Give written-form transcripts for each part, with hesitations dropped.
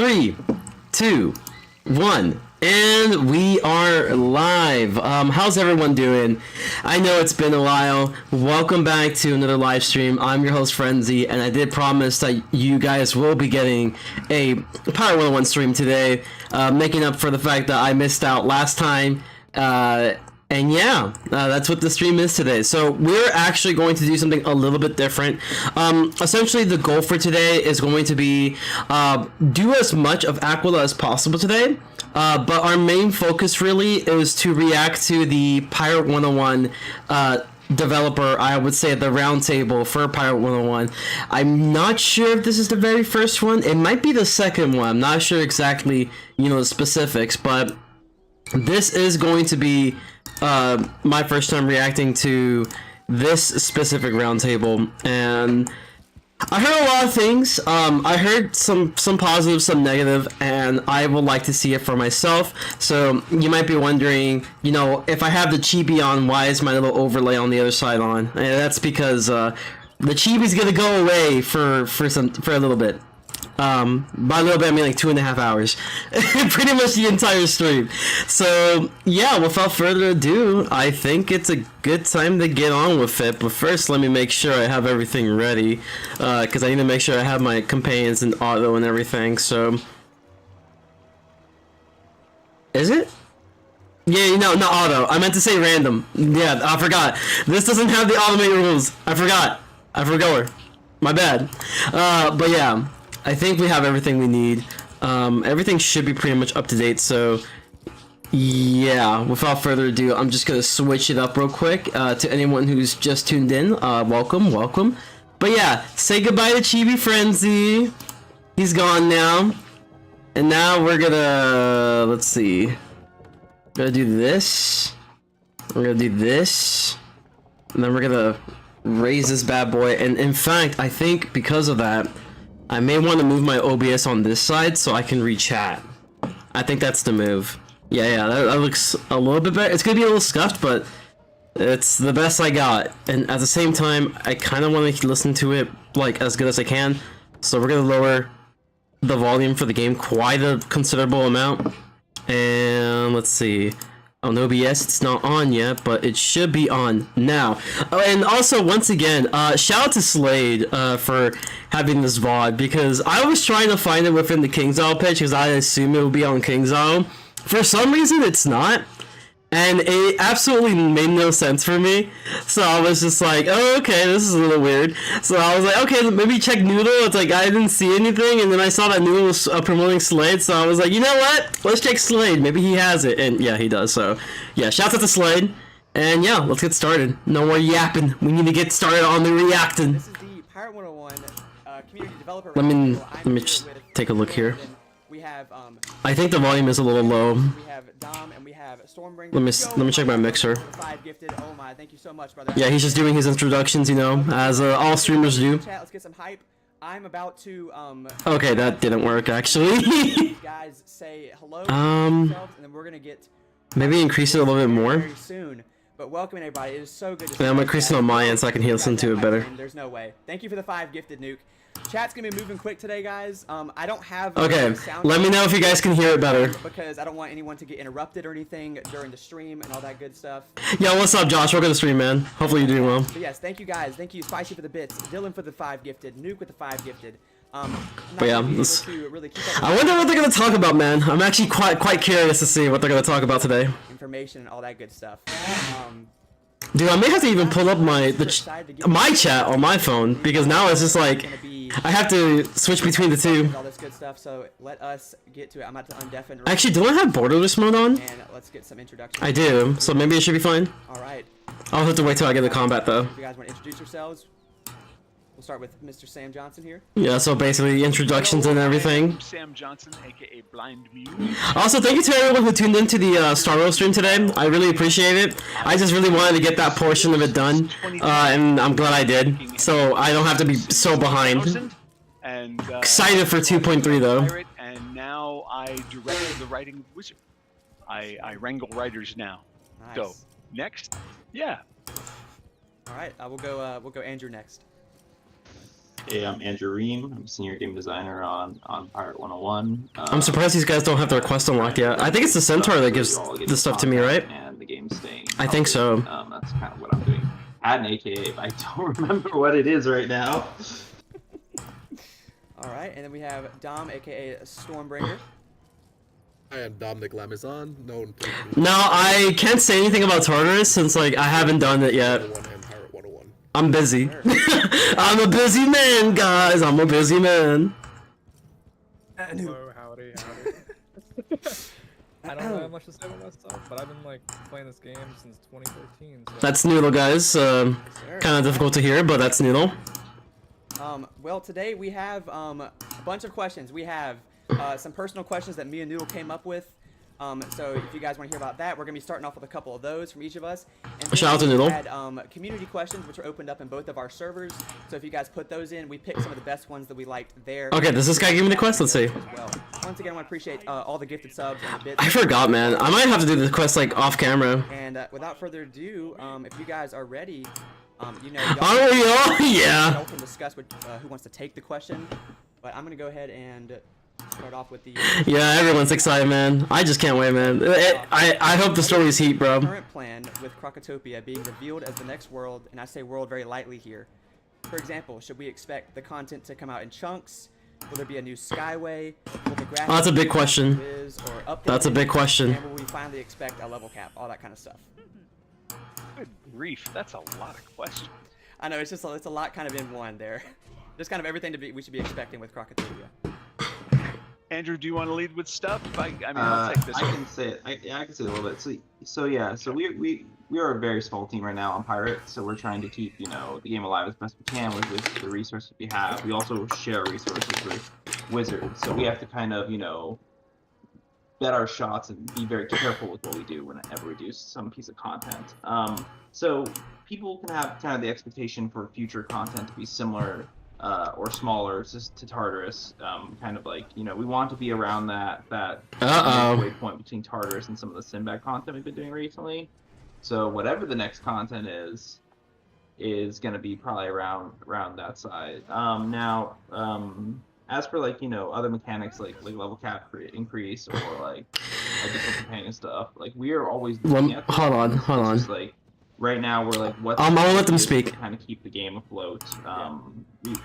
3, 2, 1, and we are live. How's everyone doing? I know it's been a while. Welcome back to another live stream. I'm your host Frenzy, and I did promise that you guys will be getting a Pirate101 stream today, making up for the fact that I missed out last time. And yeah, that's what the stream is today. So we're actually going to do something a little bit different. Essentially, the goal for today is going to be do as much of Aquila as possible today. But our main focus really is to react to the Pirate101 developer, I would say, the Roundtable for Pirate101. I'm not sure if this is the very first one. It might be the second one. I'm not sure exactly, the specifics, but this is going to be my first time reacting to this specific Roundtable, and I heard a lot of things. I heard some positive, some negative, and I would like to see it for myself. So you might be wondering, if I have the chibi on, why is my little overlay on the other side on? And that's because the chibi's gonna go away for a little bit. By a little bit I mean like 2.5 hours. Pretty much the entire stream. So yeah, without further ado, I think it's a good time to get on with it. But first, let me make sure I have everything ready, because I need to make sure I have my companions in auto and everything. So is it? Yeah, not auto. I meant to say random. Yeah, I forgot. This doesn't have the automate rules. I forgot. My bad. But yeah, I think we have everything we need. Everything should be pretty much up to date, so yeah, without further ado, I'm just gonna switch it up real quick. To anyone who's just tuned in, welcome. But yeah, say goodbye to Chibi Frenzy. He's gone now. And now we're gonna, let's see. We're gonna do this. We're gonna do this. And then we're gonna raise this bad boy. And in fact, I think because of that, I may want to move my OBS on this side so I can re-chat. I think that's the move. Yeah, that looks a little bit better. It's gonna be a little scuffed, but it's the best I got. And at the same time, I kind of want to listen to it like as good as I can. So we're gonna lower the volume for the game quite a considerable amount. And let's see. On OBS, it's not on yet, but it should be on now. Oh, and also, once again, shout out to Slade for having this VOD, because I was trying to find it within the KingsIsle pitch, because I assume it would be on KingsIsle. For some reason, it's not. And it absolutely made no sense for me. So I was just like, oh, okay, this is a little weird. So I was like, okay, maybe check Noodle. It's like, I didn't see anything. And then I saw that Noodle was promoting Slade. So I was like, you know what? Let's check Slade. Maybe he has it. And yeah, he does. So yeah, shouts out to Slade. And yeah, let's get started. No more yapping. We need to get started on the reacting. This is the Pirate101 community developer. Let me just take a look here. We have, I think the volume is a little low. we have Dom and we have Stormbringer. Let me check my mixer. 5 gifted. Oh my, thank you so much, brother. Yeah, he's just doing his introductions, as all streamers do. Chat, let's get some hype. I'm about to Okay, that didn't work actually. guys say hello to yourselves, and then we're gonna get Maybe increase it a little bit more. very soon. But welcome everybody. It is so good to And I'm increasing on my end so I can listen to it better. There's no way. Thank you for the 5 gifted, Nuke. Chat's gonna be moving quick today, guys. I don't have Okay, sound let me know if you guys can hear it better. because I don't want anyone to get interrupted or anything during the stream and all that good stuff. Yo, what's up, Josh? Welcome to the stream, man. Hopefully you're doing well. But yes, thank you guys. Thank you, Spicy, for the bits. Dylan for the 5 gifted. Nuke with the 5 gifted. But yeah, really I wonder what they're gonna talk about, man. I'm actually quite curious to see what they're gonna talk about today. information and all that good stuff. Dude, I may have to even pull up my chat on my phone, because now it's just like I have to switch between the two. All this good stuff. So let us get to it. I'm about to undeafen. Actually, do I have borderless mode on? And let's get some introductions. I do, so maybe it should be fine. All right. I'll have to wait till I get the combat though. If you guys want to introduce yourselves, we'll start with Mr. Sam Johnson here. Yeah, so basically introductions and everything. I'm Sam Johnson, aka Blind Mute. Also, thank you to everyone who tuned into the Star Wars stream today. I really appreciate it. I just really wanted to get that portion of it done, and I'm glad I did. So I don't have to be so behind. And, Excited for 2.3 though. And now I direct the writing wizard. I wrangle writers now. Nice. So next, yeah. All right. We'll go Andrew next. Hey, I'm Andrew Ream. I'm a senior game designer on Pirate101. I'm surprised these guys don't have their quest unlocked yet. I think it's the Centaur that gives the stuff to me, right? And the game's staying. I think so. That's kind of what I'm doing. I had an AKA, but I don't remember what it is right now. All right, and then we have Dom, aka Stormbringer. I am Dominic Lamazon, known to No, I can't say anything about Tartarus since like I haven't done it yet. Pirate101. I'm busy. I'm a busy man, guys. I'm a busy man. Hello, howdy. I don't have much to say about myself, but I've been like playing this game since 2013. So. That's Noodle, guys. Kind of difficult to hear, but that's Noodle. Well, today we have a bunch of questions. We have some personal questions that me and Noodle came up with. So if you guys want to hear about that, we're going to be starting off with a couple of those from each of us. And shout out to Noodle. We had community questions, which are opened up in both of our servers. So if you guys put those in, we picked some of the best ones that we liked there. Okay, does this guy give me the quest? Let's see. Well, once again, I want to appreciate all the gifted subs and the bits. I forgot, man. I might have to do the quest like off camera. And without further ado, if you guys are ready, you know, Are we all? Yeah. y'all can discuss who wants to take the question. But I'm going to go ahead and start off with the Yeah, everyone's excited, man. I just can't wait, man. I hope the story's heat, bro. current plan with Krokotopia being revealed as the next world, and I say world very lightly here. For example, should we expect the content to come out in chunks? Will there be a new Skyway? Will the graphics that's a big question. That's a big question. And will we finally expect a level cap? All that kind of stuff. Good grief, that's a lot of questions. I know, it's just it's a lot kind of in one there. Just kind of everything we should be expecting with Krokotopia. Andrew, do you want to lead with stuff? I mean, I'll take this I one. can say it. I can say it a little bit. So we are a very small team right now on Pirate, so we're trying to keep the game alive as best we can with the resources we have. We also share resources with Wizards, so we have to kind of bet our shots and be very careful with what we do whenever we do some piece of content. So people can have kind of the expectation for future content to be similar or smaller to Tartarus. Kind of like, we want to be around that midway point between Tartarus and some of the Sinbad content we've been doing recently. So whatever the next content is going to be probably around that side. Now, as for other mechanics like level cap increase or like additional companion stuff, like we are always looking at hold on. Just, like right now we're like, what's I'll let them speak. to kind of keep the game afloat.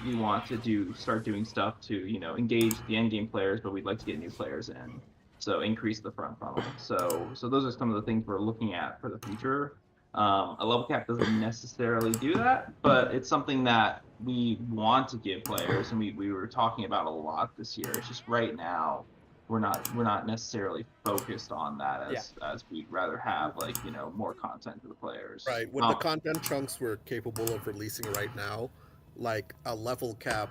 We want to start doing stuff to engage the end game players, but we'd like to get new players in, so increase the front funnel. So those are some of the things we're looking at for the future. A level cap doesn't necessarily do that, but it's something that we want to give players, and we were talking about a lot this year. It's just right now we're not necessarily focused on that as we'd rather have more content to the players. Right, with the content chunks we're capable of releasing right now, like a level cap,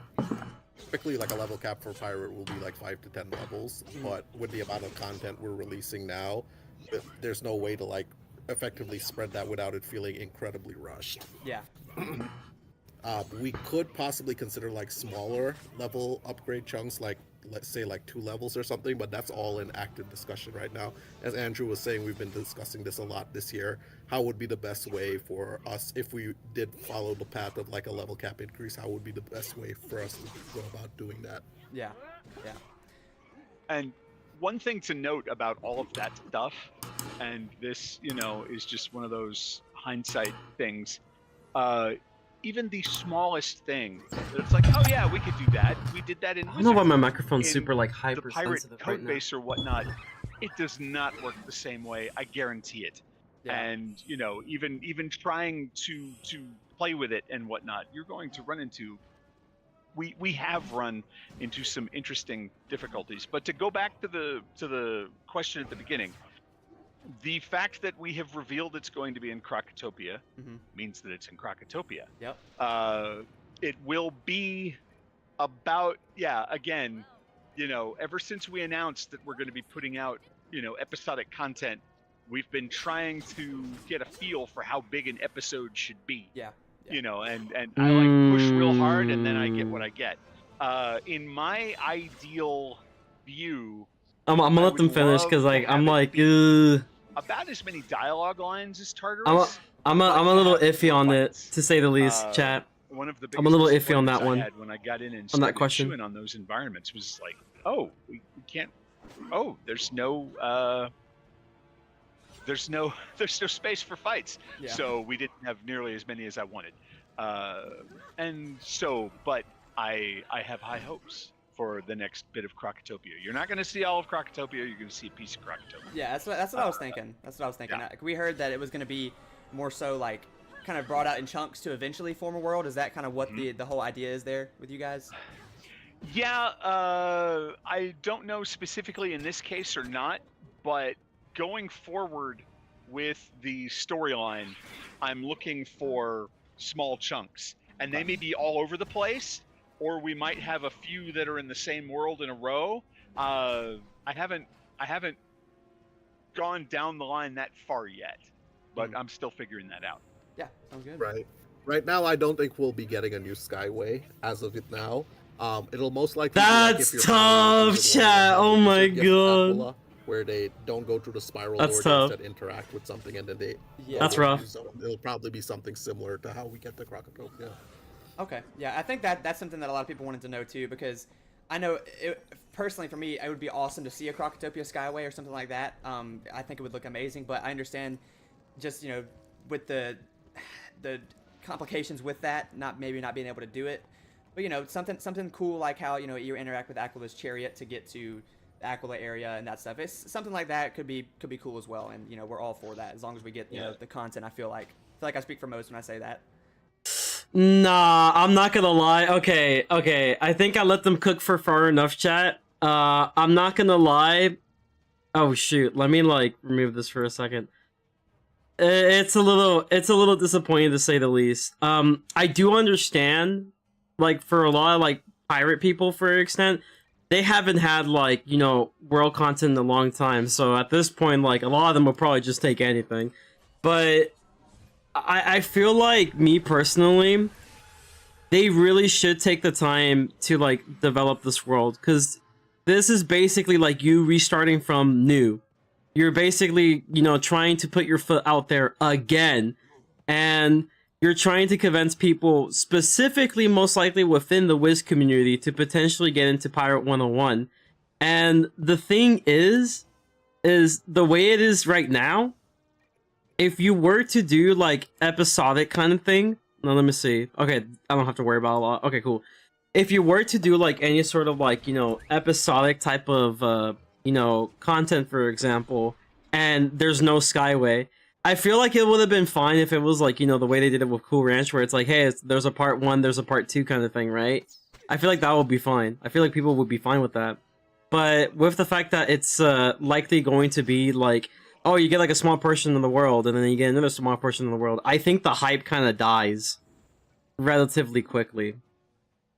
typically like a level cap for Pirate will be like 5 to 10 levels, but with the amount of content we're releasing now, there's no way to effectively spread that without it feeling incredibly rushed. Yeah. We could possibly consider smaller level upgrade chunks, let's say 2 levels or something, but that's all in active discussion right now. As Andrew was saying, we've been discussing this a lot this year. How would be the best way for us if we did follow the path of a level cap increase? How would be the best way for us to go about doing that? Yeah. And one thing to note about all of that stuff, and this, is just one of those hindsight things, even the smallest thing, it's like, oh yeah, we could do that. We did that in I don't know why my microphone's in super the hypersensitive Pirate right code now. base or whatnot. It does not work the same way. I guarantee it. Yeah. And even trying to play with it and whatnot, you're going to run into. We have run into some interesting difficulties. But to go back to the question at the beginning, the fact that we have revealed it's going to be in Krokotopia means that it's in Krokotopia. Yep. It will be about, again, ever since we announced that we're going to be putting out, episodic content, we've been trying to get a feel for how big an episode should be. Yeah. And I push real hard and then I get what I get. In my ideal view, I'm gonna let them finish because I'm about as many dialogue lines as Tartarus. I'm a little iffy on it, to say the least, chat. one of the biggest I'm a little iffy on disappointments that I one. had when I got in and On that started question. chewing on those environments was like, oh, we can't. Oh, there's no space for fights. Yeah. So we didn't have nearly as many as I wanted. And so, but I have high hopes for the next bit of Crocotopia. You're not going to see all of Crocotopia. You're going to see a piece of Crocotopia. Yeah, that's what I was thinking. That's what I was thinking. Yeah. We heard that it was going to be more so like kind of brought out in chunks to eventually form a world. Is that kind of what the whole idea is there with you guys? Yeah, I don't know specifically in this case or not, but going forward with the storyline, I'm looking for small chunks, and they may be all over the place, or we might have a few that are in the same world in a row. I haven't gone down the line that far yet, but I'm still figuring that out. Yeah, sounds good. Right. Right now, I don't think we'll be getting a new Skyway as of it now. It'll most likely be like if That's you're tough, following chat. Oh you my should get god. Nebula, where they don't go through the spiral That's or tough. they instead interact with something and then they. Yeah. That's rough. So it'll probably be something similar to how we get the Crocotopia. Okay. Yeah, I think that's something that a lot of people wanted to know too, because I know personally for me, it would be awesome to see a Crocotopia Skyway or something like that. I think it would look amazing, but I understand just, you know, with the complications with that, maybe not being able to do it. But, you know, something cool like how, you know, you interact with Aquila's chariot to get to the Aquila area and that stuff. It's something like that could be cool as well, and, you know, we're all for that as long as we get, you know, the content. I feel like I speak for most when I say that. Nah, I'm not gonna lie. Okay. I think I let them cook for far enough, chat. I'm not gonna lie. Oh shoot, let me like remove this for a second. It's a little disappointing to say the least. I do understand, like, for a lot of like pirate people, for an extent, they haven't had like, you know, world content in a long time. So at this point, like, a lot of them will probably just take anything. But I feel like, me personally, they really should take the time to like develop this world, because this is basically like you restarting from new. You're basically, you know, trying to put your foot out there again, and you're trying to convince people, specifically most likely within the Wiz community, to potentially get into Pirate 101. And the thing is the way it is right now, if you were to do like episodic kind of thing, no, let me see. Okay, I don't have to worry about a lot. Okay, cool. If you were to do like any sort of like, you know, episodic type of you know, content, for example, and there's no Skyway, I feel like it would have been fine if it was like, you know, the way they did it with Cool Ranch, where it's like, hey, there's a part 1, there's a part 2 kind of thing, right? I feel like that would be fine. I feel like people would be fine with that. But with the fact that it's likely going to be like, oh, you get like a small portion of the world, and then you get another small portion of the world, I think the hype kind of dies relatively quickly.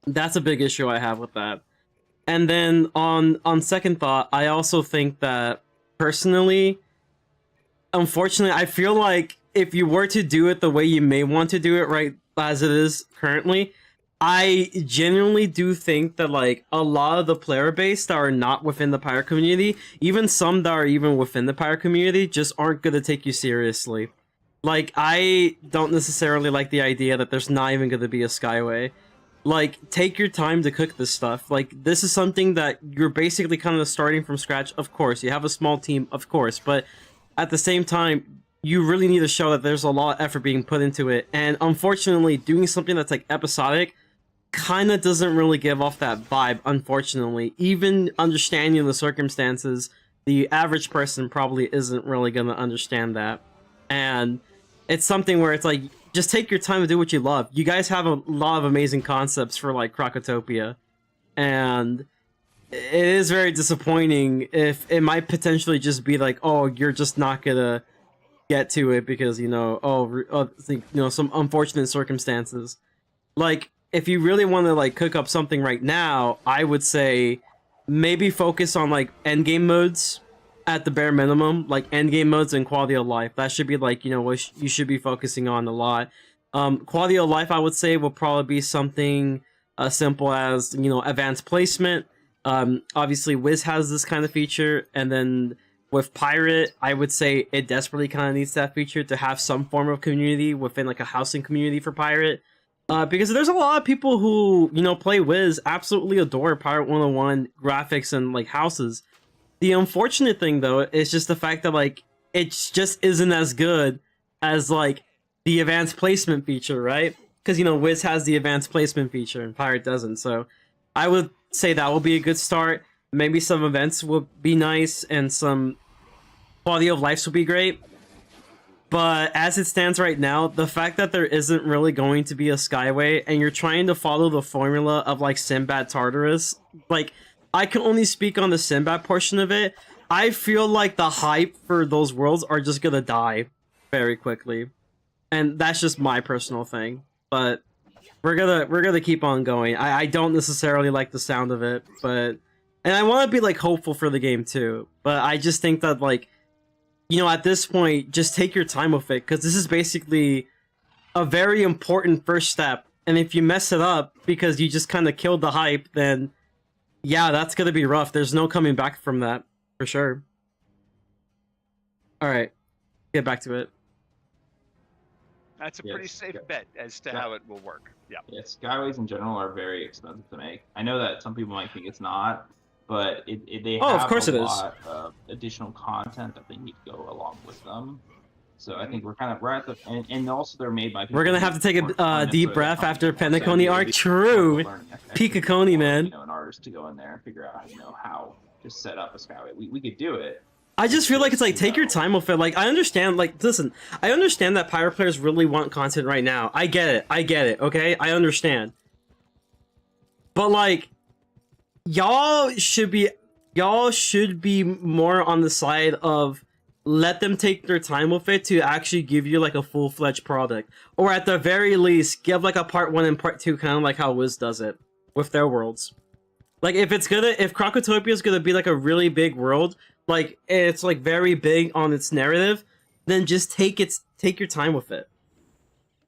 That's a big issue I have with that. And then on second thought, I also think that personally, unfortunately, I feel like if you were to do it the way you may want to do it right as it is currently, I genuinely do think that like a lot of the player base that are not within the pirate community, even some that are even within the pirate community, just aren't going to take you seriously. Like, I don't necessarily like the idea that there's not even going to be a Skyway. Like, take your time to cook this stuff. Like, this is something that you're basically kind of starting from scratch. Of course, you have a small team, of course, but at the same time, you really need to show that there's a lot of effort being put into it. And unfortunately, doing something that's like episodic kind of doesn't really give off that vibe, unfortunately. Even understanding the circumstances, the average person probably isn't really going to understand that. And it's something where it's like, just take your time to do what you love. You guys have a lot of amazing concepts for like Crocotopia, and it is very disappointing if it might potentially just be like, oh, you're just not gonna get to it because, you know, you know, some unfortunate circumstances. Like, if you really want to like cook up something right now, I would say maybe focus on like endgame modes at the bare minimum, like endgame modes and quality of life. That should be like, you know, what you should be focusing on a lot. Quality of life, I would say, will probably be something as simple as, you know, advanced placement. Obviously, Wiz has this kind of feature, and then with Pirate, I would say it desperately kind of needs that feature to have some form of community within like a housing community for Pirate. Because there's a lot of people who, you know, play Wiz, absolutely adore Pirate 101 graphics and like houses. The unfortunate thing though is just the fact that like it just isn't as good as like the advanced placement feature, right? Because, you know, Wiz has the advanced placement feature and Pirate doesn't. So I would say that will be a good start. Maybe some events will be nice and some quality of life will be great. But as it stands right now, the fact that there isn't really going to be a Skyway and you're trying to follow the formula of like Sinbad Tartarus, like I can only speak on the Sinbad portion of it. I feel like the hype for those worlds are just gonna die very quickly. And that's just my personal thing. But we're gonna keep on going. I don't necessarily like the sound of it, but and I want to be like hopeful for the game too. But I just think that like, you know, at this point, just take your time with it, because this is basically a very important first step. And if you mess it up because you just kind of killed the hype, then yeah, that's gonna be rough. There's no coming back from that, for sure. Alright, get back to it. That's a pretty safe bet as to how it will work. Yeah. Yeah, Skyways in general are very expensive to make. I know that some people might think it's not, but they have of course a it is. lot of additional content that they need to go along with them. So I think we're at the and also they're made by people. We're gonna have to take a deep breath after Penacony arc. True, Pikakony, man. You know, an artist to go in there and figure out, you know, how to set up a Skyway. We could do it. I just feel like it's like, take your time with it. Like, I understand, like, listen, I understand that Pirate players really want content right now. I get it, okay? I understand. But, like, y'all should be more on the side of let them take their time with it to actually give you, like, a full-fledged product. Or at the very least, give, like, a part 1 and part 2, kind of like how Wiz does it with their worlds. Like, if Crocotopia is gonna be, like, a really big world, like, it's, like, very big on its narrative, then just take your time with it.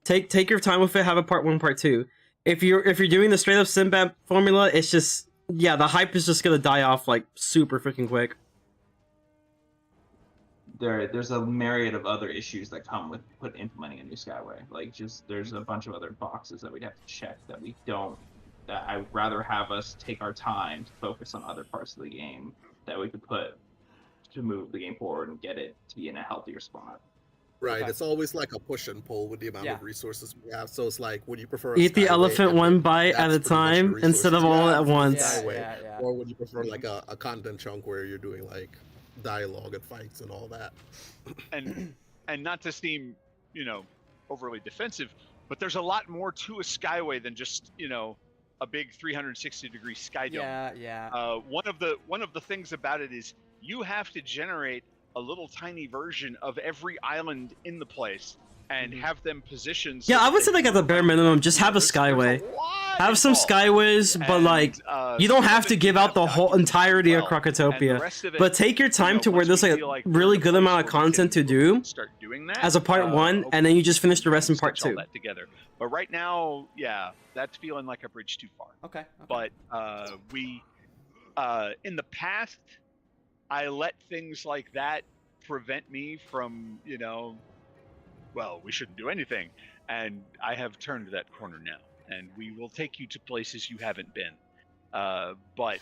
Take your time with it, have a part 1, part 2. If you're doing the straight up Sinbad formula, it's just, yeah, the hype is just gonna die off, like, super freaking quick. There's a myriad of other issues that come with implementing a new Skyway. Like, just, there's a bunch of other boxes that we'd have to check that we don't, that I'd rather have us take our time to focus on other parts of the game that we could put to move the game forward and get it to be in a healthier spot. Right, Okay. it's always like a push and pull with the amount of resources we have. So it's like, would you prefer Eat the Skyway elephant and one then bite at a that's pretty much time the instead of resources all you at have for once. Skyway? Yeah. Or would you prefer like a content chunk where you're doing like dialogue and fights and all that? And not to seem, you know, overly defensive, but there's a lot more to a Skyway than just, you know, a big 360-degree sky dome. Yeah. One of the things about it is you have to generate a little tiny version of every island in the place and have them positioned. Yeah, I would say like at the bare minimum, just have a Skyway. Have some Skyways, but like, you don't have to give out the whole entirety of Crocotopia. But take your time to where there's like a really good amount of content to do as a part 1, and then you just finish the rest in part 2. That together. But right now, yeah, that's feeling like a bridge too far. Okay. But we, in the past, I let things like that prevent me from, you know, well, we shouldn't do anything. And I have turned that corner now. And we will take you to places you haven't been. But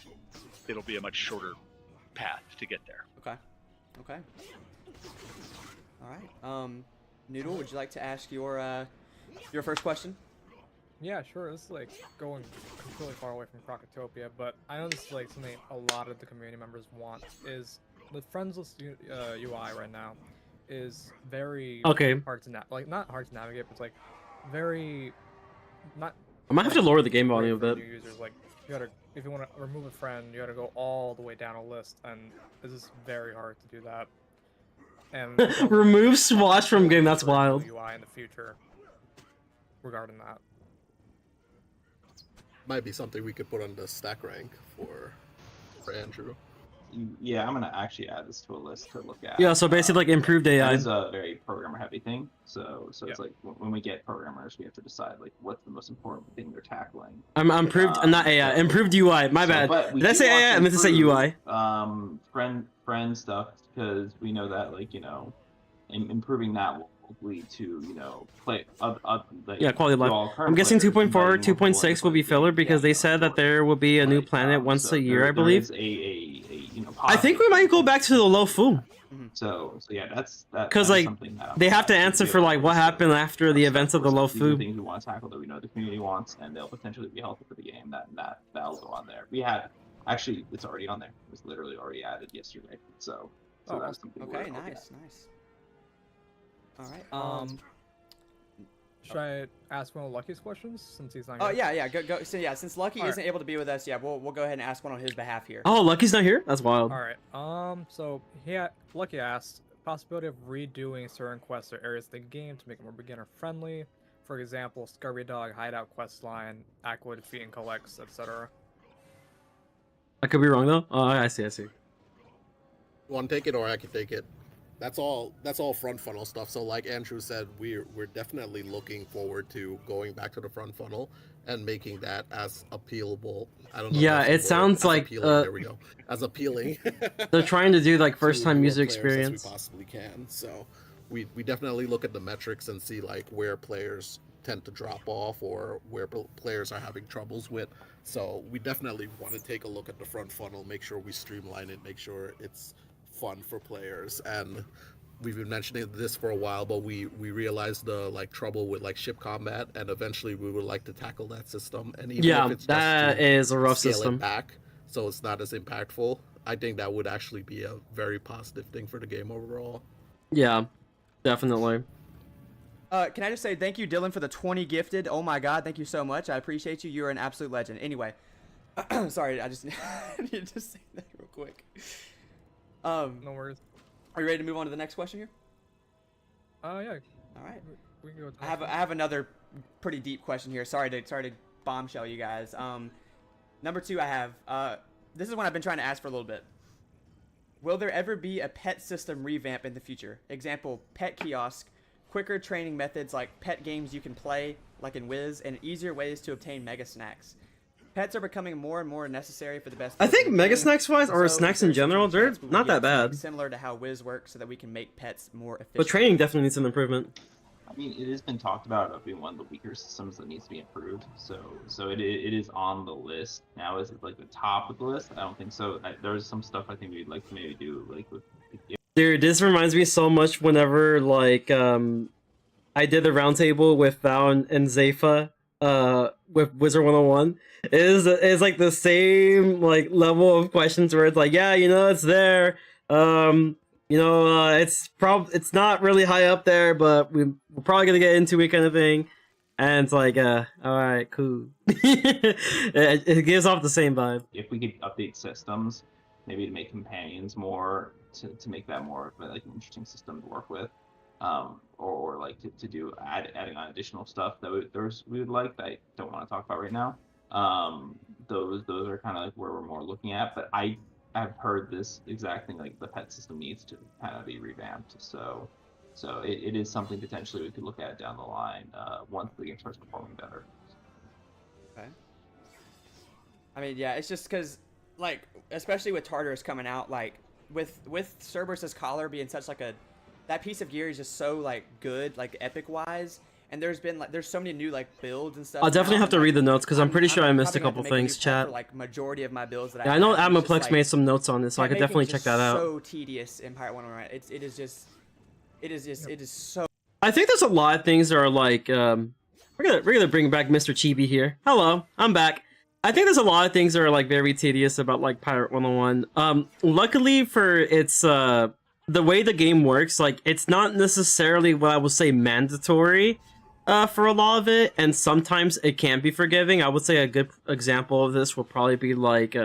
it'll be a much shorter path to get there. Okay. All right. Noodle, would you like to ask your first question? Yeah, sure. This is like going completely far away from Crocotopia, but I know this is like something a lot of the community members want. Is the friendless UI right now is very hard to not hard to navigate, but it's like very not. I might have to lower the game volume a bit. New users, like, you gotta, if you want to remove a friend, you gotta go all the way down a list, and this is very hard to do that. And remove Swatch from game. That's wild. UI in the future regarding that. Might be something we could put on the stack rank for Andrew. Yeah, I'm gonna actually add this to a list to look at. Yeah, so basically like improved AI. It is a very programmer heavy thing. So it's like when we get programmers, we have to decide like what's the most important thing they're tackling. I'm improved, not AI. Improved UI. My bad. Did I say AI? I meant to say UI. Friend stuff, because we know that, like, you know, improving that will probably to play Yeah, quality of to life. all current I'm guessing players, 2.4, inviting more people into 2.6 will be the filler game, because they said that there will be a new planet once so a year, I there believe. is a I think we might go back to the low fu. So yeah, that's Because like something that they have to answer for like what happened after the events of the low These are fu. things we want to tackle that we know the community wants, and they'll potentially be helpful for the game. That'll go on there. We had actually, it's already on there. It was literally already added yesterday. So that's something. Okay, nice. All right. Should I ask one of Lucky's questions since he's not Oh here? yeah. Go. So yeah, since Lucky isn't able to be with us, yeah, we'll go ahead and ask one on his behalf here. Oh, Lucky's not here? That's wild. All right. So Lucky asked possibility of redoing certain quests or areas of the game to make it more beginner friendly. For example, Scurvy Dog Hideout quest line, Aqua Defeat and Collects, etc. I could be wrong though. Oh, I see. You want to take it, or I can take it. That's all front funnel stuff. So like Andrew said, we're definitely looking forward to going back to the front funnel and making that as appealable. I don't know. Yeah, it sounds like there we go. As appealing. They're trying to do like first time to user more players experience. as we possibly can. So we definitely look at the metrics and see like where players tend to drop off or where players are having troubles with. So we definitely want to take a look at the front funnel, make sure we streamline it, make sure it's fun for players. And we've been mentioning this for a while, but we realized the like trouble with like ship combat, and eventually we would like to tackle that system. And even Yeah, if it's that just to is a rough scale system. it back so it's not as impactful, I think that would actually be a very positive thing for the game overall. Yeah, definitely. Can I just say thank you, Dylan, for the 20 gifted. Oh my God, thank you so much. I appreciate you. You're an absolute legend. Anyway, sorry, I just need to say that real quick. No worries. Are you ready to move on to the next question here? Yeah. All right. We can go. To I have another pretty deep question here. Sorry to bombshell you guys. Number 2, I have this is one I've been trying to ask for a little bit. Will there ever be a pet system revamp in the future? Example, pet kiosk, quicker training methods like pet games you can play, like in Wiz, and easier ways to obtain mega snacks. Pets are becoming more and more necessary for the best. I think of the mega game. snacks wise, or So snacks is in there some general, they're chance we will not get that bad. something similar to how Wiz works, so that we can make pets more efficient. But training definitely needs an improvement. I mean, it has been talked about as being one of the weaker systems that needs to be improved. So it is on the list now. Is it like the top of the list? I don't think so. There's some stuff I think we'd like to maybe do, like with. Dude, this reminds me so much whenever like I did the roundtable with Val and Zayfa with Wizard 101. It's like the same like level of questions where it's like, yeah, it's there. It's not really high up there, but we're probably gonna get into it kind of thing. And it's like, all right, cool. it gives off the same vibe. If we could update systems, maybe to make companions more, to make that more of like an interesting system to work with, or like to do adding on additional stuff that we would like that I don't want to talk about right now. Those are kind of like where we're more looking at, but I've heard this exact thing, like the pet system needs to kind of be revamped. So it is something potentially we could look at down the line once the game starts performing better. Okay. I mean, yeah, it's just because, like, especially with Tartarus coming out, like, with Cerberus's collar being such like that piece of gear is just so like good, like epic wise, and there's so many new like builds and stuff. I'll definitely have to read the notes because I'm pretty sure I missed a probably couple gonna have to make things, new pet chat. for, like, majority of my builds that Yeah, I know have. It's just, Atmoplex like, made some notes on this, so I pet could definitely making check is that out. So tedious in Pirate 101. It is so. I think there's a lot of things that are like, we're gonna bring back Mr. Chibi here. Hello, I'm back. I think there's a lot of things that are like very tedious about like Pirate 101. Luckily for its the way the game works, like it's not necessarily what I would say mandatory for a lot of it, and sometimes it can be forgiving. I would say a good example of this would probably be like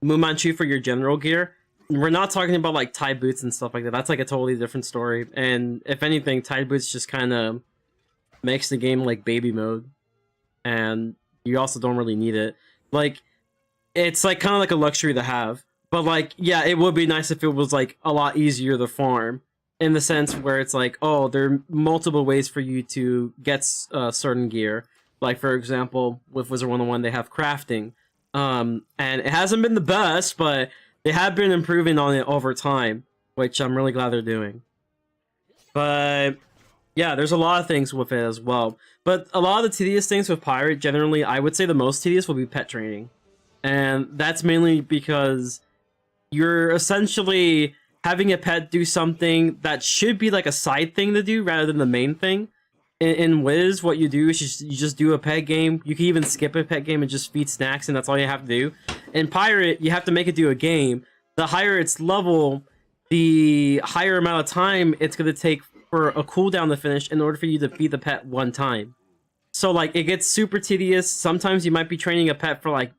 Mu Manchu for your general gear. We're not talking about like tie boots and stuff like that. That's like a totally different story. And if anything, tie boots just kind of makes the game like baby mode, and you also don't really need it. Like, it's like kind of like a luxury to have. But like, yeah, it would be nice if it was like a lot easier to farm, in the sense where it's like, oh, there are multiple ways for you to get certain gear. Like, for example, with Wizard 101, they have crafting. And it hasn't been the best, but they have been improving on it over time, which I'm really glad they're doing. But Yeah, there's a lot of things with it as well. But a lot of the tedious things with Pirate, generally, I would say the most tedious will be pet training. And that's mainly because you're essentially having a pet do something that should be like a side thing to do rather than the main thing. In Wiz, what you do is you just do a pet game. You can even skip a pet game and just feed snacks, and that's all you have to do. In Pirate, you have to make it do a game. The higher its level, the higher amount of time it's going to take for a cooldown to finish in order for you to feed the pet one time. So, like, it gets super tedious. Sometimes you might be training a pet for, like,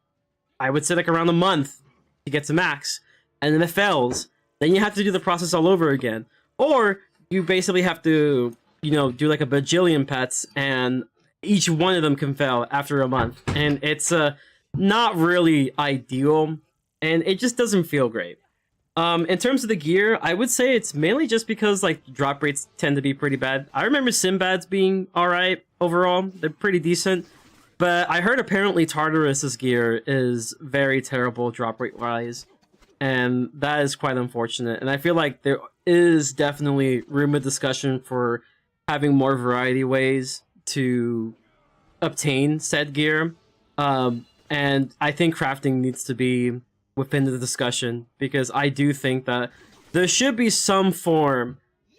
I would say, like, around a month to get to max. And then it fails. Then you have to do the process all over again. Or you basically have to, you know, do like a bajillion pets, and each one of them can fail after a month. And it's not really ideal, and it just doesn't feel great. In terms of the gear, I would say it's mainly just because like drop rates tend to be pretty bad. I remember Sinbad's being alright overall. They're pretty decent. But I heard apparently Tartarus's gear is very terrible drop rate wise. And that is quite unfortunate. And I feel like there is definitely room of discussion for having more variety ways to obtain said gear. And I think crafting needs to be within the discussion, because I do think that there should be some form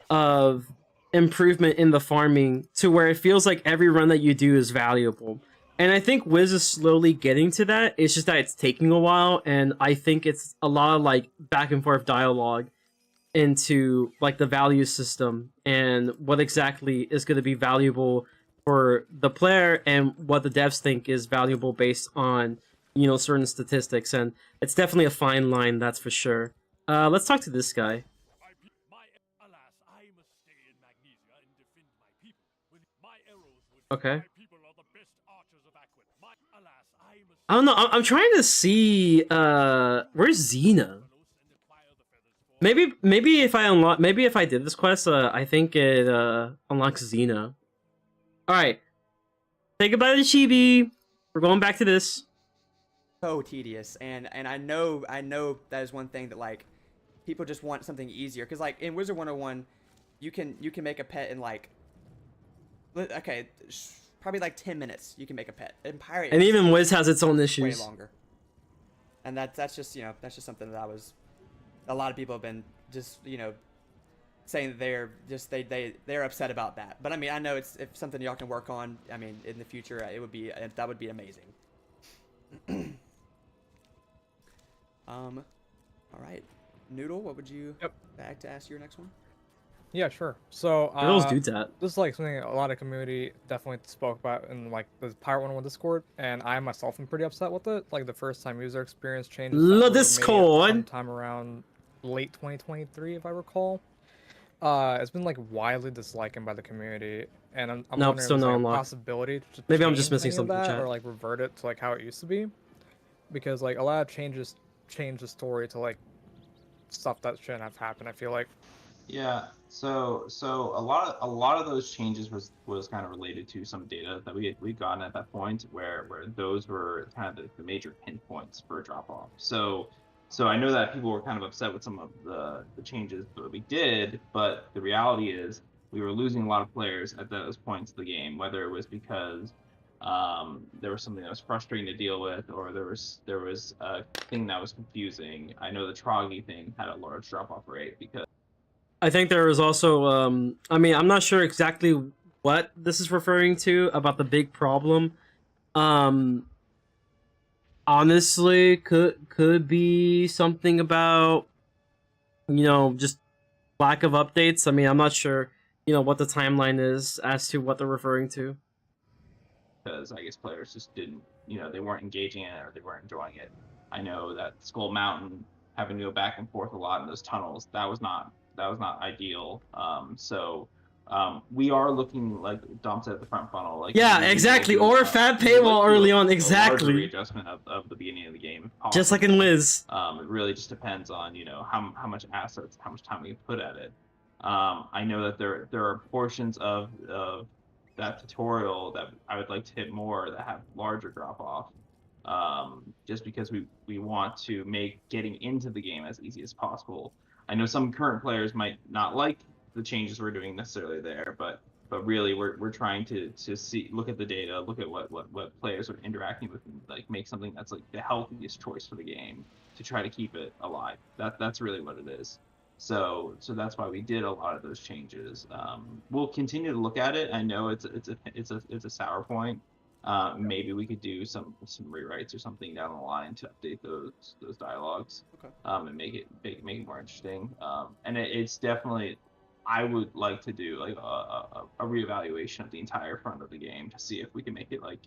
of improvement in the farming to where it feels like every run that you do is valuable. And I think Wiz is slowly getting to that. It's just that it's taking a while, and I think it's a lot of like back and forth dialogue into like the value system and what exactly is going to be valuable for the player and what the devs think is valuable based on, you know, certain statistics. And it's definitely a fine line, that's for sure. Let's talk to this guy. Okay. I don't know. I'm trying to see. Where's Xena? Maybe if I did this quest, I think it unlocks Xena. All right. Say goodbye to Chibi. We're going back to this. So tedious, and I know that is one thing that like people just want something easier, because like in Wizard 101 you can make a pet in like, okay, probably like 10 minutes you can make a pet. In Pirate, and even Wiz has its own issues. Way longer. And that's just, you know, that's just something that a lot of people have been just, you know, saying that they're upset about that. But I mean, I know it's something y'all can work on. I mean, in the future, that would be amazing. All right, Noodle, what would you back to ask your next one? Yeah, sure. So girls do that. This is like something a lot of community definitely spoke about in like the Pirate101 Discord, and I myself am pretty upset with it. Like the first time user experience changes. The Discord. Sometime around late 2023, if I recall. It's been like widely disliked by the community, and I'm wondering if there's like a possibility to maybe I'm just missing change something that, or like revert it to like how it used to be, because like a lot of changes change the story to like stuff that shouldn't have happened, I feel like. Yeah, so a lot of those changes was kind of related to some data that we'd gotten at that point, where those were kind of the major pinpoints for a drop off. So I know that people were kind of upset with some of the changes that we did, but the reality is we were losing a lot of players at those points of the game, whether it was because there was something that was frustrating to deal with, or there was a thing that was confusing. I know the Troggy thing had a large drop off rate because I think there was also, I mean, I'm not sure exactly what this is referring to about the big problem. Honestly, could be something about, you know, just lack of updates. I mean, I'm not sure, you know, what the timeline is as to what they're referring to. Because I guess players just didn't, you know, they weren't engaging in it or they weren't enjoying it. I know that Skull Mountain, having to go back and forth a lot in those tunnels, that was not ideal. We are looking, like Dom said, at the front funnel. Like, yeah, exactly. Or fat paywall early on. Exactly. Readjustment of the beginning of the game. Just like in Wiz. It really just depends on, you know, how much assets, how much time we put at it. I know that there are portions of that tutorial that I would like to hit more that have larger drop off. Just because we want to make getting into the game as easy as possible. I know some current players might not like the changes we're doing necessarily there, but but really we're trying to look at the data, look at what players are interacting with, and like make something that's like the healthiest choice for the game to try to keep it alive. That's really what it is. So that's why we did a lot of those changes. We'll continue to look at it. I know it's a sour point. Maybe we could do some rewrites or something down the line to update those dialogues, Okay. and make it more interesting. And it's definitely, I would like to do like a reevaluation of the entire front of the game to see if we can make it like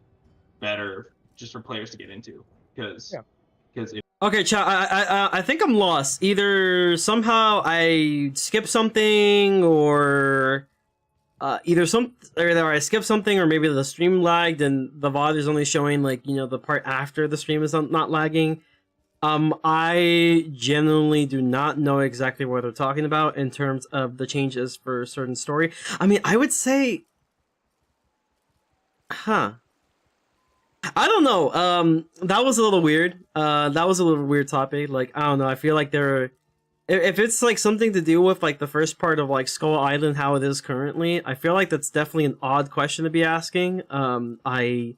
better just for players to get into, because if Okay, chat. I think I'm lost. Either somehow I skipped something, or either I skipped something, or maybe the stream lagged and the VOD is only showing like the part after the stream is not lagging. I genuinely do not know exactly what they're talking about in terms of the changes for a certain story. I mean, I would say, I don't know. That was a little weird. That was a little weird topic. Like, I don't know. I feel like if it's like something to do with like the first part of like Skull Island, how it is currently, I feel like that's definitely an odd question to be asking. I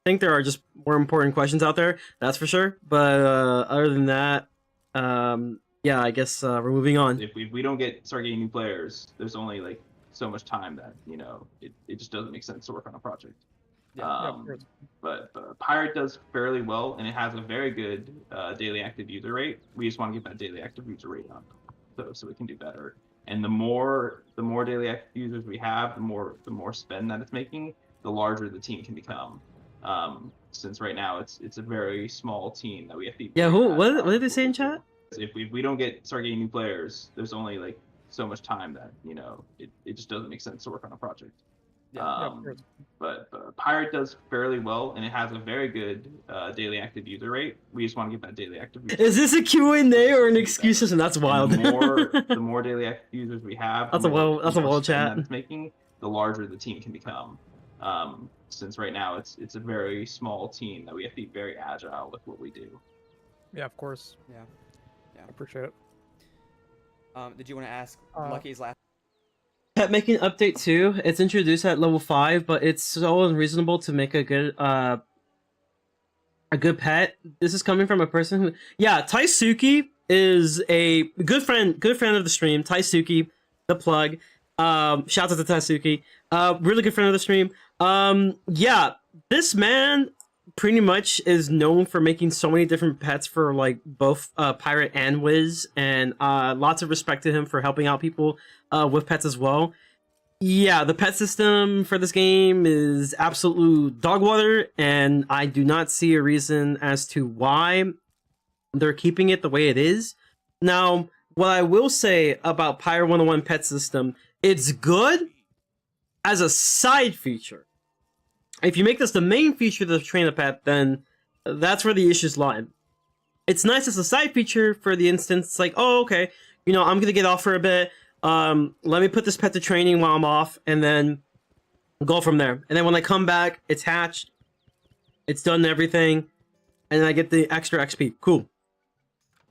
think there are just more important questions out there, that's for sure. But other than that, yeah, I guess we're moving on. if we don't start getting new players, there's only like so much time that it just doesn't make sense to work on a project. But Pirate does fairly well, and it has a very good daily active user rate. We just want to get that daily active user rate up, so we can do better. And the more daily active users we have, the more spend that it's making, the larger the team can become. Since right now it's a very small team that we have to. Yeah, what did they say in chat? If we don't start getting new players, there's only like so much time that it just doesn't make sense to work on a project. But Pirate does fairly well, and it has a very good daily active user rate. We just want to get that daily active user rate. Is this a Q&A or an excuse? And that's wild. And the more daily active users we have, that's a wild chat. That it's making, the larger the team can become. Since right now it's a very small team that we have to be very agile with what we do. Yeah, of course. Yeah. I appreciate it. Did you want to ask Lucky's last? Pet making update 2. It's introduced at level 5, but it's so unreasonable to make a good pet. This is coming from a person who, yeah, Taisuke is a good friend of the stream. Taisuke, the plug. Shout out to Taisuke. Really good friend of the stream. Yeah, this man pretty much is known for making so many different pets for like both Pirate and Wiz, and lots of respect to him for helping out people with pets as well. Yeah, the pet system for this game is absolute dog water, and I do not see a reason as to why they're keeping it the way it is. Now, what I will say about Pirate101 pet system, it's good as a side feature. If you make this the main feature to train a pet, then that's where the issues lie. It's nice as a side feature for the instance. It's like, oh, okay, I'm gonna get off for a bit. Let me put this pet to training while I'm off, and then go from there. And then when I come back, it's hatched, it's done everything, and then I get the extra XP. Cool.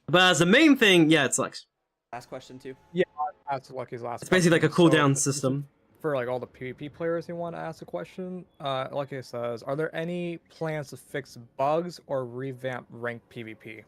But as the main thing, yeah, it sucks. Last question too. Yeah, that's Lucky's last. It's basically like a cooldown So, system. For like all the PvP players who want to ask a question, Lucky says, are there any plans to fix bugs or revamp ranked PvP?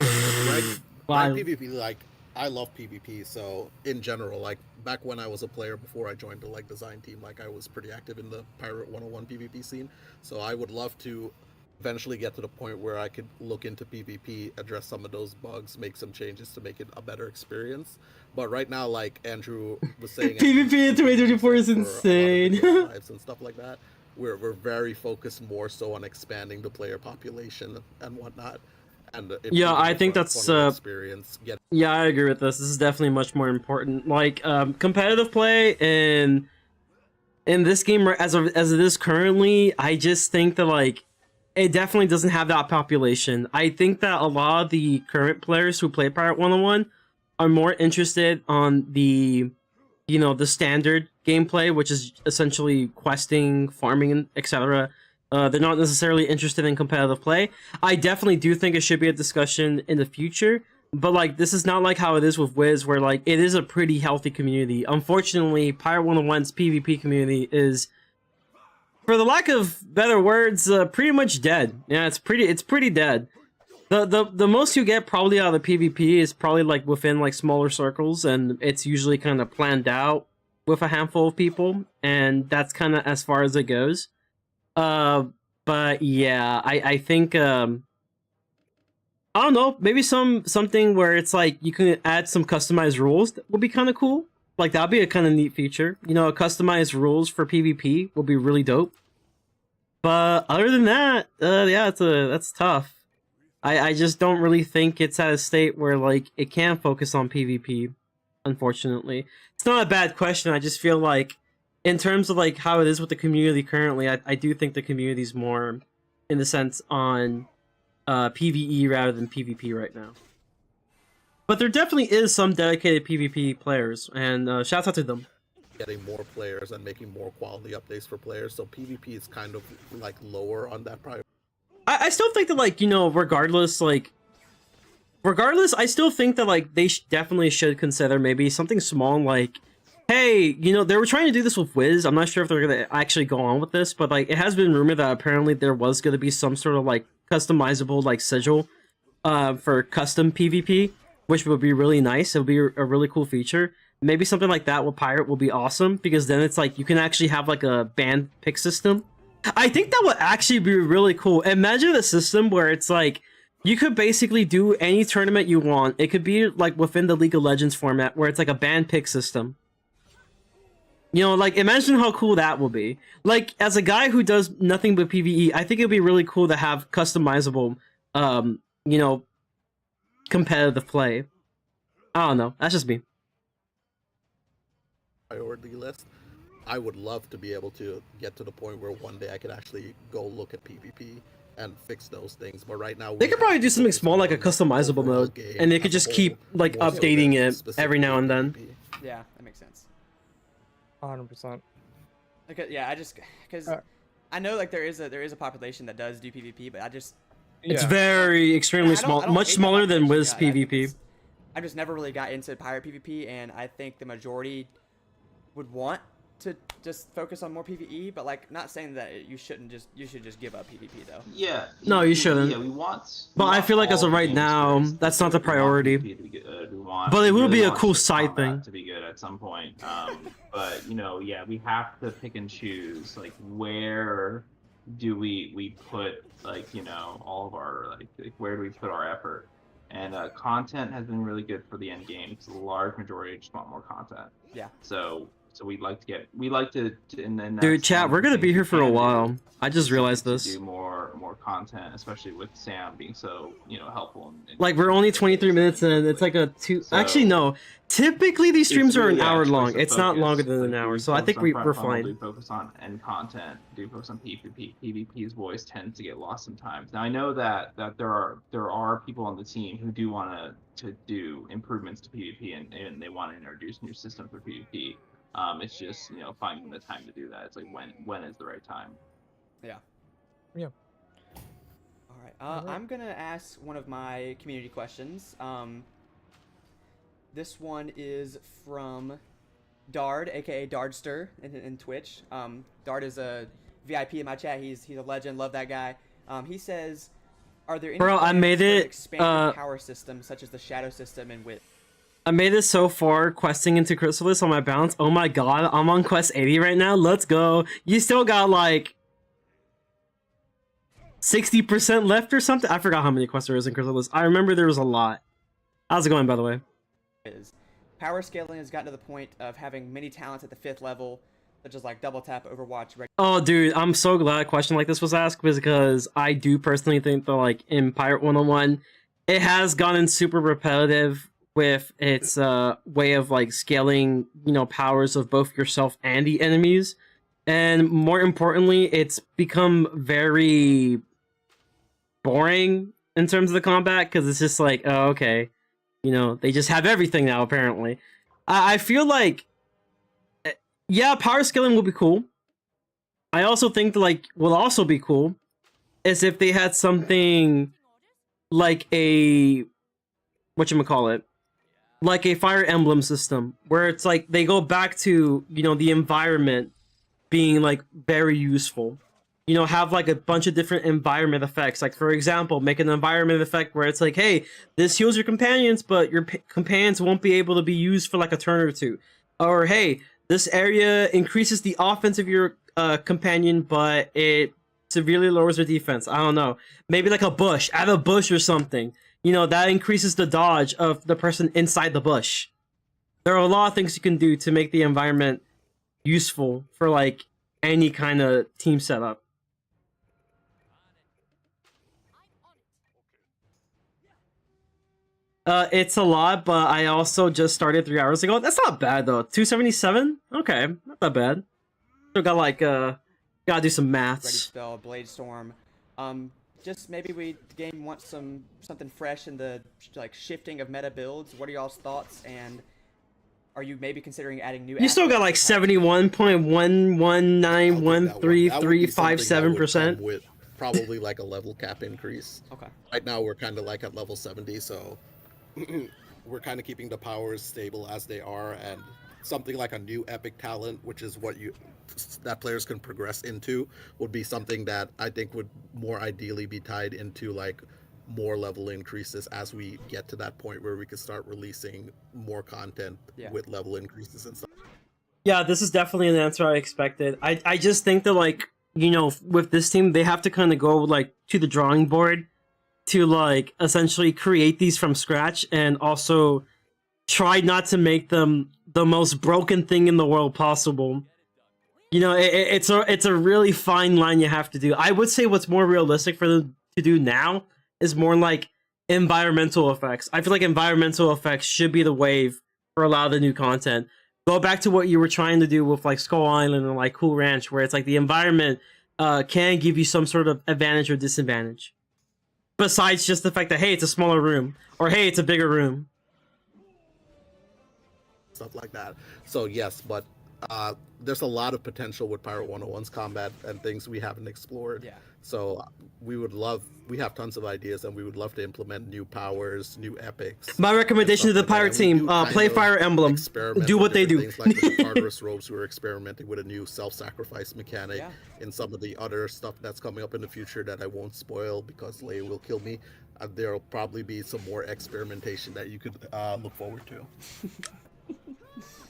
Right, Wow. PvP, like, I love PvP, so in general, like, back when I was a player before I joined the like design team, like, I was pretty active in the Pirate101 PvP scene, so I would love to eventually get to the point where I could look into PvP, address some of those bugs, make some changes to make it a better experience. But right now, like Andrew was saying, PvP in 2024 is insane. Lives and stuff like that. We're very focused more so on expanding the player population and whatnot. And yeah, I think that's experience. Yeah, I agree with this. This is definitely much more important. Like competitive play in this game as it is currently, I just think that like it definitely doesn't have that population. I think that a lot of the current players who play Pirate101 are more interested on the the standard gameplay, which is essentially questing, farming, etc. They're not necessarily interested in competitive play. I definitely do think it should be a discussion in the future But like this is not like how it is with Wiz, where like it is a pretty healthy community. Unfortunately, Pirate101's PvP community is, for the lack of better words, pretty much dead. Yeah, it's pretty dead. The most you get probably out of the PvP is probably like within like smaller circles, and it's usually kind of planned out with a handful of people, and that's kind of as far as it goes. But yeah, I think I don't know, maybe something where it's like you can add some customized rules that would be kind of cool. Like that'd be a kind of neat feature. You know, customized rules for PvP would be really dope. But other than that, yeah, that's tough. I just don't really think it's at a state where like it can focus on PvP, unfortunately. It's not a bad question, I just feel like in terms of like how it is with the community currently, I do think the community's more in the sense on PvE rather than PvP right now. But there definitely is some dedicated PvP players, and shouts out to them. Getting more players and making more quality updates for players, so PvP is kind of like lower on that priority. I still think that, like, you know, regardless, I still think that, like, they definitely should consider maybe something small, like, hey, you know, they were trying to do this with Wiz. I'm not sure if they're going to actually go on with this, but, like, it has been rumored that apparently there was going to be some sort of, like, customizable, like, sigil for custom PvP, which would be really nice. It would be a really cool feature. Maybe something like that with Pirate will be awesome, because then it's, like, you can actually have, like, a band pick system. I think that would actually be really cool. Imagine a system where it's like you could basically do any tournament you want. It could be like within the League of Legends format where it's like a band pick system. You know, like imagine how cool that will be. Like as a guy who does nothing but PvE, I think it'd be really cool to have customizable you know, competitive play. I don't know. That's just me. Priority list. I would love to be able to get to the point where one day I could actually go look at PvP and fix those things. But right now, they could probably do something small like a customizable mode, and they could just keep like updating it every now and then. Yeah, that makes sense. 100%. Okay, yeah, because I know like there is a population that does do PvP, but It's very extremely small, much smaller than Wiz PvP. I just never really got into Pirate PvP, and I think the majority would want to just focus on more PvE, but like not saying that you should just give up PvP though. Yeah. No, you shouldn't. Yeah, we want. But I feel like as of right now, that's not the priority. But it will be a cool side thing to be good at some point. But you know, yeah, we have to pick and choose. Like, where do we put, like, you know, all of our like where do we put our effort? And content has been really good for the end game because the large majority just want more content. Yeah. So we'd like to and then dude, chat, we're gonna be here for a while. I just realized this. Do more content, especially with Sam being so, you know, helpful. Like we're only 23 minutes in. It's like a two. So, actually, no. Typically, these streams are an hour long. So it's not longer than an hour, so I think we're fine. Do focus on end content. Do focus on PvP. PvP's voice tends to get lost sometimes. Now I know that there are people on the team who do want to do improvements to PvP and they want to introduce new systems for PvP. It's just, you know, finding the time to do that. It's like when is the right time. Yeah. Yeah. All right. I'm gonna ask one of my community questions. This one is from Dard, aka Dardster, in Twitch. Dard is a VIP in my chat. He's a legend. Love that guy. He says, "Are there any Bro, I made it. expanded power systems such as the Shadow system and Wit?" I made it so far questing into Chrysalis on my balance. Oh my god, I'm on quest 80 right now. Let's go. You still got like 60% left or something. I forgot how many quests there is in Chrysalis. I remember there was a lot. How's it going, by the way? Power scaling has gotten to the point of having many talents at the 5th level, such as like double tap, Overwatch. Oh, dude, I'm so glad a question like this was asked, because I do personally think that, like, in Pirate101, it has gotten super repetitive with its way of like scaling, you know, powers of both yourself and the enemies, and more importantly, it's become very boring in terms of the combat, because it's just like, oh, okay, you know, they just have everything now apparently. I feel like, yeah, power scaling will be cool. I also think that, like, will also be cool is if they had something like a whatchamacallit, like a Fire Emblem system, where it's like they go back to, you know, the environment being like very useful. You know, have like a bunch of different environment effects. Like, for example, make an environment effect where it's like, hey, this heals your companions, but your companions won't be able to be used for like a turn or two. Or, hey, this area increases the offense of your companion, but it severely lowers their defense. I don't know. Maybe like a bush. Add a bush or something. You know, that increases the dodge of the person inside the bush. There are a lot of things you can do to make the environment useful for like any kind of team setup. It's a lot, but I also just started 3 hours ago. That's not bad though. 277? Okay, not that bad. Still got like gotta do some Ready maths. Spell, Blade Storm. Just maybe the game wants something fresh in the like shifting of meta builds. What are y'all's thoughts? And are you maybe considering adding new? You still got like 71.119135357%. With probably like a level cap increase. Okay. Right now we're kind of like at level 70, so we're kind of keeping the powers stable as they are, and something like a new epic talent, which is what that players can progress into, would be something that I think would more ideally be tied into like more level increases as we get to that point where we could start releasing more content with level increases and stuff. Yeah, this is definitely an answer I expected. I just think that, like, you know, with this team, they have to kind of go like to the drawing board to like essentially create these from scratch, and also try not to make them the most broken thing in the world possible. You know, it's a really fine line you have to do. I would say what's more realistic for them to do now is more like environmental effects. I feel like environmental effects should be the wave for a lot of the new content. Go back to what you were trying to do with like Skull Island and like Cool Ranch, where it's like the environment can give you some sort of advantage or disadvantage. Besides just the fact that, hey, it's a smaller room, or hey, it's a bigger room. Stuff like that. So yes, but there's a lot of potential with Pirate 101's combat and things we haven't explored. Yeah. So we have tons of ideas, and we would love to implement new powers, new epics. My recommendation to the Pirate team, play Fire Emblem. Do what they do. Things like with the Tartarus robes, we're experimenting with a new self-sacrifice mechanic in some of the other stuff that's coming up in the future that I won't spoil because Slade will kill me. There'll probably be some more experimentation that you could look forward to.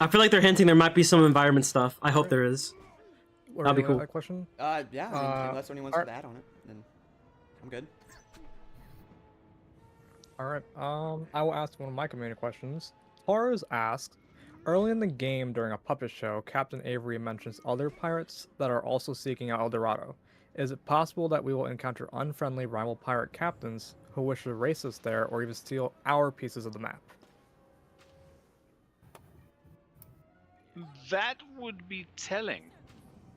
I feel like they're hinting there might be some environment stuff. I hope there is. That'd be cool. That question? Yeah, I mean, unless anyone wants to add on it, then I'm good. Alright, I will ask one of my community questions. Horrors asks, early in the game during a puppet show, Captain Avery mentions other pirates that are also seeking out El Dorado. Is it possible that we will encounter unfriendly rival pirate captains who wish to race us there or even steal our pieces of the map? That would be telling.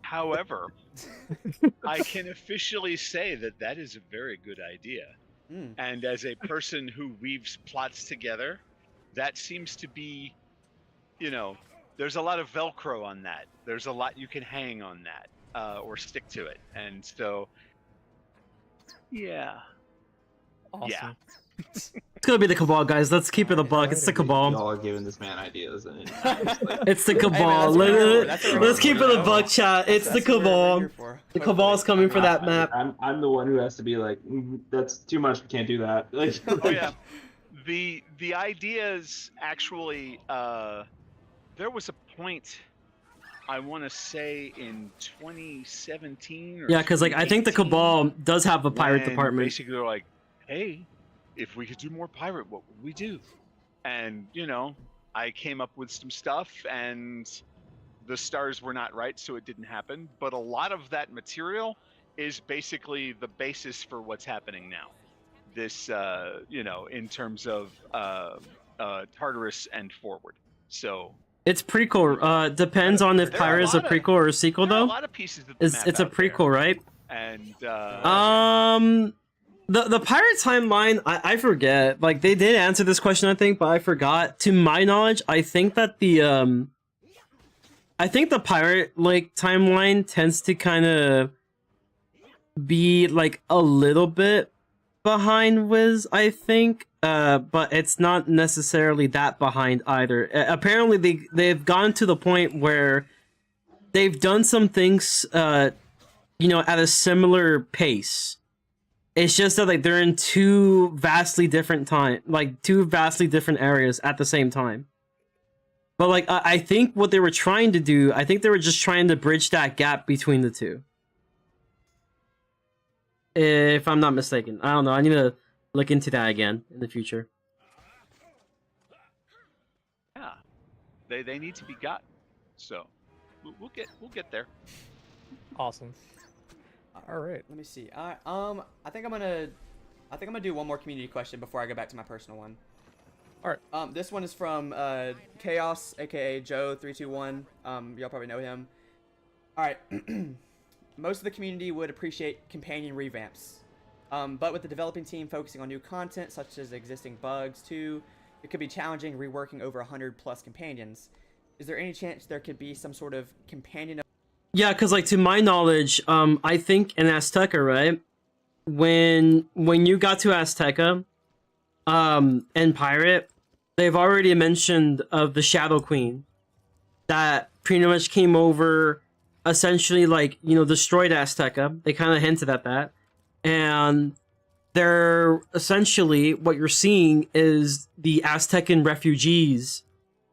However, I can officially say that that is a very good idea. And as a person who weaves plots together, that seems to be, you know, there's a lot of Velcro on that. There's a lot you can hang on that, or stick to it. And so, yeah. Awesome. Yeah. It's gonna be the Cabal, guys. Let's keep it a buck. It's the Cabal. Y'all are giving this man ideas, and It's the Cabal. Let's keep it a buck, chat. It's the Cabal. The Cabal's coming for that map. I'm the one who has to be like, that's too much. We can't do that. Oh yeah. The ideas actually. There was a point. I want to say in 2017. Or Yeah, because like I think the Cabal does have a pirate department. Basically, they're like, hey, if we could do more pirate, what would we do? And, you know, I came up with some stuff, and the stars were not right, so it didn't happen. But a lot of that material is basically the basis for what's happening now. This, you know, in terms of Tartarus and forward. So It's prequel. Depends on if Pirate is a prequel or a sequel, though. a lot of pieces of the map It's a out there. prequel, right? And The pirate timeline, I forget. Like, they did answer this question, I think, but I forgot. To my knowledge, I think that the pirate like timeline tends to kind of be like a little bit behind Wiz, I think, but it's not necessarily that behind either. Apparently, they've gone to the point where they've done some things, at a similar pace. It's just that like they're in two vastly different areas at the same time. But like I think what they were trying to do, I think they were just trying to bridge that gap between the two. If I'm not mistaken. I don't know. I need to look into that again in the future. Yeah, they need to be gotten. So we'll get there. Awesome. All right. Let me see. I think I'm gonna do one more community question before I go back to my personal one. All right. This one is from Chaos, aka Joe321. Y'all probably know him. All right. Most of the community would appreciate companion revamps, but with the developing team focusing on new content such as existing bugs too, it could be challenging reworking over 100+ companions. Is there any chance there could be some sort of companion? Yeah, because like to my knowledge, I think in Azteca, right? When you got to Azteca, and Pirate, they've already mentioned of the Shadow Queen that pretty much came over, essentially like destroyed Azteca. They kind of hinted at that, and they're essentially what you're seeing is the Aztecan refugees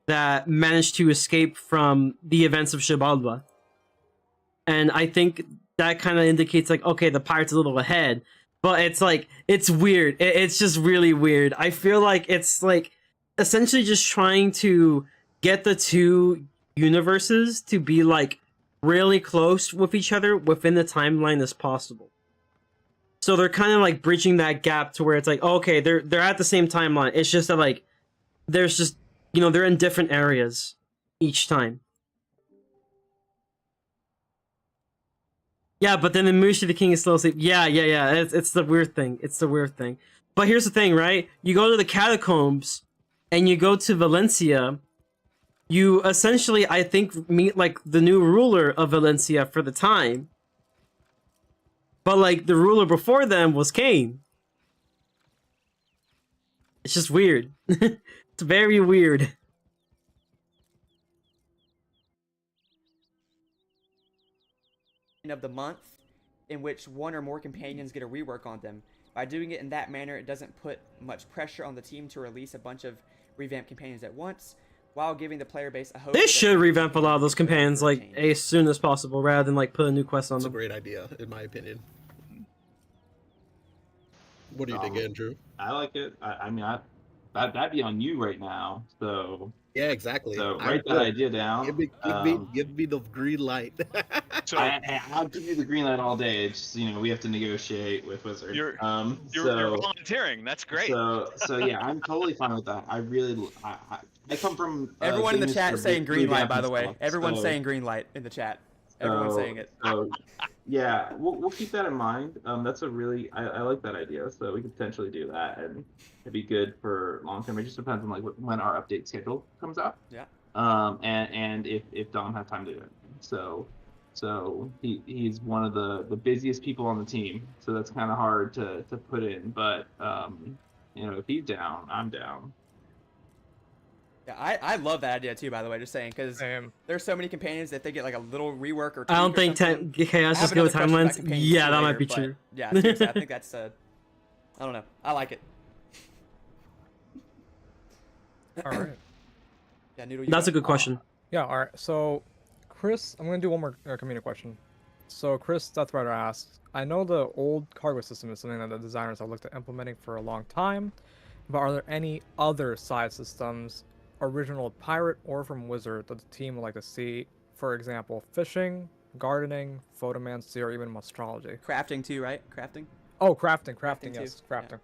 that managed to escape from the events of Xibalba. And I think that kind of indicates like, okay, the pirate's a little ahead, but it's like, it's weird. It's just really weird. I feel like it's like essentially just trying to get the two universes to be like really close with each other within the timeline as possible. So they're kind of like bridging that gap to where it's like, okay, they're at the same timeline. It's just that like, there's just, they're in different areas each time. Yeah, but then the Mushi the King is still asleep. Yeah. It's the weird thing. It's the weird thing. But here's the thing, right? You go to the catacombs, and you go to Valencia. You essentially, I think, meet like the new ruler of Valencia for the time. But like the ruler before them was Cain. It's just weird. It's very weird. Of the month in which one or more companions get a rework on them. By doing it in that manner, it doesn't put much pressure on the team to release a bunch of revamped companions at once, while giving the player base a hope. They should revamp a lot of those companions like as soon as possible, rather than like put a new quest on them. That's a great idea, in my opinion. What do you think, Andrew? I like it. I mean, that'd be on you right now. So yeah, exactly. So write that idea down. Give me the green light. So I'll give you the green light all day. It's we have to negotiate with Wizard. You're volunteering. That's great. So yeah, I'm totally fine with that. I come from everyone in the chat is saying green light. By the way, stuff, everyone's saying green light in the chat. Everyone's saying it. So yeah, we'll keep that in mind. That's a really I like that idea. So we could potentially do that, and it'd be good for long term. It just depends on like when our update schedule comes out. Yeah. And if Dom has time to do it. So he's one of the busiest people on the team. So that's kind of hard to put in. But if he's down, I'm down. Yeah, I love that idea too, by the way, just saying, because there's so many companions that they get like a little rework or I don't think Chaos just go with timelines. Yeah, that might be true. Yeah, seriously, I think that's I don't know. I like it. All right. Yeah, Noodle, that's a good question. Yeah, all right. So, Chris, I'm going to do one more community question. So, Chris Deathrider asks, I know the old cargo system is something that the designers have looked at implementing for a long time, but are there any other side systems, original Pirate or from Wizard, that the team would like to see? For example, fishing, gardening, photomancy, or even astrology. Crafting too, right? Crafting? Oh, crafting, yes, too. crafting. Yeah.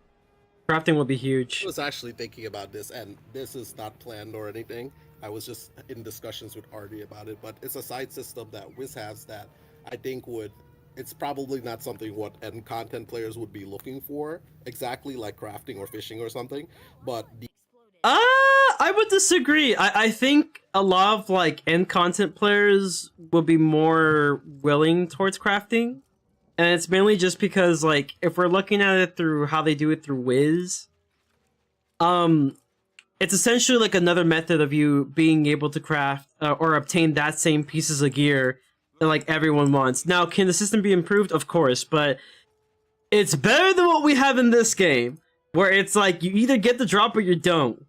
Crafting will be huge. I was actually thinking about this, and this is not planned or anything. I was just in discussions with Artie about it, but it's a side system that Wiz has that I think it's probably not something what end content players would be looking for, exactly like crafting or fishing or something, but I would disagree. I think a lot of like end content players would be more willing towards crafting. and it's mainly just because, like, if we're looking at it through how they do it through Wiz, it's essentially like another method of you being able to craft or obtain that same pieces of gear that like everyone wants. Now, can the system be improved? Of course, but it's better than what we have in this game, where it's like you either get the drop or you don't.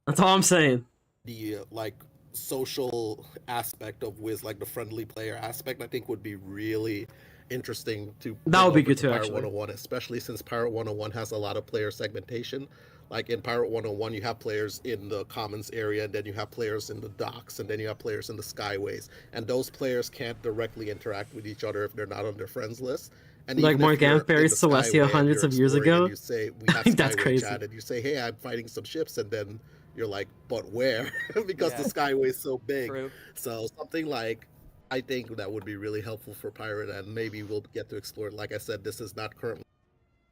That's all I'm saying. The like social aspect of Wiz, like the friendly player aspect, I think would be really interesting to That would be bring good too, over to actually. Pirate 101, especially since Pirate 101 has a lot of player segmentation. Like in Pirate 101, you have players in the commons area, and then you have players in the docks, and then you have players in the skyways. And those players can't directly interact with each other if they're not on their friends list. And Like even if you're Morgan Ferry in the Celestia skyway and hundreds you're of years exploring ago. and you say, we have That's skyway crazy. chat, and you say, hey, I'm fighting some ships, and then you're like, but where? Because Yeah. the skyway is so big. True. So something like, I think that would be really helpful for Pirate, and maybe we'll get to explore it. Like I said, this is not currently.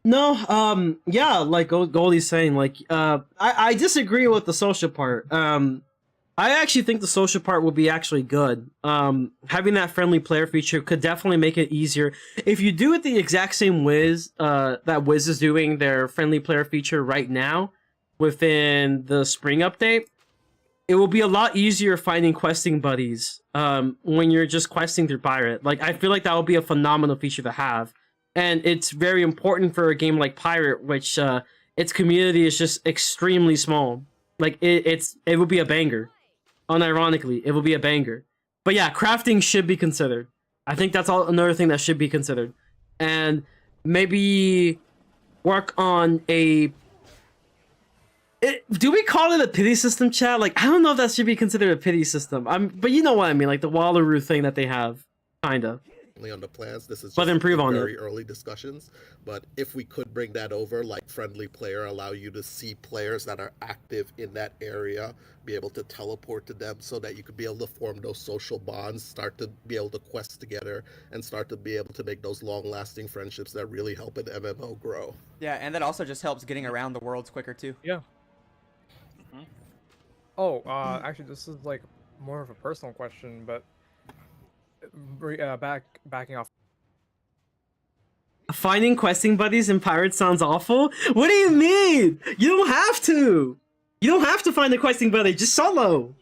No, yeah, like Goldie's saying, like, I disagree with the social part. I actually think the social part will be actually good. Having that friendly player feature could definitely make it easier. If you do it the exact same Wiz, that Wiz is doing their friendly player feature right now within the spring update, it will be a lot easier finding questing buddies when you're just questing through Pirate. Like, I feel like that would be a phenomenal feature to have. And it's very important for a game like Pirate, which its community is just extremely small. Like, it would be a banger. Unironically, it will be a banger. But yeah, crafting should be considered. I think that's another thing that should be considered. And maybe work on a... do we call it a pity system, chat? Like, I don't know if that should be considered a pity system. But you know what I mean, like the Wallaroo thing that they have, kinda. On the plans, this is But just improve on very it. early discussions. But if we could bring that over, like friendly player, allow you to see players that are active in that area, be able to teleport to them, so that you could be able to form those social bonds, start to be able to quest together, and start to be able to make those long-lasting friendships that really help an MMO grow. Yeah, and that also just helps getting around the worlds quicker too. Yeah. Oh, actually, this is like more of a personal question, but backing off. Finding questing buddies in Pirates sounds awful? What do you mean? You don't have to! You don't have to find a questing buddy, just solo!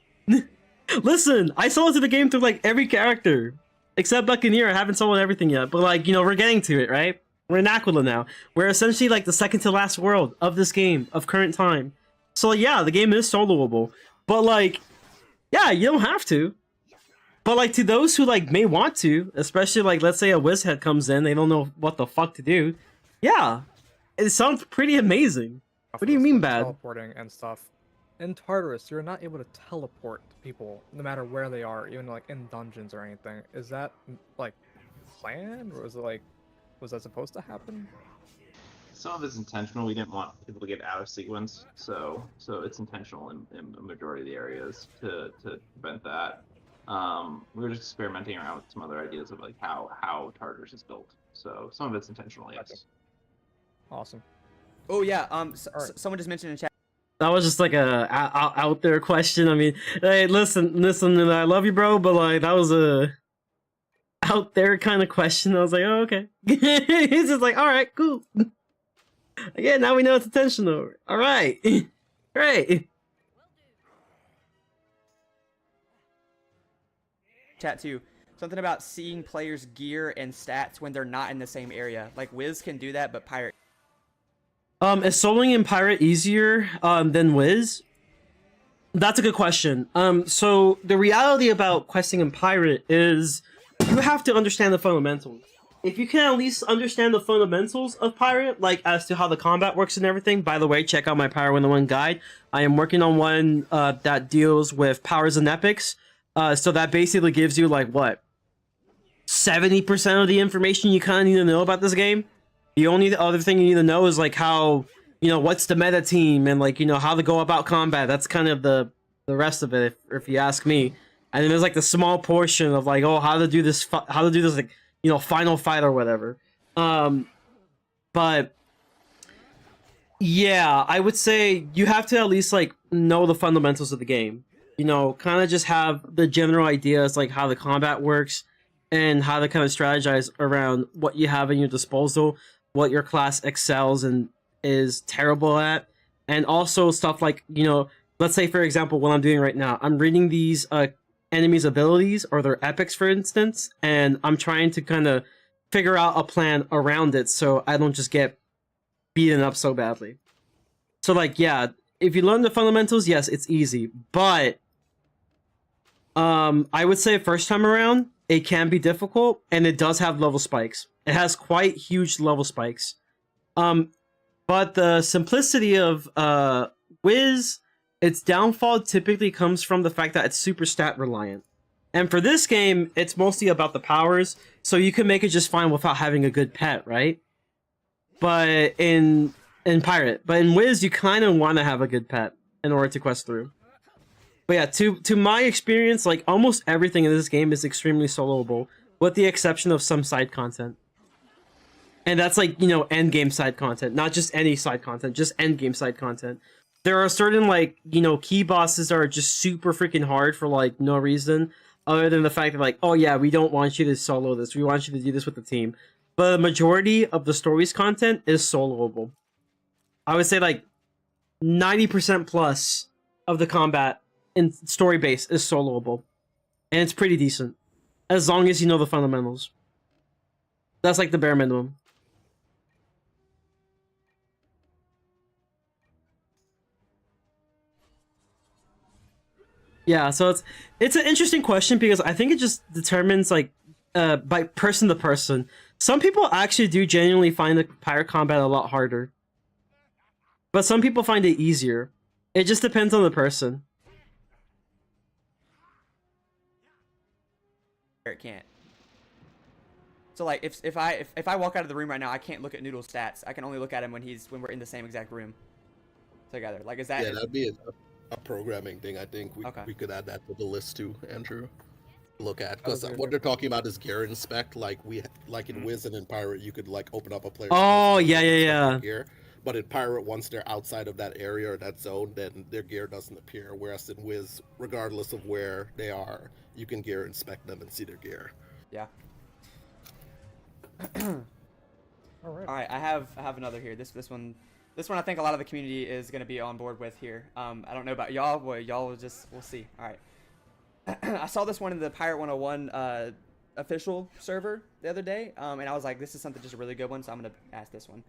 Listen, I soloed to the game through like every character. Except Buccaneer, I haven't soloed everything yet, but like, you know, we're getting to it, right? We're in Aquila now. We're essentially like the second to last world of this game, of current time. So yeah, the game is soloable. But like, yeah, you don't have to. But like, to those who like may want to, especially like, let's say a Wizhead comes in, they don't know what the fuck to do. Yeah, it sounds pretty amazing. What do you mean bad? Teleporting and stuff. In Tartarus, you're not able to teleport to people, no matter where they are, even like in dungeons or anything. Is that like planned, or is it like, was that supposed to happen? Some of it's intentional. We didn't want people to get out of sequence, so it's intentional in the majority of the areas to prevent that. We were just experimenting around with some other ideas of like how Tartarus is built. So some of it's intentional, yes. Awesome. Oh yeah. Alright. Someone just mentioned in chat. That was just like a out there question. I mean, hey, listen, I love you, bro, but like that was a out there kind of question. I was like, oh, okay. He's just like, all right, cool. Yeah, now we know it's intentional. All right, great. Chat too. Something about seeing players' gear and stats when they're not in the same area. Like Wiz can do that, but Pirate. Is soloing in Pirate easier than Wiz? That's a good question. So the reality about questing in Pirate is you have to understand the fundamentals. If you can at least understand the fundamentals of Pirate, like as to how the combat works and everything, by the way, check out my Pirate 101 guide. I am working on one that deals with powers and epics. So that basically gives you like what? 70% of the information you kind of need to know about this game. The only other thing you need to know is like how, you know, what's the meta team and like, you know, how to go about combat. That's kind of the rest of it, if you ask me. And then there's like the small portion of like, oh, how to do this like, you know, final fight or whatever. But yeah, I would say you have to at least like know the fundamentals of the game. You know, kind of just have the general ideas like how the combat works. and how to kind of strategize around what you have in your disposal, what your class excels and is terrible at, and also stuff like, you know, let's say, for example, what I'm doing right now, I'm reading these enemies' abilities or their epics, for instance, and I'm trying to kind of figure out a plan around it so I don't just get beaten up so badly. So, like, yeah, if you learn the fundamentals, yes, it's easy, but I would say first time around, it can be difficult, and it does have level spikes. It has quite huge level spikes. But the simplicity of Wiz, its downfall typically comes from the fact that it's super stat reliant. And for this game, it's mostly about the powers, so you can make it just fine without having a good pet, right? But in Pirate, but in Wiz, you kind of want to have a good pet in order to quest through. But yeah, to my experience, like almost everything in this game is extremely soloable, with the exception of some side content. And that's like, you know, end game side content, not just any side content, just end game side content. There are certain, like, you know, key bosses that are just super freaking hard for like no reason other than the fact that, like, oh yeah, we don't want you to solo this, we want you to do this with the team. But the majority of the story's content is soloable. I would say like 90% plus of the combat in story base is soloable, and it's pretty decent as long as you know the fundamentals. That's like the bare minimum. Yeah, so it's an interesting question because I think it just determines like by person to person. Some people actually do genuinely find the pirate combat a lot harder, but some people find it easier. It just depends on the person. It can't. So like if I walk out of the room right now, I can't look at Noodle's stats. I can only look at him when we're in the same exact room together. Like, is that? Yeah, that'd be a programming thing. I think Okay. we could add that to the list too, Andrew. Look at, because Okay. what they're talking about is gear inspect. Like in Wiz and in Pirate, you could like open up a player. Oh yeah. Gear. But in Pirate, once they're outside of that area or that zone, then their gear doesn't appear. Whereas in Wiz, regardless of where they are, you can gear inspect them and see their gear. Yeah. All right. All right, I have another here. This one I think a lot of the community is gonna be on board with here. I don't know about y'all, but y'all we'll see. All right. I saw this one in the Pirate101 official server the other day, and I was like, this is something just a really good one, so I'm gonna ask this one.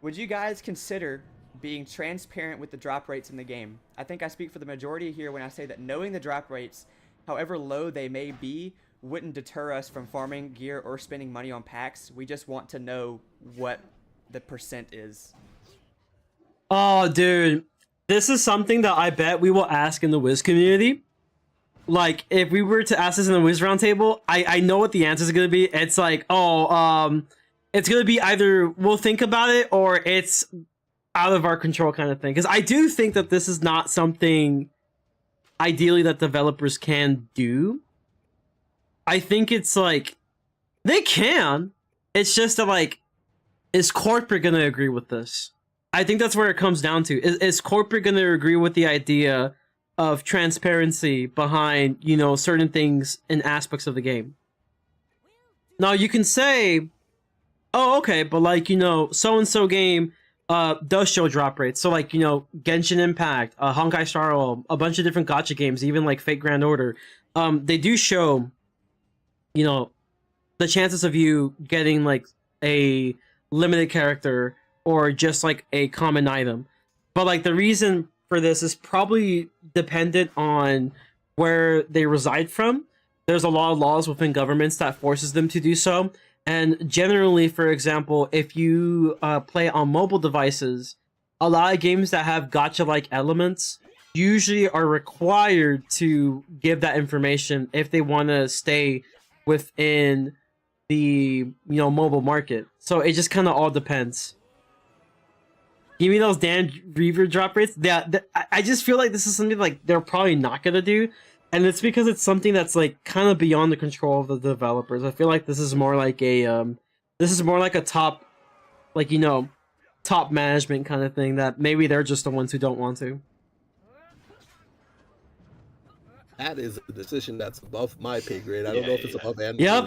Would you guys consider being transparent with the drop rates in the game? I think I speak for the majority here when I say that knowing the drop rates, however low they may be, wouldn't deter us from farming gear or spending money on packs. We just want to know what the percent is. Oh, dude, this is something that I bet we will ask in the Wiz community. Like, if we were to ask this in the Wiz Roundtable, I know what the answer is gonna be. It's like, it's gonna be either we'll think about it or it's out of our control kind of thing. Because I do think that this is not something ideally that developers can do. I think it's like they can. It's just that, like, is corporate gonna agree with this? I think that's where it comes down to. Is corporate gonna agree with the idea of transparency behind, you know, certain things and aspects of the game? Now you can say, oh, okay, but like, you know, so-and-so game does show drop rates. So like, you know, Genshin Impact, Honkai Star Rail, a bunch of different gacha games, even like Fate Grand Order, they do show, you know, the chances of you getting like a limited character or just like a common item. But like the reason for this is probably dependent on where they reside from. There's a lot of laws within governments that forces them to do so. And generally, for example, if you play on mobile devices, a lot of games that have gacha-like elements usually are required to give that information if they want to stay within the, you know, mobile market. So it just kind of all depends. Give me those damn Reaver drop rates. Yeah, I just feel like this is something like they're probably not gonna do, and it's because it's something that's like kind of beyond the control of the developers. I feel like this is more like a top, like, you know, top management kind of thing that maybe they're just the ones who don't want to. That is a decision that's above my pay grade. I don't know if it's above Andrew's. Yep,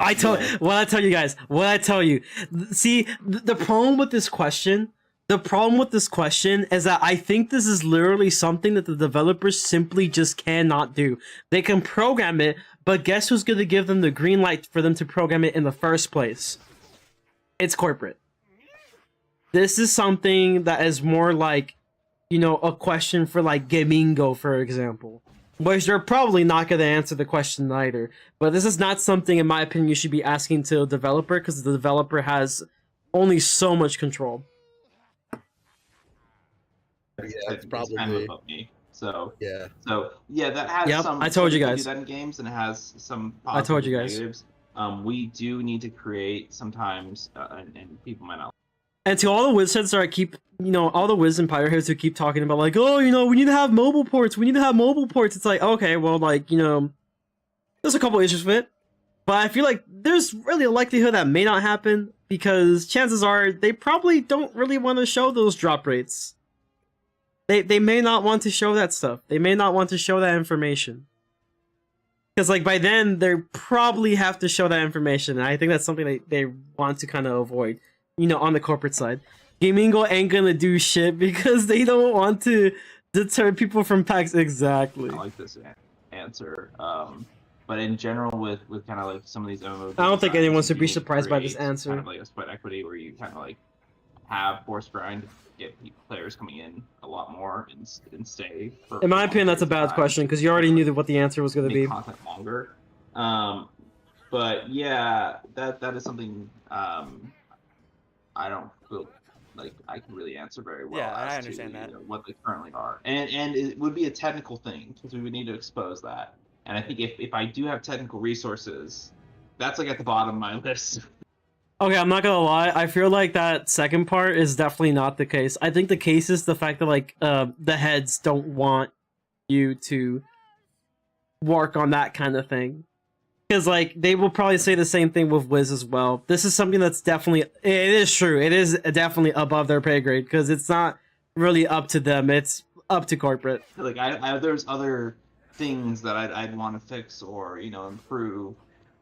what I tell you guys, what I tell you. See, the problem with this question, is that I think this is literally something that the developers simply just cannot do. They can program it, but guess who's going to give them the green light for them to program it in the first place? It's corporate. This is something that is more like, you know, a question for like Gamingo, for example. Which they're probably not going to answer the question either. But this is not something, in my opinion, you should be asking to a developer, because the developer has only so much control. Yeah, it's probably kind of above me. So yeah. So yeah, that has some. I told you some guys. Do that in games, and it has some. I told you positives guys. and negatives. We do need to create sometimes, and people might not. And to all the wizards that keep, you know, all the Wiz and Pirate heads who keep talking about like, oh, you know, we need to have mobile ports. We need to have mobile ports. It's like, okay, well, like, you know, there's a couple issues with it, but I feel like there's really a likelihood that may not happen, because chances are they probably don't really want to show those drop rates. They may not want to show that stuff. They may not want to show that information. Because, like, by then, they probably have to show that information, and I think that's something they want to kind of avoid, you know, on the corporate side. Gamingo ain't gonna do shit because they don't want to deter people from packs. Exactly. I like this answer. But in general, with kind of like some of these MMO, I don't think anyone should be you surprised by create this answer. Kind of like a sweat equity where you kind of like have force grind, get players coming in a lot more and stay. In my opinion, that's a bad question, because you already knew what the answer was going to be. Content longer. But yeah, that is something I don't feel like I can really answer very well. Yeah, as I understand to, that. you know, what they currently are, and it would be a technical thing, because we would need to expose that. And I think if I do have technical resources, that's like at the bottom of my list. Okay, I'm not gonna lie. I feel like that second part is definitely not the case. I think the case is the fact that, like, the heads don't want you to work on that kind of thing. Because, like, they will probably say the same thing with Wiz as well. This is something that's definitely... It is true. It is definitely above their pay grade, because it's not really up to them. It's up to corporate. Like, there's other things that I'd want to fix or, you know, improve.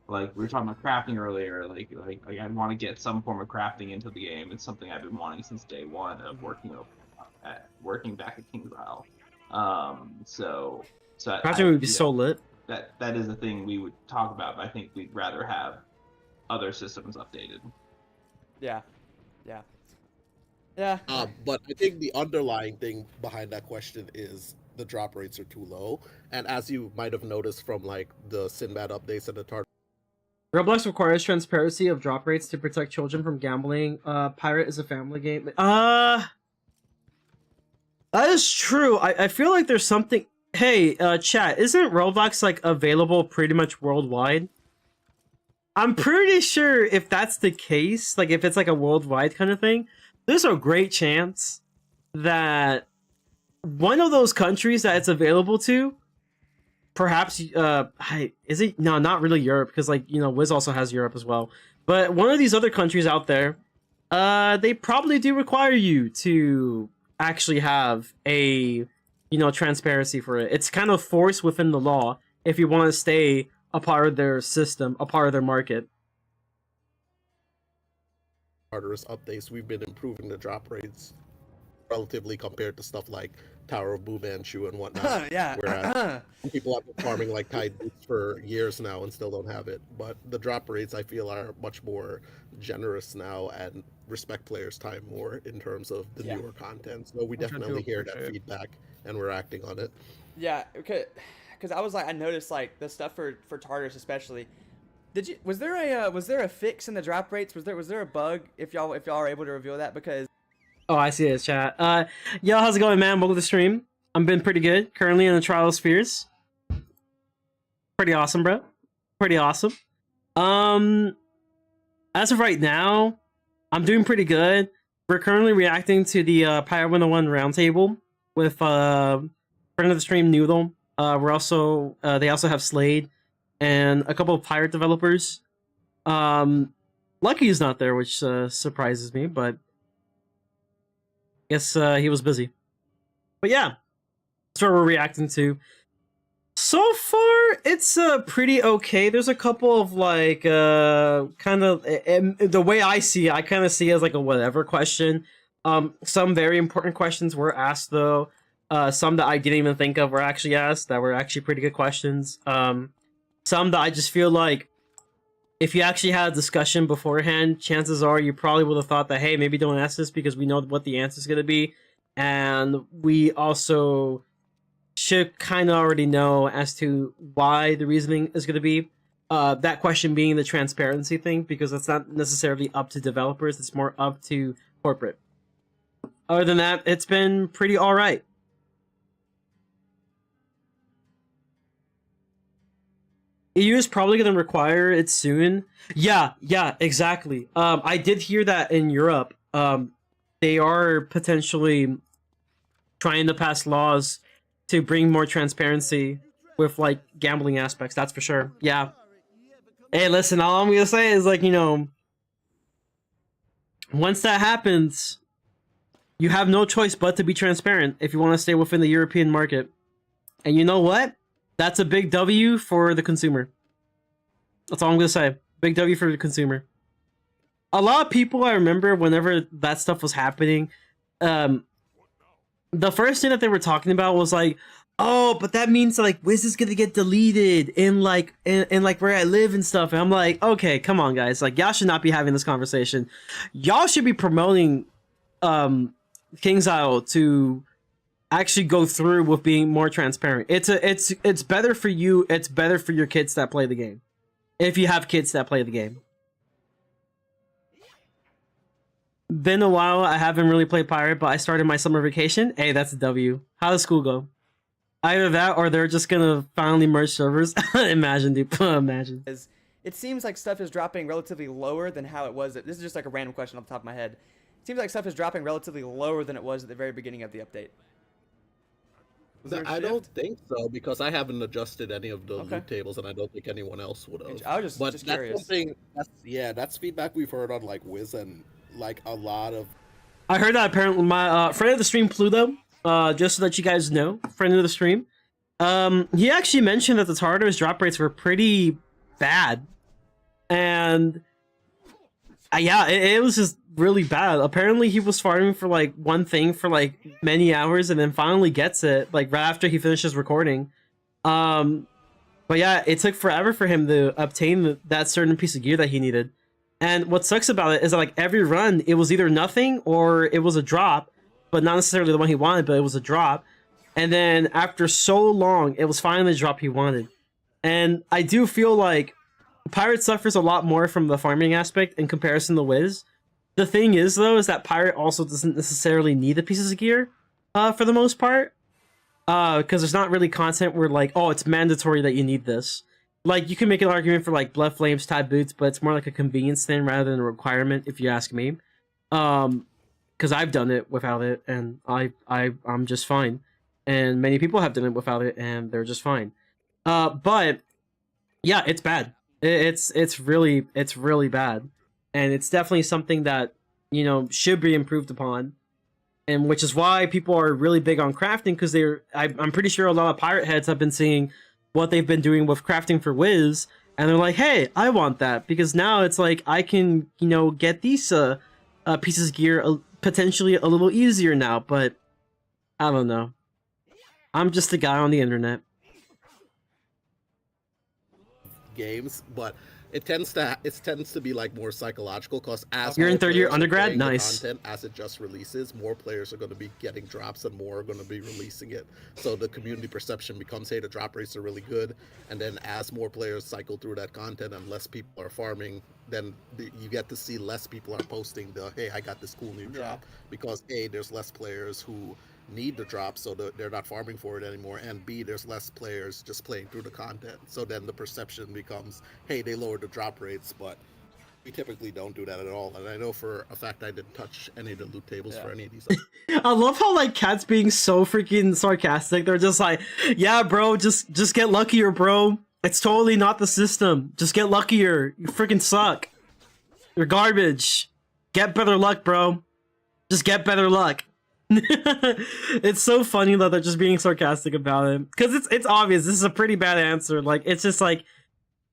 Like, we were talking about crafting earlier. Like I'd want to get some form of crafting into the game. It's something I've been wanting since day one of working back at King's Isle. So Crafting would be so lit. That is a thing we would talk about, but I think we'd rather have other systems updated. Yeah. But I think the underlying thing behind that question is the drop rates are too low. And as you might have noticed from like the Sinbad updates and the Roblox requires transparency of drop rates to protect children from gambling. Pirate is a family game. That is true. I feel like there's something... Hey, chat, isn't Roblox, like, available pretty much worldwide? I'm pretty sure if that's the case, like, if it's, like, a worldwide kind of thing, there's a great chance that one of those countries that it's available to, perhaps, is it? No, not really Europe, because, like, you know, Wiz also has Europe as well. But one of these other countries out there, they probably do require you to actually have a... you know, transparency for it. It's kind of forced within the law if you want to stay a part of their system, a part of their market. Tartarus updates, we've been improving the drop rates relatively compared to stuff like Tower of Boo Manchu and whatnot. Yeah. Whereas people have been farming like Tide Boots for years now and still don't have it. But the drop rates, I feel, are much more generous now and respect players' time more in terms of the newer content. So we definitely hear that feedback and we're acting on it. Yeah, because I was like, I noticed like the stuff for Tartarus especially. Was there a fix in the drop rates? Was there a bug? If y'all are able to reveal that, because... Oh, I see it, chat. Yo, how's it going, man? Welcome to the stream. I'm been pretty good. Currently in the Trial of Spheres. Pretty awesome, bro. Pretty awesome. As of right now, I'm doing pretty good. We're currently reacting to the Pirate101 Roundtable with friend of the stream Noodle. We're also they also have Slade and a couple of pirate developers. Lucky is not there, which surprises me, but I guess he was busy. But yeah, that's what we're reacting to. So far, it's pretty okay. There's a couple of like kind of the way I see it, I kind of see it as like a whatever question. Some very important questions were asked though. Some that I didn't even think of were actually asked that were actually pretty good questions. Some that I just feel like if you actually had a discussion beforehand, chances are you probably would have thought that, hey, maybe don't ask this because we know what the answer is going to be. And we also should kind of already know as to why the reasoning is going to be. That question being the transparency thing, because it's not necessarily up to developers, it's more up to corporate. Other than that, it's been pretty alright. EU is probably going to require it soon. Yeah, exactly. I did hear that in Europe, they are potentially trying to pass laws to bring more transparency with, like, gambling aspects, that's for sure. Yeah. Hey, listen, all I'm going to say is, like, you know, once that happens, you have no choice but to be transparent if you want to stay within the European market. And you know what? That's a big W for the consumer. That's all I'm going to say. Big W for the consumer. A lot of people, I remember, whenever that stuff was happening, the first thing that they were talking about was like, oh, but that means like Wiz is gonna get deleted in like like where I live and stuff. And I'm like, okay, come on, guys. Like, y'all should not be having this conversation. Y'all should be promoting King's Isle to actually go through with being more transparent. It's better for you. It's better for your kids that play the game. If you have kids that play the game. Been a while, I haven't really played Pirate, but I started my summer vacation. Hey, that's a W. How does school go? Either that, or they're just gonna finally merge servers. Imagine, dude. Imagine. It seems like stuff is dropping relatively lower than how it was. This is just like a random question off the top of my head. It seems like stuff is dropping relatively lower than it was at the very beginning of the update. I don't think so, because I haven't adjusted any of the loot tables, and I don't think anyone else would have. I was just curious. That's feedback we've heard on like Wiz and like a lot of. I heard that apparently my friend of the stream, Pluto, just so that you guys know, friend of the stream, he actually mentioned that the Tartarus drop rates were pretty bad, and yeah, it was just really bad. Apparently he was farming for like one thing for like many hours and then finally gets it like right after he finishes recording. But yeah, it took forever for him to obtain that certain piece of gear that he needed. And what sucks about it is that like every run it was either nothing or it was a drop, but not necessarily the one he wanted, but it was a drop. And then after so long it was finally the drop he wanted. And I do feel like Pirate suffers a lot more from the farming aspect in comparison to Wiz. The thing is, though, is that Pirate also doesn't necessarily need the pieces of gear, for the most part. Because there's not really content where, like, oh, it's mandatory that you need this. Like, you can make an argument for, like, Blood Flames type boots, but it's more like a convenience thing rather than a requirement, if you ask me. Because I've done it without it, and I'm just fine. And many people have done it without it, and they're just fine. But, yeah, it's bad. It's really bad. And it's definitely something that, you know, should be improved upon. And which is why people are really big on crafting, because I'm pretty sure a lot of pirate heads have been seeing what they've been doing with crafting for Wiz, and they're like, hey, I want that, because now it's like I can, you know, get these pieces of gear potentially a little easier now, but I don't know. I'm just a guy on the internet. Games, but it tends to be like more psychological, because as you're in third year undergrad, nice. Content as it just releases, more players are going to be getting drops and more are going to be releasing it. So the community perception becomes, hey, the drop rates are really good, and then as more players cycle through that content and less people are farming, then you get to see less people are posting the, hey, I got this cool new drop, because A, there's less players who need the drop, so they're not farming for it anymore, and B, there's less players just playing through the content, so then the perception becomes, hey, they lowered the drop rates, but we typically don't do that at all. And I know for a fact I didn't touch any of the loot tables for any of these. I love how like Cat's being so freaking sarcastic. They're just like, yeah, bro, just get luckier, bro. It's totally not the system. Just get luckier. You freaking suck. You're garbage. Get better luck, bro. Just get better luck. It's so funny that they're just being sarcastic about it, because it's obvious this is a pretty bad answer. Like, it's just like,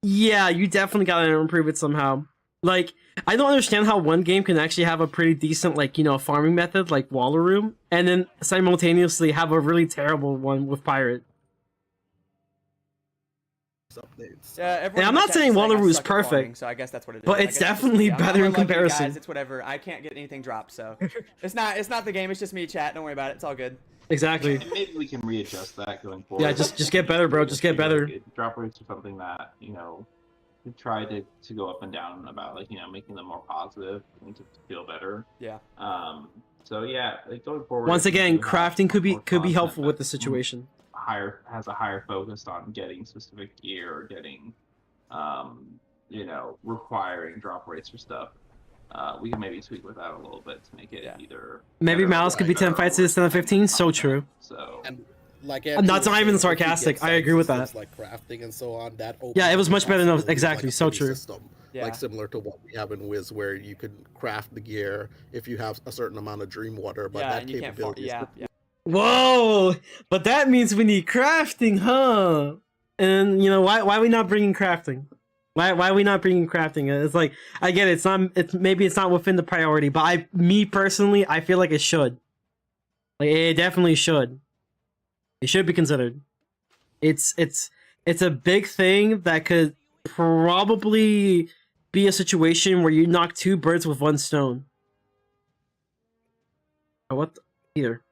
yeah, you definitely gotta improve it somehow. Like, I don't understand how one game can actually have a pretty decent, like, you know, farming method like Waller Room, and then simultaneously have a really terrible one with Pirate. Updates. Yeah, everyone And I'm in the not chat saying I Wallaroo is suck at farming, perfect, so I guess that's what it is. but I it's guess just definitely me. I'm better in unlucky, comparison. Guys, it's whatever. I can't get anything dropped, so it's not the game. It's just me, chat. Don't worry about it. It's all good. Exactly. And maybe we can readjust that going forward. Yeah, just get better, bro. Just get better. Drop rates are something that, you know, we try to go up and down about, like, you know, making them more positive and to feel better. Yeah. So yeah, like, going forward. Once again, crafting could be more helpful with the content situation. has a higher focus on getting specific gear or getting, you know, requiring drop rates for stuff. We can maybe tweak with that a little bit to make it either. Maybe better or Mouse could be 10 better fights or instead of 15. So true. So. And like That's not even sarcastic. I agree with that. Like crafting and so on. That Yeah, it was much better than opens exactly. like a So mini true. system, Yeah. like similar to what we have in Wiz, where you can craft the gear if you have a certain amount of dream water, but Yeah, that and you can't farm. capability is Yeah. Whoa! But that means we need crafting, huh? And you know why are we not bringing crafting? Why are we not bringing crafting? It's like, I get it. Maybe it's not within the priority, but me personally, I feel like it should. Like, it definitely should. It should be considered. It's a big thing that could probably be a situation where you knock two birds with one stone. Oh, what? Peter.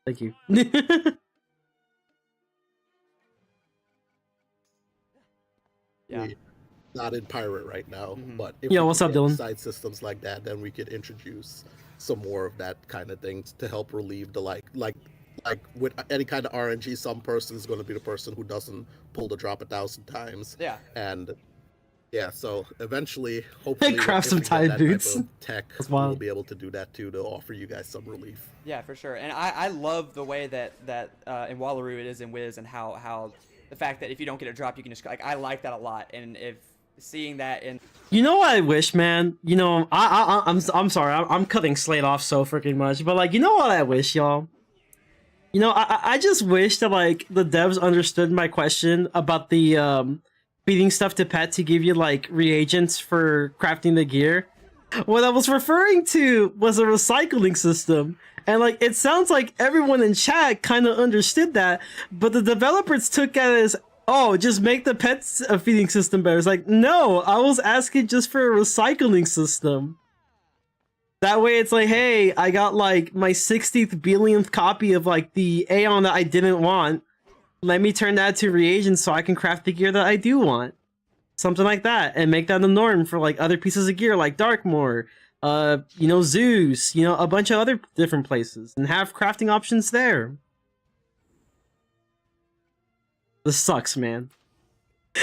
Thank you. Yeah. not in Pirate right now, but if Yo, we what's could up, get Dylan? side systems like that, then we could introduce some more of that kind of thing to help relieve the like with any kind of RNG, some person is going to be the person who doesn't pull the drop 1,000 times. Yeah. And yeah, so eventually, hopefully, Craft if some we get Tide that boots. type of tech, That's we'll wild. be able to do that too to offer you guys some relief. Yeah, for sure. And I love the way that in Wallaroo it is in Wiz, and how the fact that if you don't get a drop, you can just, like, I like that a lot. And if seeing that in You know what I wish, man? You know, I'm sorry, I'm cutting Slade off so freaking much, but like, you know what I wish, y'all? You know, I just wish that, like, the devs understood my question about the feeding stuff to pet to give you, like, reagents for crafting the gear. What I was referring to was a recycling system. And, like, it sounds like everyone in chat kind of understood that, but the developers took it as, oh, just make the pets a feeding system better. It's like, no, I was asking just for a recycling system. That way it's like, hey, I got, like, my 60th billionth copy of, like, the Aeon that I didn't want. Let me turn that to reagents so I can craft the gear that I do want. Something like that. And make that the norm for, like, other pieces of gear, like Darkmoor, you know, Zeus, you know, a bunch of other different places. And have crafting options there. This sucks, man.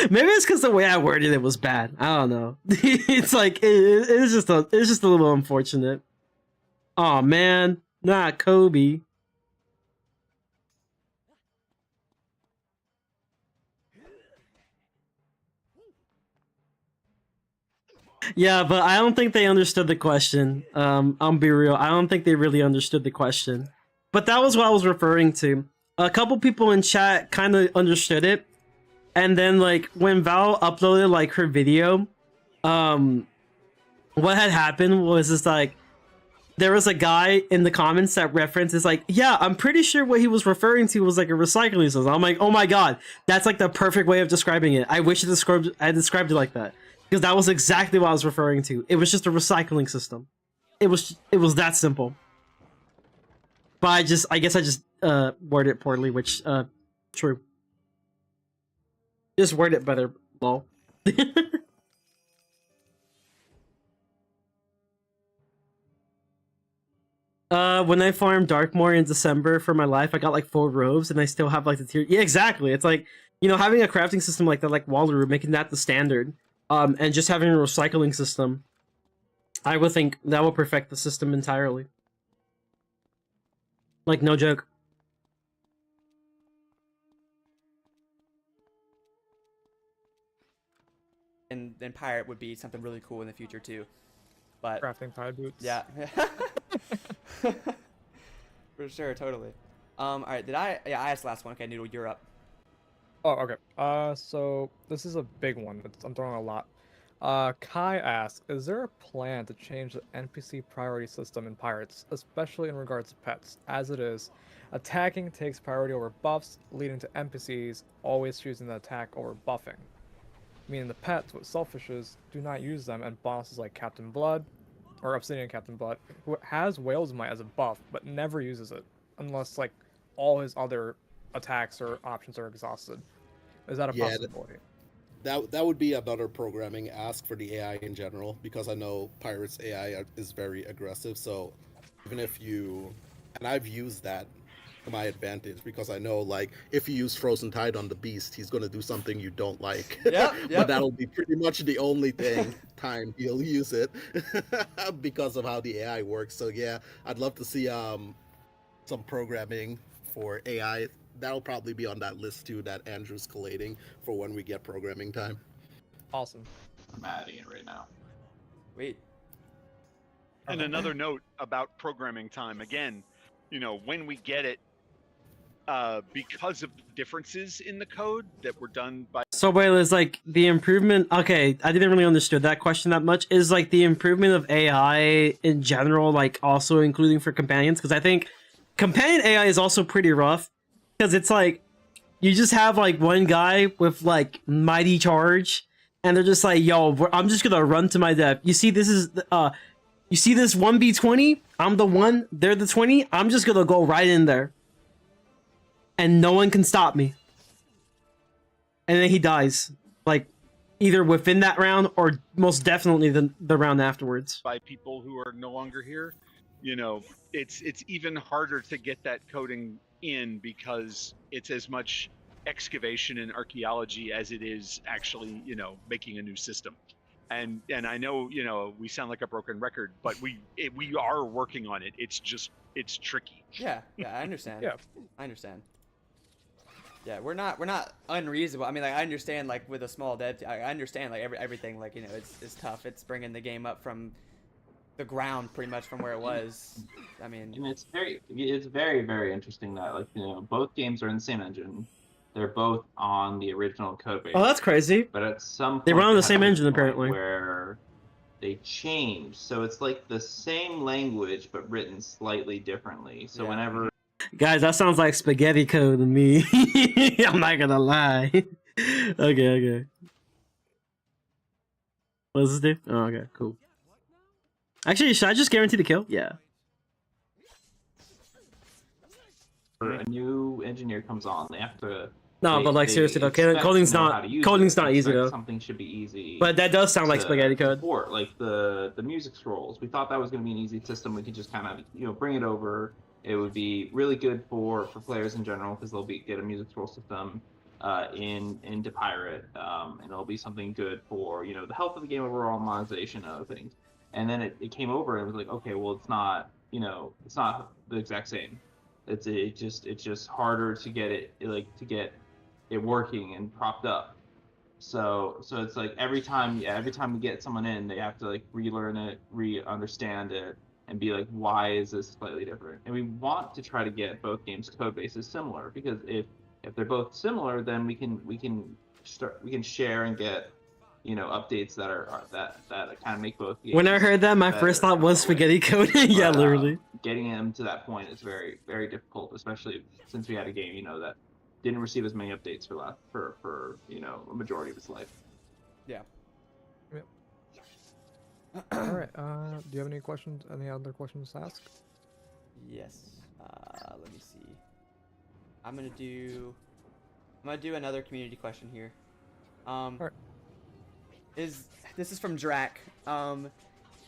Maybe it's because the way I worded it was bad. I don't know. It's like it's just a little unfortunate. Oh man, not Kobe. Yeah, but I don't think they understood the question. I'll be real. I don't think they really understood the question. But that was what I was referring to. A couple people in chat kind of understood it. And then, like, when Val uploaded, like, her video, what had happened was just, like, there was a guy in the comments that references, like, yeah, I'm pretty sure what he was referring to was, like, a recycling system. I'm like, oh my god, that's, like, the perfect way of describing it. I wish I described it like that. Because that was exactly what I was referring to. It was just a recycling system. It was that simple. But I guess I just worded it poorly, which, true. Just word it better, lol. When I farmed Darkmoor in December for my life, I got like 4 robes, and I still have like the tier. Yeah, exactly. It's like, you know, having a crafting system like that, like Wallaroo, making that the standard, and just having a recycling system, I would think that will perfect the system entirely. Like, no joke. Pirate would be something really cool in the future too. But Crafting tide boots. yeah. For sure, totally. All right, I asked the last one. Okay, Noodle, you're up. Oh, okay. So this is a big one. I'm throwing a lot. Kai asks, is there a plan to change the NPC priority system in Pirates, especially in regards to pets? As it is, attacking takes priority over buffs, leading to NPCs always choosing the attack over buffing. Meaning the pets with selfishes do not use them, and bosses like Captain Blood, or Obsidian Captain Blood, who has Whale's Might as a buff, but never uses it, unless like all his other attacks or options are exhausted. Is that a Yeah, possibility? That would be another programming ask for the AI in general, because I know Pirates AI is very aggressive. So even if you, and I've used that to my advantage, because I know like if you use Frozen Tide on the beast, he's going to do something you don't like. Yep. But that'll be pretty much the only time he'll use it because of how the AI works. So yeah, I'd love to see some programming for AI. That'll probably be on that list too that Andrew's collating for when we get programming time. Awesome. I'm adding it right now. Wait. And another note about programming time, again, when we get it, because of the differences in the code that were done by. So wait, is like the improvement? Okay, I didn't really understand that question that much. Is like the improvement of AI in general, like also including for companions? Because I think companion AI is also pretty rough. Because it's like, you just have like one guy with like mighty charge, and they're just like, yo, I'm just gonna run to my death. You see, this is, you see this 1v20? I'm the 1, they're the 20. I'm just gonna go right in there. And no one can stop me. And then he dies. Like, either within that round, or most definitely the round afterwards. By people who are no longer here, it's even harder to get that coding in, because it's as much excavation and archaeology as it is actually making a new system. And I know we sound like a broken record, but we are working on it. It's tricky. Yeah, I understand. Yeah. I understand. Yeah, we're not unreasonable. I mean, like, I understand, like, with a small dev, I understand, like, everything, like, it's tough. It's bringing the game up from the ground, pretty much, from where it was. I mean, And it's very, very interesting that, like, both games are in the same engine. They're both on the original code base. Oh, that's crazy. But at some point, They run on the had same this engine, point apparently. where they changed. So it's like the same language, but written slightly differently. So Yeah. whenever Guys, that sounds like spaghetti code to me. I'm not gonna lie. Okay. What does this do? Oh, okay, cool. Actually, should I just guarantee the kill? Yeah. a new engineer comes on, they have to. No, but like seriously though, expect to coding's know how not to use coding's it. not easy Expect though. Something should be easy. But that does sound like to spaghetti code. support, like the music scrolls. We thought that was going to be an easy system. We could just kind of bring it over. It would be really good for players in general, because they'll get a music scroll system into Pirate, and it'll be something good for the health of the game overall, monetization, and other things. And then it came over and it was like, okay, well, it's not it's not the exact same. It's just harder to get it working and propped up. So it's like every time we get someone in, they have to like relearn it, understand it, and be like, why is this slightly different? And we want to try to get both games' code bases similar, because if they're both similar, then we can share and get updates that kind of make both games When I heard that, my better first thought was that way. spaghetti code. Yeah, But, literally. Getting them to that point is very, very difficult, especially since we had a game that didn't receive as many updates for a majority of its life. yeah. All right. Do you have any questions? Any other questions to ask? Yes. Let me see. I'm gonna do another community question here. Alright. This is from Drac.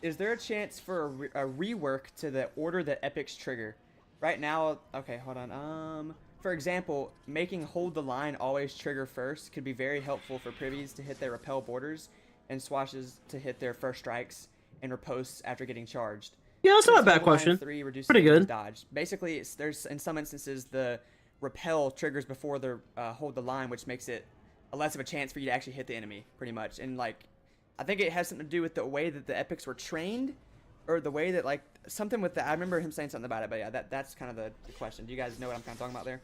Is there a chance for a rework to the order that epics trigger? Right now, okay, hold on. For example, making hold the line always trigger first could be very helpful for privies to hit their repel borders, and swashes to hit their first strikes, and riposts after getting charged. Yeah, that's not a Since bad hold the line of question. 3 reduces Pretty enemy's good. Dodge. Basically, there's in some instances the repel triggers before the hold the line, which makes it less of a chance for you to actually hit the enemy, pretty much. And like, I think it has something to do with the way that the epics were trained, or the way that like something with that. I remember him saying something about it, but yeah, that's kind of the question. Do you guys know what I'm kind of talking about there?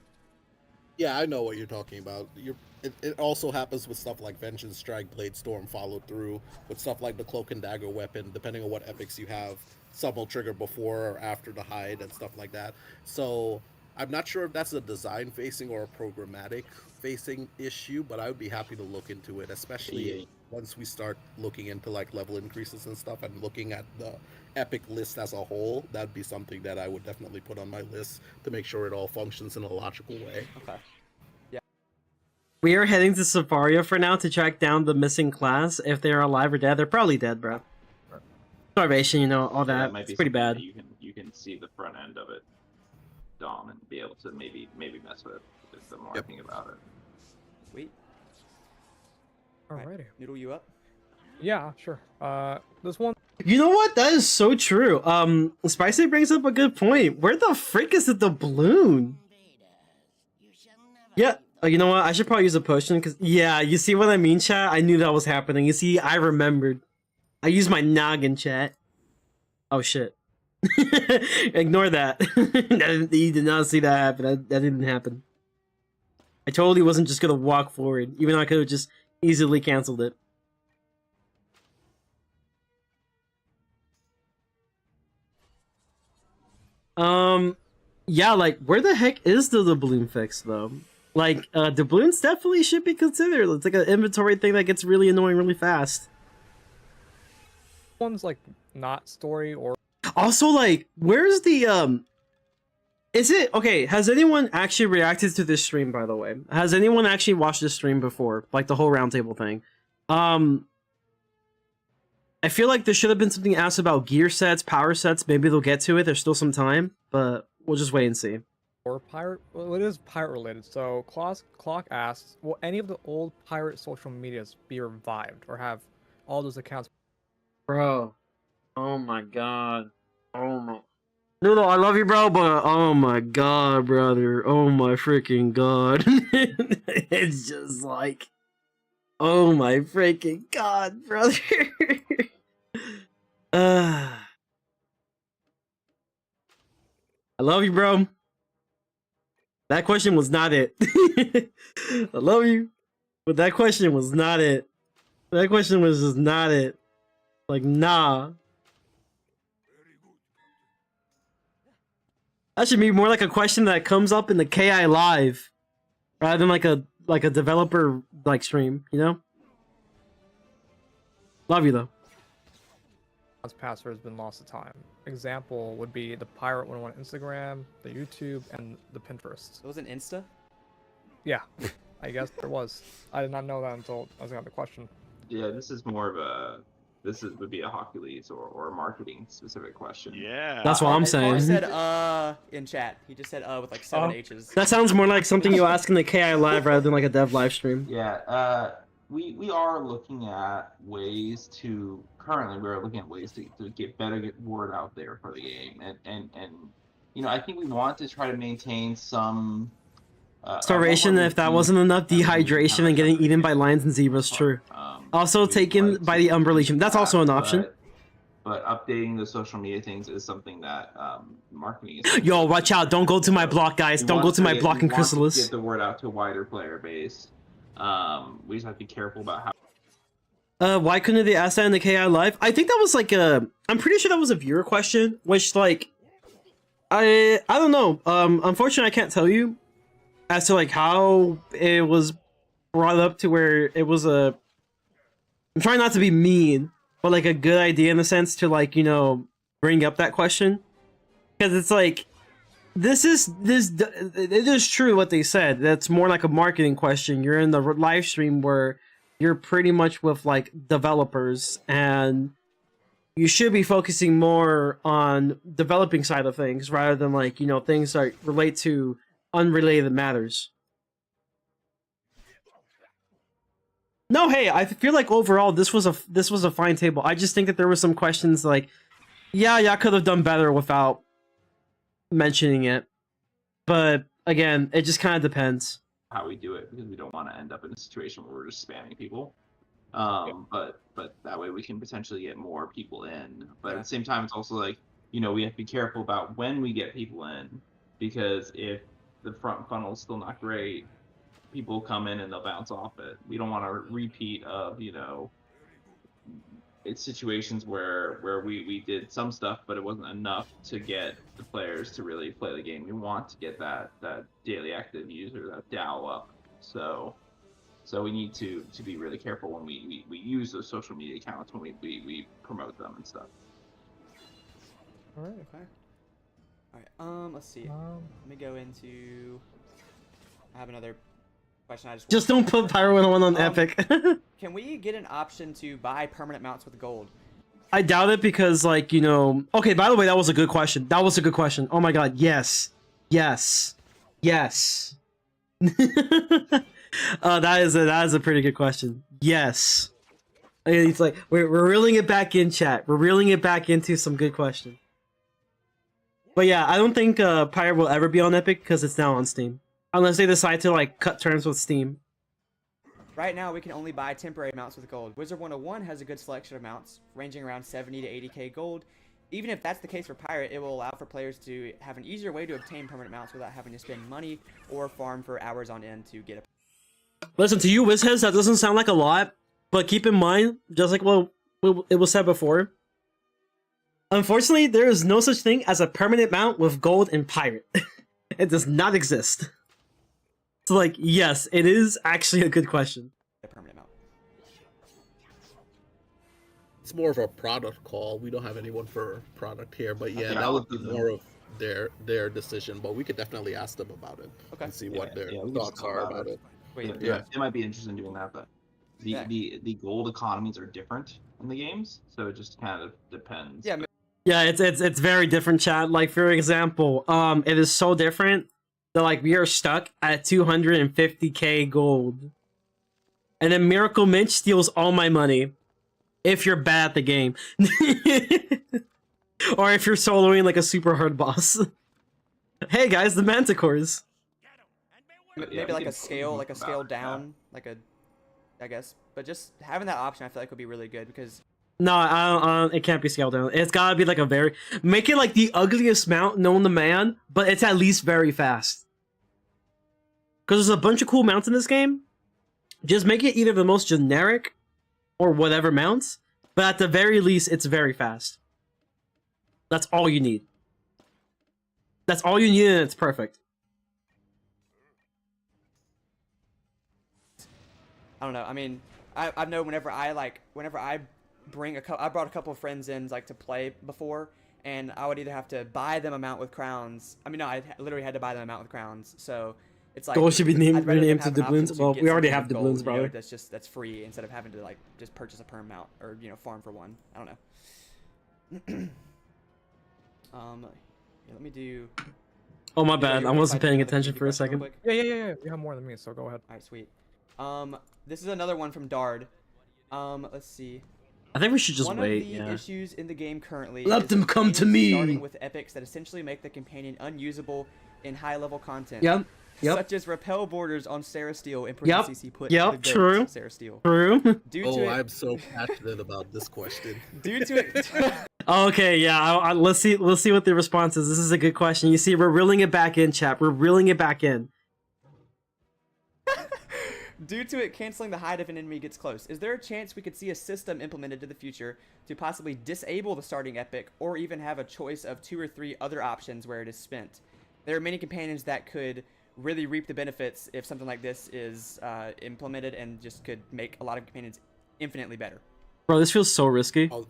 Yeah, I know what you're talking about. It also happens with stuff like Vengeance Strike, Blade Storm, follow through, with stuff like the Cloak and Dagger weapon, depending on what epics you have, some will trigger before or after the hide and stuff like that. So I'm not sure if that's a design facing or a programmatic facing issue, but I would be happy to look into it, especially once we start looking into like level increases and stuff and looking at the epic list as a whole. That'd be something that I would definitely put on my list to make sure it all functions in a logical way. Okay. We are heading to Safaria for now to track down the missing class. If they are alive or dead, they're probably dead, bro. Starvation, you know, all that. Might be It's pretty bad. that you can see the front end of it, Dom, and be able to maybe mess with the marketing about it. Sweet. Alrighty. Noodle, you up? Yeah, sure. This one. You know what? That is so true. Spicy brings up a good point. Where the frick is the doubloon? Yeah. You know what? I should probably use a potion because, yeah, you see what I mean, chat? I knew that was happening. You see, I remembered. I used my noggin, chat. Oh, shit. Ignore that. You did not see that happen. That didn't happen. I totally wasn't just gonna walk forward, even though I could have just easily canceled it. Yeah, like, where the heck is the doubloon fix, though? Like, doubloons definitely should be considered. It's like an inventory thing that gets really annoying really fast. One's like not story or. Also, like, where's the, is it, okay, has anyone actually reacted to this stream, by the way? Has anyone actually watched this stream before? Like, the whole roundtable thing? I feel like there should have been something asked about gear sets, power sets. Maybe they'll get to it. There's still some time, but we'll just wait and see. Or pirate. Well, it is pirate related. So Clock asks, will any of the old pirate social medias be revived or have all those accounts? Bro. Oh my god. Oh my. No, I love you, bro, but oh my god, brother. Oh my freaking god. It's just like, oh my freaking god, brother. I love you, bro. That question was not it. I love you, but that question was not it. That question was just not it. Like, nah. That should be more like a question that comes up in the KI live, rather than like a developer like stream, you know? Love you though. Password has been lost to time. Example would be the Pirate101 Instagram, the YouTube, and the Pinterest. It was an Insta? Yeah, I guess there was. I did not know that until I was looking at the question. Yeah, this is more of a would be a Hercules or a marketing specific question. Yeah. That's what I'm saying. He said in chat. He just said with like 7 H's. That sounds more like something you ask in the KI live rather than like a dev live stream. Yeah, we are looking at ways to currently we're looking at ways to get word out there for the game, and you know, I think we want to try to maintain some Starvation, if that wasn't enough, dehydration and getting eaten by lions and zebras, true. Also taken by the Umber Legion, that's also an option. But updating the social media things is something that marketing is. Yo, watch out! Don't go to my block, guys. Don't go to my block in Chrysalis. Get the word out to a wider player base. We just have to be careful about how. Why couldn't they ask that in the KI live? I think that was like a. I'm pretty sure that was a viewer question, which like, I don't know. Unfortunately, I can't tell you as to like how it was brought up to where it was a. I'm trying not to be mean, but like a good idea in the sense to like, you know, bring up that question, because it's like, it is true what they said. That's more like a marketing question. You're in the live stream where you're pretty much with like developers, and you should be focusing more on developing side of things rather than like, you know, things that relate to unrelated matters. No, hey, I feel like overall this was a fine table. I just think that there were some questions like, yeah, I could have done better without mentioning it. But again, it just kind of depends how we do it, because we don't want to end up in a situation where we're just spamming people. But that way we can potentially get more people in. But Yeah. at the same time, it's also like, you know, we have to be careful about when we get people in, because if the front funnel is still not great, people come in and they'll bounce off it. We don't want a repeat of, you know, it's situations where we did some stuff, but it wasn't enough to get the players to really play the game. We want to get that daily active user, that DAO up. So we need to be really careful when we use those social media accounts, when we promote them and stuff. All right. Okay. All right. Let's see. Let me go into. I have another question. I Just don't put Pirate101 on Epic. Can we get an option to buy permanent mounts with gold? I doubt it because, like, you know... Okay, by the way, that was a good question. That was a good question. Oh my god, yes. Yes. Yes. That is a pretty good question. Yes. It's like, we're reeling it back in, chat. We're reeling it back into some good question. But yeah, I don't think Pirate will ever be on Epic because it's now on Steam. Unless they decide to, like, cut terms with Steam. Right now, we can only buy temporary mounts with gold. Wizard101 has a good selection of mounts, ranging around 70 to 80k gold. Even if that's the case for Pirate, it will allow for players to have an easier way to obtain permanent mounts without having to spend money or farm for hours on end to get a... Listen, to you, WizHeads, that doesn't sound like a lot, but keep in mind, just like it was said before, unfortunately, there is no such thing as a permanent mount with gold in Pirate. It does not exist. So, like, yes, it is actually a good question. A permanent mount. It's more of a product call. We don't have anyone for product here, but yeah, Okay, that would be I'll- more of their decision. But we could definitely ask them about it Okay. and see what their we can thoughts talk are about about it. it. Wait, Yeah, it might be interesting in doing that, but Yeah. the gold economies are different in the games, so it just kind of depends. yeah, Yeah, it's very different, chat. Like, for example, it is so different that, like, we are stuck at 250k gold. And then Miracle Mint steals all my money. If you're bad at the game. Or if you're soloing, like, a super hard boss. Hey, guys, the Manticores. maybe Yeah, we like can a scale, talk about scale it, down, like a... I guess. But just having that option, I feel like would be really good, because... No, I don't, it can't be scaled down. It's gotta be like a very... Make it like the ugliest mount known to man, but it's at least very fast. Because there's a bunch of cool mounts in this game. Just make it either the most generic or whatever mounts, but at the very least, it's very fast. That's all you need. That's all you need, and it's perfect. I don't know. I mean, I know whenever I bring I brought a couple of friends in, like, to play before, and I would either have to buy them a mount with crowns. I mean, no, I literally had to buy them a mount with crowns. So it's like, Gold should be named, I'd rather them renamed to have an option doubloons. to Well, get we already something have with gold, doubloons, you know, brother. that's free, instead of having to, like, just purchase a perm mount or, you know, farm for one. I don't know. Yeah, let me do. Oh, my Yeah, bad. you're I okay wasn't if I do paying another attention PvP for a question real second. quick? Yeah. You have more than me, so go ahead. All right, sweet. This is another one from Dard. Let's see. I think we should just One wait, of the yeah. issues in the game currently Let is them come to companions me. starting with epics that essentially make the companion unusable in high-level content. Yep. Yep. Such as repel borders on Sarah Steele in Yep. parentheses put Yep, the goat, true. Sarah Steele. True. Due Oh, to it, I'm so passionate about this question. due to it, Okay, yeah. Let's see what the response is. This is a good question. You see, we're reeling it back in, chat. We're reeling it back in. due to it canceling the hide if an enemy gets close. Is there a chance we could see a system implemented to the future to possibly disable the starting epic, or even have a choice of 2 or 3 other options where it is spent? There are many companions that could really reap the benefits if something like this is implemented, and just could make a lot of companions infinitely better. Bro, this feels so risky. Oh,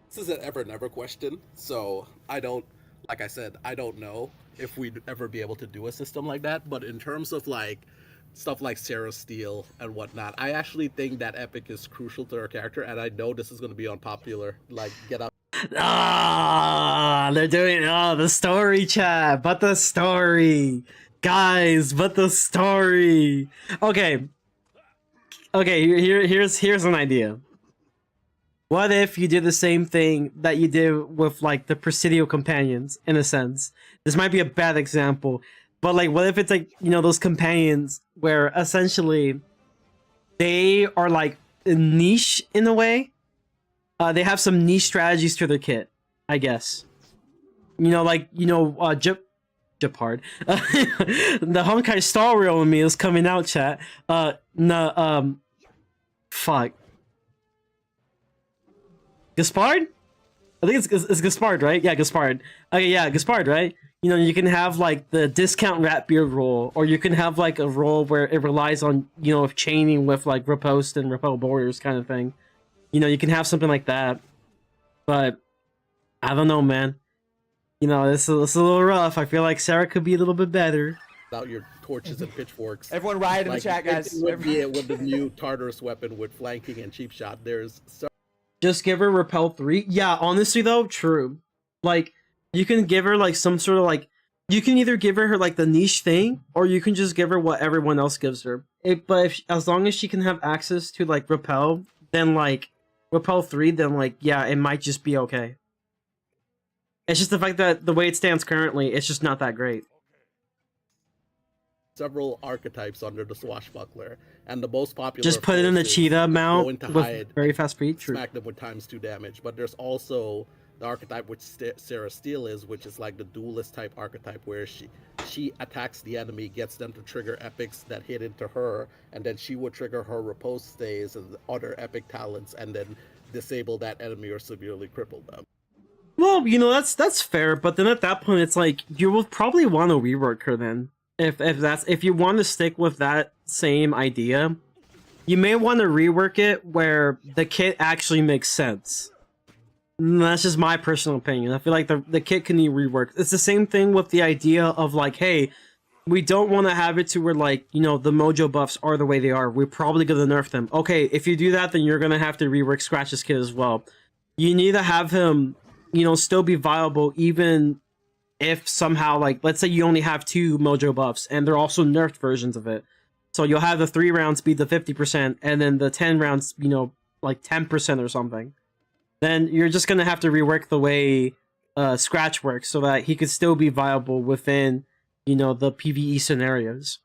this is an ever never question, so I don't, like I said, I don't know if we'd ever be able to do a system like that. But in terms of like stuff like Sarah Steele and whatnot, I actually think that epic is crucial to her character, and I know this is going to be unpopular. Like, get up. Ah, they're doing the story, chat, but the story, guys, but the story. Okay, here's an idea. What if you did the same thing that you did with, like, the Presidio companions, in a sense? This might be a bad example, but, like, what if it's, like, you know, those companions where essentially they are, like, niche in a way. They have some niche strategies to their kit, I guess. You know, like, you know, Japard. The Honkai Star Rail in me is coming out, chat. Fuck. Gaspard? I think it's Gaspard, right? Yeah, Gaspard. Okay, yeah, Gaspard, right? You know, you can have, like, the discount rat beard roll, or you can have, like, a roll where it relies on, you know, chaining with, like, riposte and repel borders kind of thing. You know, you can have something like that. But, I don't know, man. You know, it's a little rough. I feel like Sarah could be a little bit better. Without your torches and pitchforks. Everyone riot in the chat, guys. It would be it with the new Tartarus weapon with flanking and cheap shot. There's so Just give her repel 3. Yeah, honestly though, true. Like, you can give her like some sort of like, you can either give her like the niche thing, or you can just give her what everyone else gives her. As long as she can have access to like repel, then like repel 3, then like yeah, it might just be okay. It's just the fact that the way it stands currently, it's just not that great. several archetypes under the swashbuckler, and the most popular. Just put it in the cheetah mount with very fast speed. Smack them with ×2 damage, but there's also the archetype which Sarah Steele is, which is like the duelist type archetype, where she attacks the enemy, gets them to trigger epics that hit into her, and then she would trigger her repose stays and other epic talents, and then disable that enemy or severely cripple them. Well, you know, that's fair, but then at that point, it's like you will probably want to rework her then. If you want to stick with that same idea, you may want to rework it where the kit actually makes sense. And that's just my personal opinion. I feel like the kit can need rework. It's the same thing with the idea of like, hey, we don't want to have it to where like, you know, the mojo buffs are the way they are. We're probably going to nerf them. Okay, if you do that, then you're going to have to rework Scratch's kit as well. You need to have him, you know, still be viable even if somehow, like, let's say you only have 2 mojo buffs and they're also nerfed versions of it. So you'll have the 3 rounds be the 50% and then the 10 rounds, you know, like 10% or something. Then you're just going to have to rework the way Scratch works so that he could still be viable within, you know, the PvE scenarios.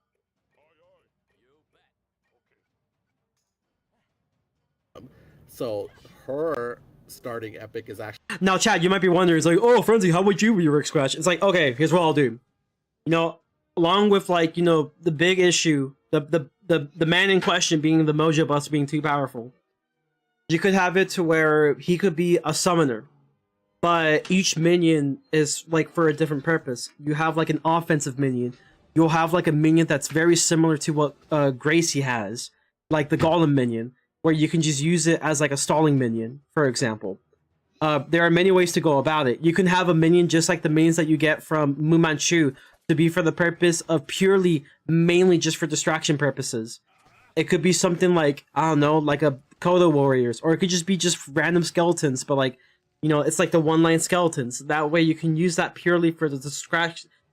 So her starting epic is actually... Now, Chad, you might be wondering, it's like, oh, Frenzy, how would you rework Scratch? It's like, okay, here's what I'll do. You know, along with, like, you know, the big issue, the man in question being the mojo buffs being too powerful, you could have it to where he could be a summoner, but each minion is, like, for a different purpose. You have, like, an offensive minion. You'll have, like, a minion that's very similar to what Gracie has, like the Golem minion, where you can just use it as, like, a stalling minion, for example. There are many ways to go about it. You can have a minion just like the minions that you get from Mu Manchu to be for the purpose of purely, mainly just for distraction purposes. It could be something like, I don't know, like a Kodo Warriors, or it could just be just random skeletons, but like, you know, it's like the one-line skeletons. That way you can use that purely for the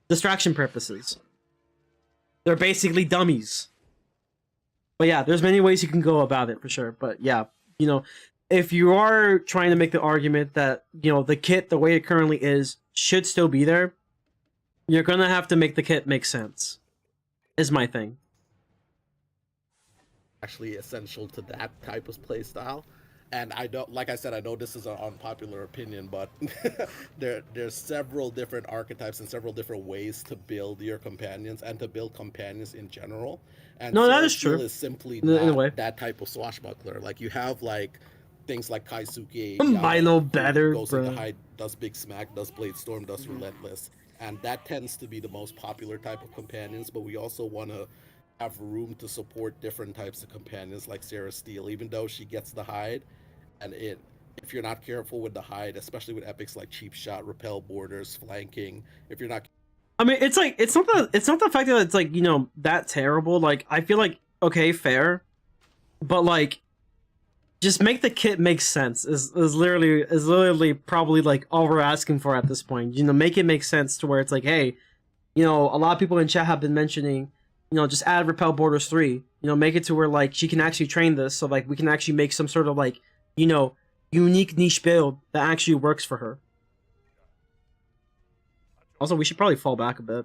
distraction purposes. They're basically dummies. But yeah, there's many ways you can go about it for sure. But yeah, you know, if you are trying to make the argument that, you know, the kit, the way it currently is, should still be there, you're gonna have to make the kit make sense, is my thing. Actually essential to that type of play style. And I don't, like I said, I know this is an unpopular opinion, but there's several different archetypes and several different ways to build your companions and to build companions in general. And no, that is true. Is simply not that type of swashbuckler. Like, you have like things like Kaisuke. I know better, goes bro. into hide, does big smack, does blade storm, does relentless, and that tends to be the most popular type of companions. But we also want to have room to support different types of companions like Sarah Steele, even though she gets the hide, and if you're not careful with the hide, especially with epics like cheap shot, repel borders, flanking, if you're not, I mean, it's like, it's not the fact that it's like, you know, that terrible. Like, I feel like, okay, fair, but like, just make the kit make sense is literally probably like all we're asking for at this point. You know, make it make sense to where it's like, hey, you know, a lot of people in chat have been mentioning, you know, just add repel borders 3, you know, make it to where like she can actually train this, so like we can actually make some sort of like, you know, unique niche build that actually works for her. Also, we should probably fall back a bit.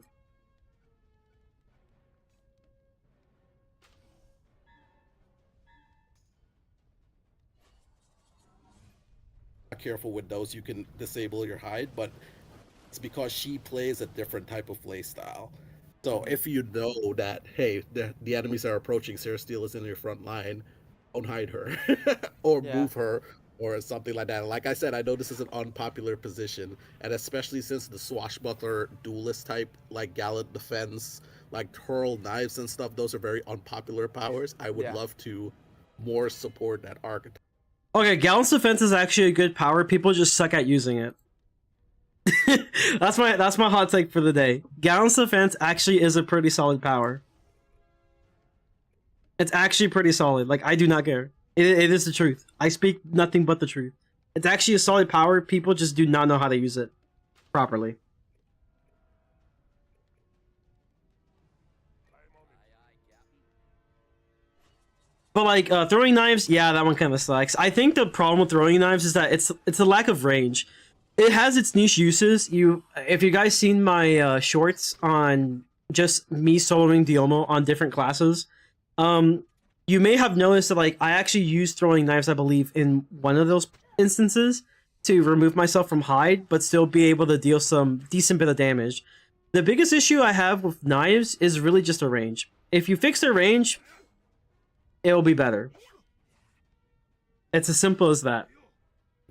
careful with those, you can disable your hide, but it's because she plays a different type of play style. So if you know that, hey, the enemies are approaching, Sarah Steele is in your front line, don't hide her or Yeah. move her or something like that. Like I said, I know this is an unpopular position, and especially since the swashbuckler duelist type, like gallant defense, like hurl knives and stuff, those are very unpopular powers. I would Yeah. love to more support that archetype. Okay, Gallant's Defense is actually a good power. People just suck at using it. That's my hot take for the day. Gallant's Defense actually is a pretty solid power. It's actually pretty solid. Like, I do not care. It is the truth. I speak nothing but the truth. It's actually a solid power. People just do not know how to use it properly. But like throwing knives, yeah, that one kind of sucks. I think the problem with throwing knives is that it's a lack of range. It has its niche uses. If you guys seen my shorts on just me soloing Diomo on different classes, you may have noticed that like I actually used throwing knives, I believe, in one of those instances to remove myself from hide, but still be able to deal some decent bit of damage. The biggest issue I have with knives is really just the range. If you fix their range, it'll be better. It's as simple as that.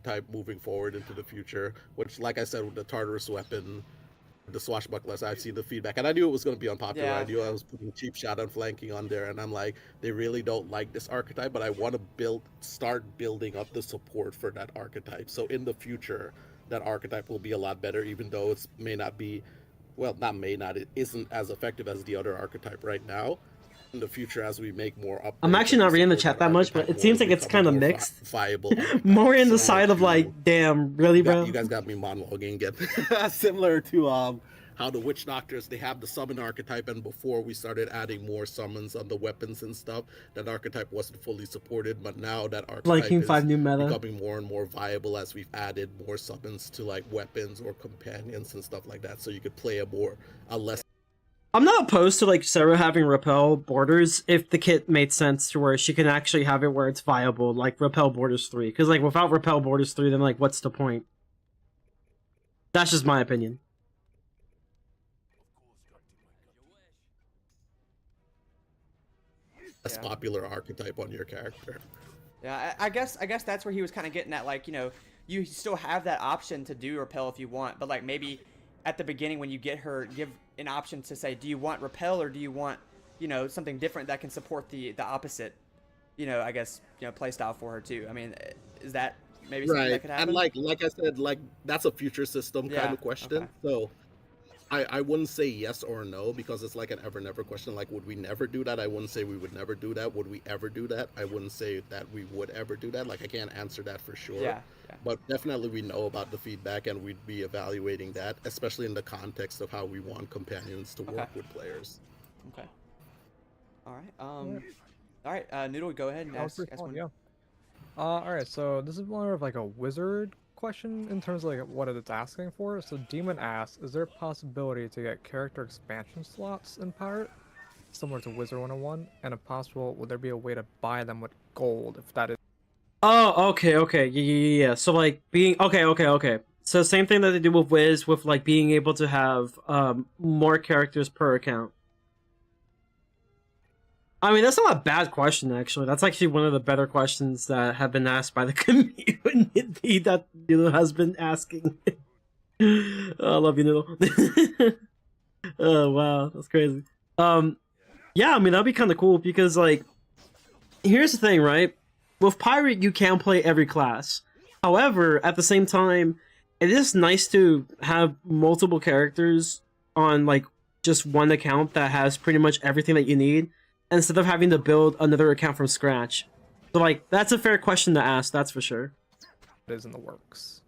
Type moving forward into the future, which, like I said, with the Tartarus weapon, the swashbucklers, I've seen the feedback, and I knew it was going to be unpopular. Yeah. I knew I was putting cheap shot on flanking on there, and I'm like, they really don't like this archetype, but I want to start building up the support for that archetype. So in the future, that archetype will be a lot better, even though it may not be, well, not may not, it isn't as effective as the other archetype right now. In the future, as we make more upgrades, I'm actually not reading the chat that much, but it seems like it's kind of mixed. Viable. More in the Similar side of to- like, damn, really, bro? You guys got me monologuing again. Similar to how the Witch Doctors, they have the summon archetype, and before we started adding more summons on the weapons and stuff, that archetype wasn't fully supported, but now that archetype Like King is 5 new meta. becoming more and more viable as we've added more summons to like weapons or companions and stuff like that, so you could play a less. I'm not opposed to like Sarah having repel borders if the kit made sense to where she can actually have it where it's viable, like repel borders 3. Because like without repel borders 3, then like what's the point? That's just my opinion. Less Yeah. popular archetype on your character. Yeah, I guess that's where he was kind of getting at. Like, you know, you still have that option to do repel if you want, but like maybe at the beginning when you get her, give an option to say, do you want repel or do you want, you know, something different that can support the opposite, you know, I guess, you know, play style for her too. I mean, is that maybe something that Right, could happen? and like I said, like that's a future system kind Yeah, of question. okay. So I wouldn't say yes or no because it's like an ever never question. Like, would we never do that? I wouldn't say we would never do that. Would we ever do that? I wouldn't say that we would ever do that. Like, I can't answer that for sure. Yeah. But definitely we know about the feedback and we'd be evaluating that, especially in the context of how we want companions to work Okay. with players. Okay. All right. All right. Noodle, go ahead and That was ask pretty fun, one. yeah. Alright, so this is more of like a wizard question in terms of like what it's asking for. So Demon asks, is there a possibility to get character expansion slots in Pirate? Similar to Wizard 101? And if possible, would there be a way to buy them with gold if that is Oh, okay, yeah. So like being okay. So same thing that they do with Wiz, with like being able to have more characters per account. I mean, that's not a bad question, actually. That's actually one of the better questions that have been asked by the community that Noodle has been asking. Oh, I love you, Noodle. Oh, wow, that's crazy. Yeah, I mean, that'd be kind of cool because, like, here's the thing, right? With Pirate, you can play every class. However, at the same time, it is nice to have multiple characters on, like, just one account that has pretty much everything that you need, instead of having to build another account from scratch. So, like, that's a fair question to ask, that's for sure. in the works?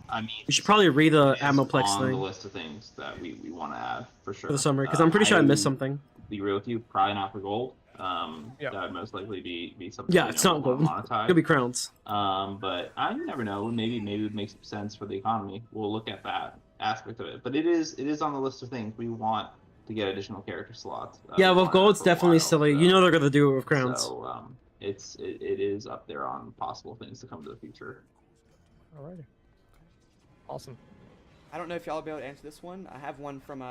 I mean, You should probably read the it's Ammoplex on the thing list of things that we want to add for sure for the summer, because I'm pretty sure I missed something. Be real with you, probably not for gold. Yeah. That would most likely be something. Yeah, you it's know, not we'll gold. wanna monetize. Could be crowns. But I never know. Maybe it would make some sense for the economy. We'll look at that aspect of it. But it is on the list of things we want to get additional character slots. Yeah, we with wanted gold, that it's for a definitely while, silly. so- You know they're gonna do it with crowns. So it is up there on possible things to come to the future. Alrighty. Awesome. I don't know if y'all will be able to answer this one. I have one from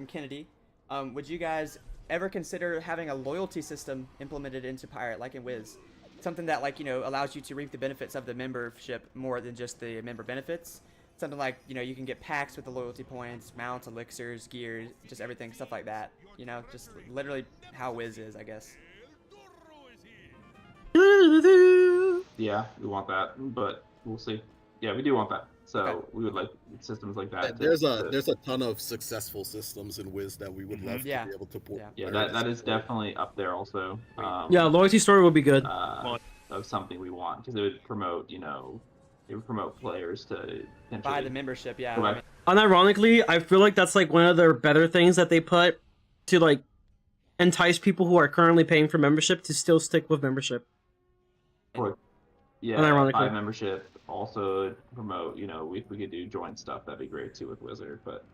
Kennedy. Would you guys ever consider having a loyalty system implemented into Pirate, like in Wiz? Something that, like, you know, allows you to reap the benefits of the membership more than just the member benefits. Something like, you know, you can get packs with the loyalty points, mounts, elixirs, gears, just everything, stuff like that. You know, just literally how Wiz is, I guess. Yeah, we want that, but we'll see. Yeah, we do want that. So Okay. we would like systems like that. There's a ton of successful systems in Wiz that we would love Yeah. to be able to port. Yeah. Yeah, that is definitely up there also. Yeah, loyalty story will be good. Of something we want, because it would promote, you know, it would promote players to Buy potentially the membership, yeah. go I back. mean, Unironically, I feel like that's like one of the better things that they put to like entice people who are currently paying for membership to still stick with membership. Yeah, Unironically. buy membership. Also promote, you know, we could do joint stuff. That'd be great too with Wizard. But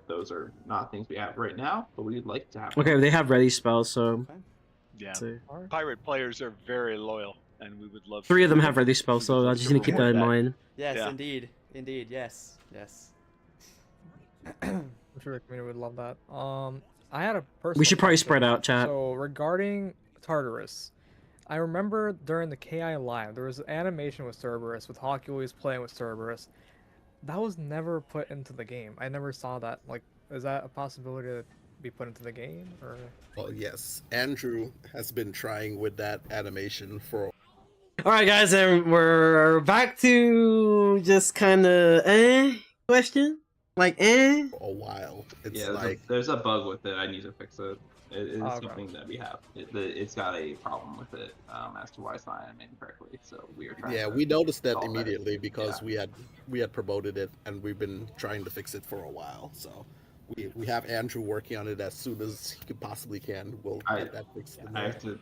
those are not things we have right now. But we'd like to have. Okay, they have ready spells, so okay. Yeah. let's see. Alright. Pirate players are very loyal, and we would love. 3 of them have ready spells, so I just need to keep that in mind. Yes, Yeah. indeed. Indeed, yes. Yes. I'm sure the community would love that. I had a personal. We should probably question. spread out, chat. So regarding Tartarus, I remember during the KI live there was an animation with Cerberus with Hercules playing with Cerberus. That was never put into the game. I never saw that. Like, is that a possibility to be put into the game, or? Well, yes, Andrew has been trying with that animation for All right, guys, and we're back to just kind of question, like a while. It's Yeah, like there's a bug with it. I need to fix it. It is Okay. something that we have. It's got a problem with it as to why it's not animated correctly. So we are trying. yeah, to we noticed that solve that. immediately because Yeah. we had promoted it and we've been trying to fix it for a while. So we have Andrew working on it as soon as he could possibly can. We'll get that fixed. in I there. have to.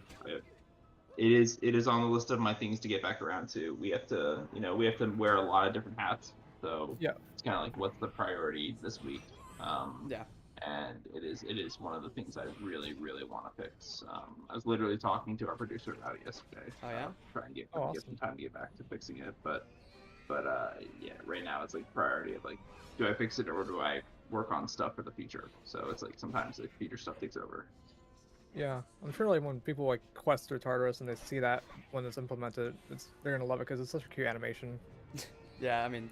It is on the list of my things to get back around to. We have to, you know, we have to wear a lot of different hats. So Yeah. it's kind of like, what's the priority this week? Yeah. And it is one of the things I really want to fix. I was literally talking to our producer about it yesterday. Oh, yeah? Trying to get Oh, some awesome. time to get back to fixing it, but yeah, right now it's like priority of like, do I fix it or do I work on stuff for the future? So it's like sometimes the future stuff takes over. Yeah, I'm sure like when people like quest through Tartarus and they see that when it's implemented, they're gonna love it because it's such a cute animation. Yeah, I mean,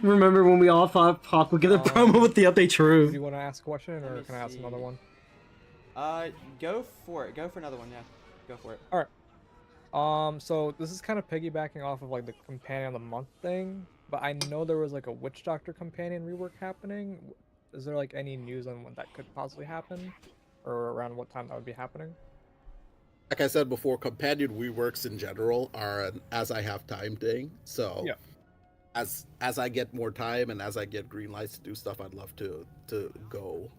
remember when we all thought Pop would get a promo with the update Do true? you want to ask a question, Let or me can I ask another see. one? go for it. Go for another one, yeah. Go for it. So this is kind of piggybacking off of like the Companion of the Month thing, but I know there was like a Witch Doctor Companion rework happening. Is there like any news on when that could possibly happen, or around what time that would be happening? Like I said before, companion reworks in general are an as I have time thing. So Yeah. as I get more time and as I get green lights to do stuff, I'd love to go,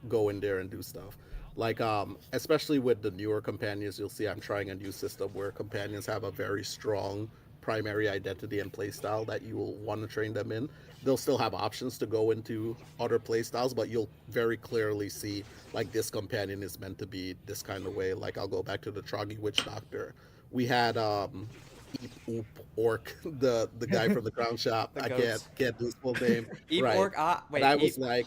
go in there and do stuff. Like especially with the newer companions, you'll see I'm trying a new system where companions have a very strong primary identity and playstyle that you will want to train them in. They'll still have options to go into other playstyles, but you'll very clearly see like this companion is meant to be this kind of way. Like I'll go back to the Troggy Witch Doctor. We had Eep Oop Orc, the guy from the Crown Shop. The I goats. can't do his full name. Eep right. Orc, wait, And I Eep- was like,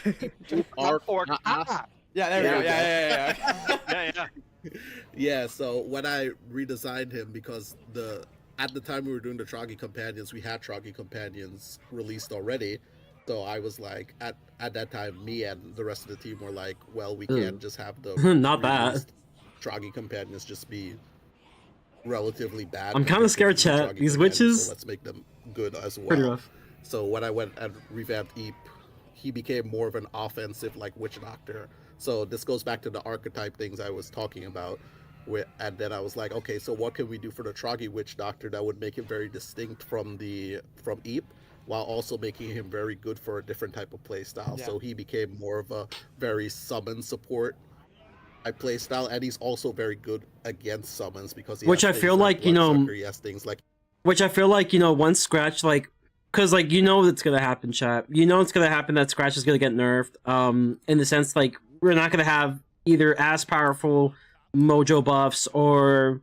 I can't. Oop Orc, Orc. Yeah, there we There go. we Yeah. Yeah. Yeah, so when I redesigned him, because at the time we were doing the Troggy Companions, we had Troggy Companions released already. So I was like, at that time, me and the rest of the team were like, well, we can't just have the Not bad. released Troggy Companions just be relatively bad. I'm kinda compared to scared, the chat. Troggy These Companions, witches- So let's make them good as well. Pretty rough. So when I went and revamped Eep, he became more of an offensive like Witch Doctor. So this goes back to the archetype things I was talking about. And then I was like, okay, so what can we do for the Troggy Witch Doctor that would make him very distinct from Eep, while also making him very good for a different type of play style. Yeah. So he became more of a very summon support type play style, and he's also very good against summons because he Which has I things feel like, you know- Bloodsucker, he has things like Which I feel like, once Scratch, like, because, like, you know it's going to happen, chat. You know it's going to happen that Scratch is going to get nerfed. In the sense, like, we're not going to have either as powerful mojo buffs or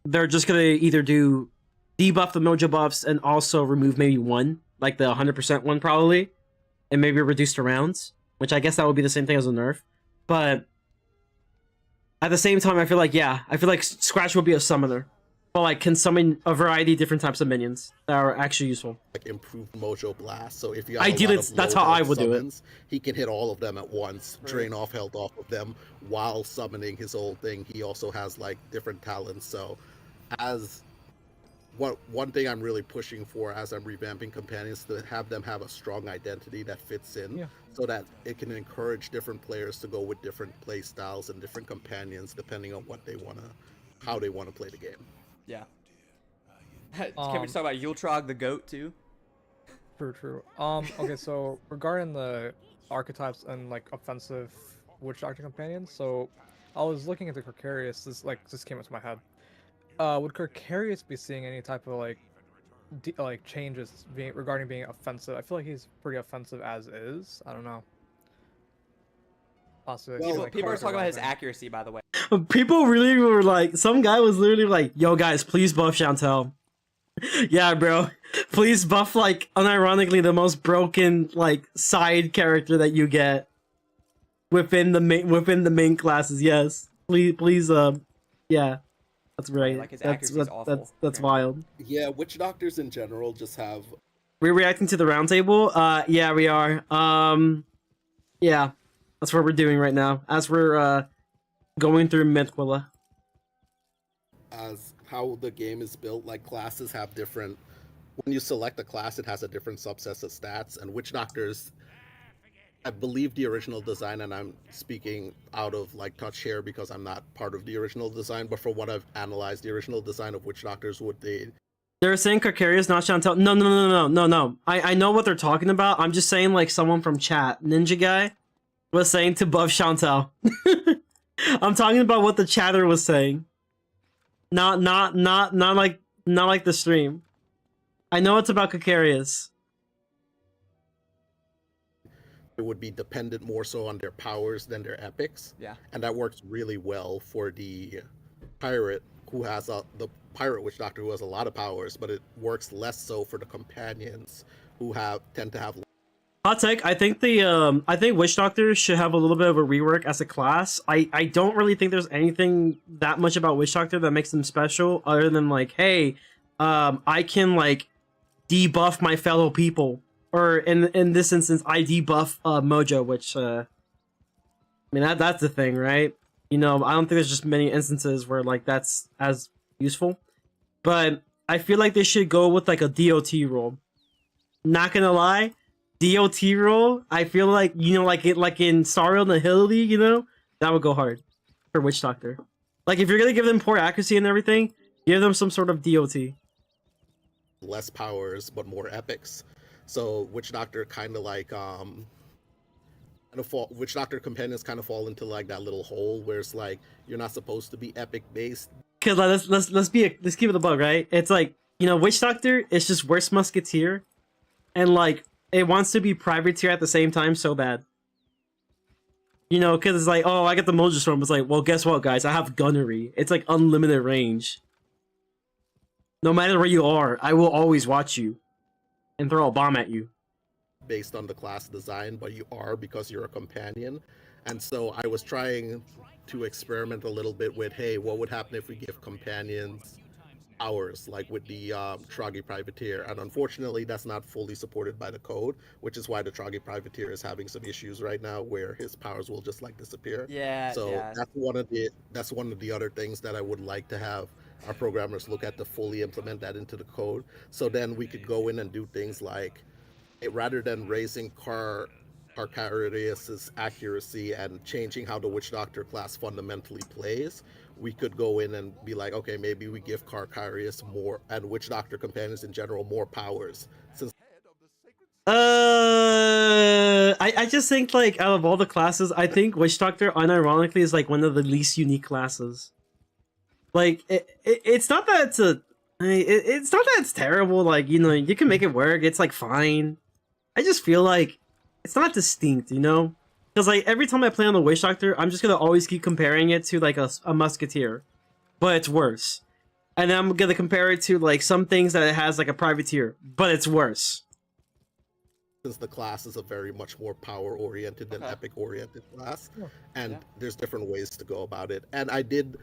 they're just gonna either do debuff the mojo buffs and also remove maybe one, like the 100% one probably, and maybe reduce the rounds, which I guess that would be the same thing as a nerf. But at the same time, I feel like Scratch will be a summoner, but like can summon a variety of different types of minions that are actually useful. Like improved Mojo Blast. So if you have Ideally, a lot of that's low how I health would do it. summons, he can hit all of them at once, Right. drain off health off of them while summoning his old thing. He also has like different talents. So as one thing I'm really pushing for as I'm revamping companions, to have them have a strong identity that fits in, Yeah. so that it can encourage different players to go with different play styles and different companions depending on what they how they want to play the game. Yeah. Can we talk about Yultrog the goat too? True. Okay, so regarding the archetypes and like offensive Witch Doctor companions, so I was looking at the Carcarius. This came into my head. Would Carcarius be seeing any type of like changes regarding being offensive? I feel like he's pretty offensive as is. I don't know. Possibly. Well, People are talking about his accuracy, by the way. People really were like, some guy was literally like, yo guys, please buff Chantel. Yeah, bro. Please buff, like, unironically the most broken, like, side character that you get within the main classes. Yes. Please, yeah. That's right. Like, his That's accuracy's awful. that's Okay. wild. Yeah, witch doctors in general just have We're reacting to the roundtable? Yeah, we are. Yeah. That's what we're doing right now. As we're, going through Mythwilla. as how the game is built. Like classes have different. When you select a class, it has a different subset of stats, and witch doctors, I believe the original design, and I'm speaking out of like touch here because I'm not part of the original design, but from what I've analyzed, the original design of witch doctors They're saying Carcarius, not Chantel. No. I know what they're talking about. I'm just saying, like, someone from chat, Ninja Guy, was saying to buff Chantel. I'm talking about what the chatter was saying. Not like the stream. I know it's about Carcarius. it would be dependent more so on their powers than their epics. Yeah. And that works really well for the pirate who has the pirate witch doctor who has a lot of powers, but it works less so for the companions who tend to have. Hot take. I think I think Witch Doctor should have a little bit of a rework as a class. I don't really think there's anything that much about Witch Doctor that makes them special, other than like, hey, I can like debuff my fellow people, or in this instance, I debuff Mojo, which I mean that's the thing, right? You know, I don't think there's just many instances where like that's as useful, but I feel like they should go with like a DOT role. Not gonna lie. DOT role, I feel like, you know, like in Star Rail and the Hill League, you know, that would go hard for Witch Doctor. Like, if you're gonna give them poor accuracy and everything, give them some sort of DOT. Less powers but more epics. So Witch Doctor kind of like Witch Doctor companions kind of fall into like that little hole where it's like you're not supposed to be epic based. Cause let's keep it a bug, right? It's like, you know, Witch Doctor is just worse Musketeer, and like it wants to be Privateer at the same time so bad. You know, because it's like, oh, I get the Mojo Storm. It's like, well, guess what, guys? I have Gunnery. It's like unlimited range. No matter where you are, I will always watch you and throw a bomb at you. Based on the class design, but you are because you're a companion. And so I was trying to experiment a little bit with, hey, what would happen if we give companions powers, like with the Troggy Privateer? And unfortunately, that's not fully supported by the code, which is why the Troggy Privateer is having some issues right now, where his powers will just like disappear. Yeah. So yeah. that's one of the other things that I would like to have our programmers look at to fully implement that into the code. So then we could go in and do things like, rather than raising Carcarius's accuracy and changing how the Witch Doctor class fundamentally plays, we could go in and be like, okay, maybe we give Carcarius more, and Witch Doctor companions in general, more powers. Since I just think, like, out of all the classes, I think Witch Doctor, unironically, is like one of the least unique classes. Like, it's not that it's it's not that it's terrible. Like, you know, you can make it work. It's like fine. I just feel like it's not distinct, you know? Because like every time I play on the Witch Doctor, I'm just gonna always keep comparing it to like a Musketeer, but it's worse. And then I'm gonna compare it to like some things that it has like a Privateer, but it's worse. Since the class is a very much more power oriented and Okay. epic oriented class, Sure. and Yeah. there's different ways to go about it. And I did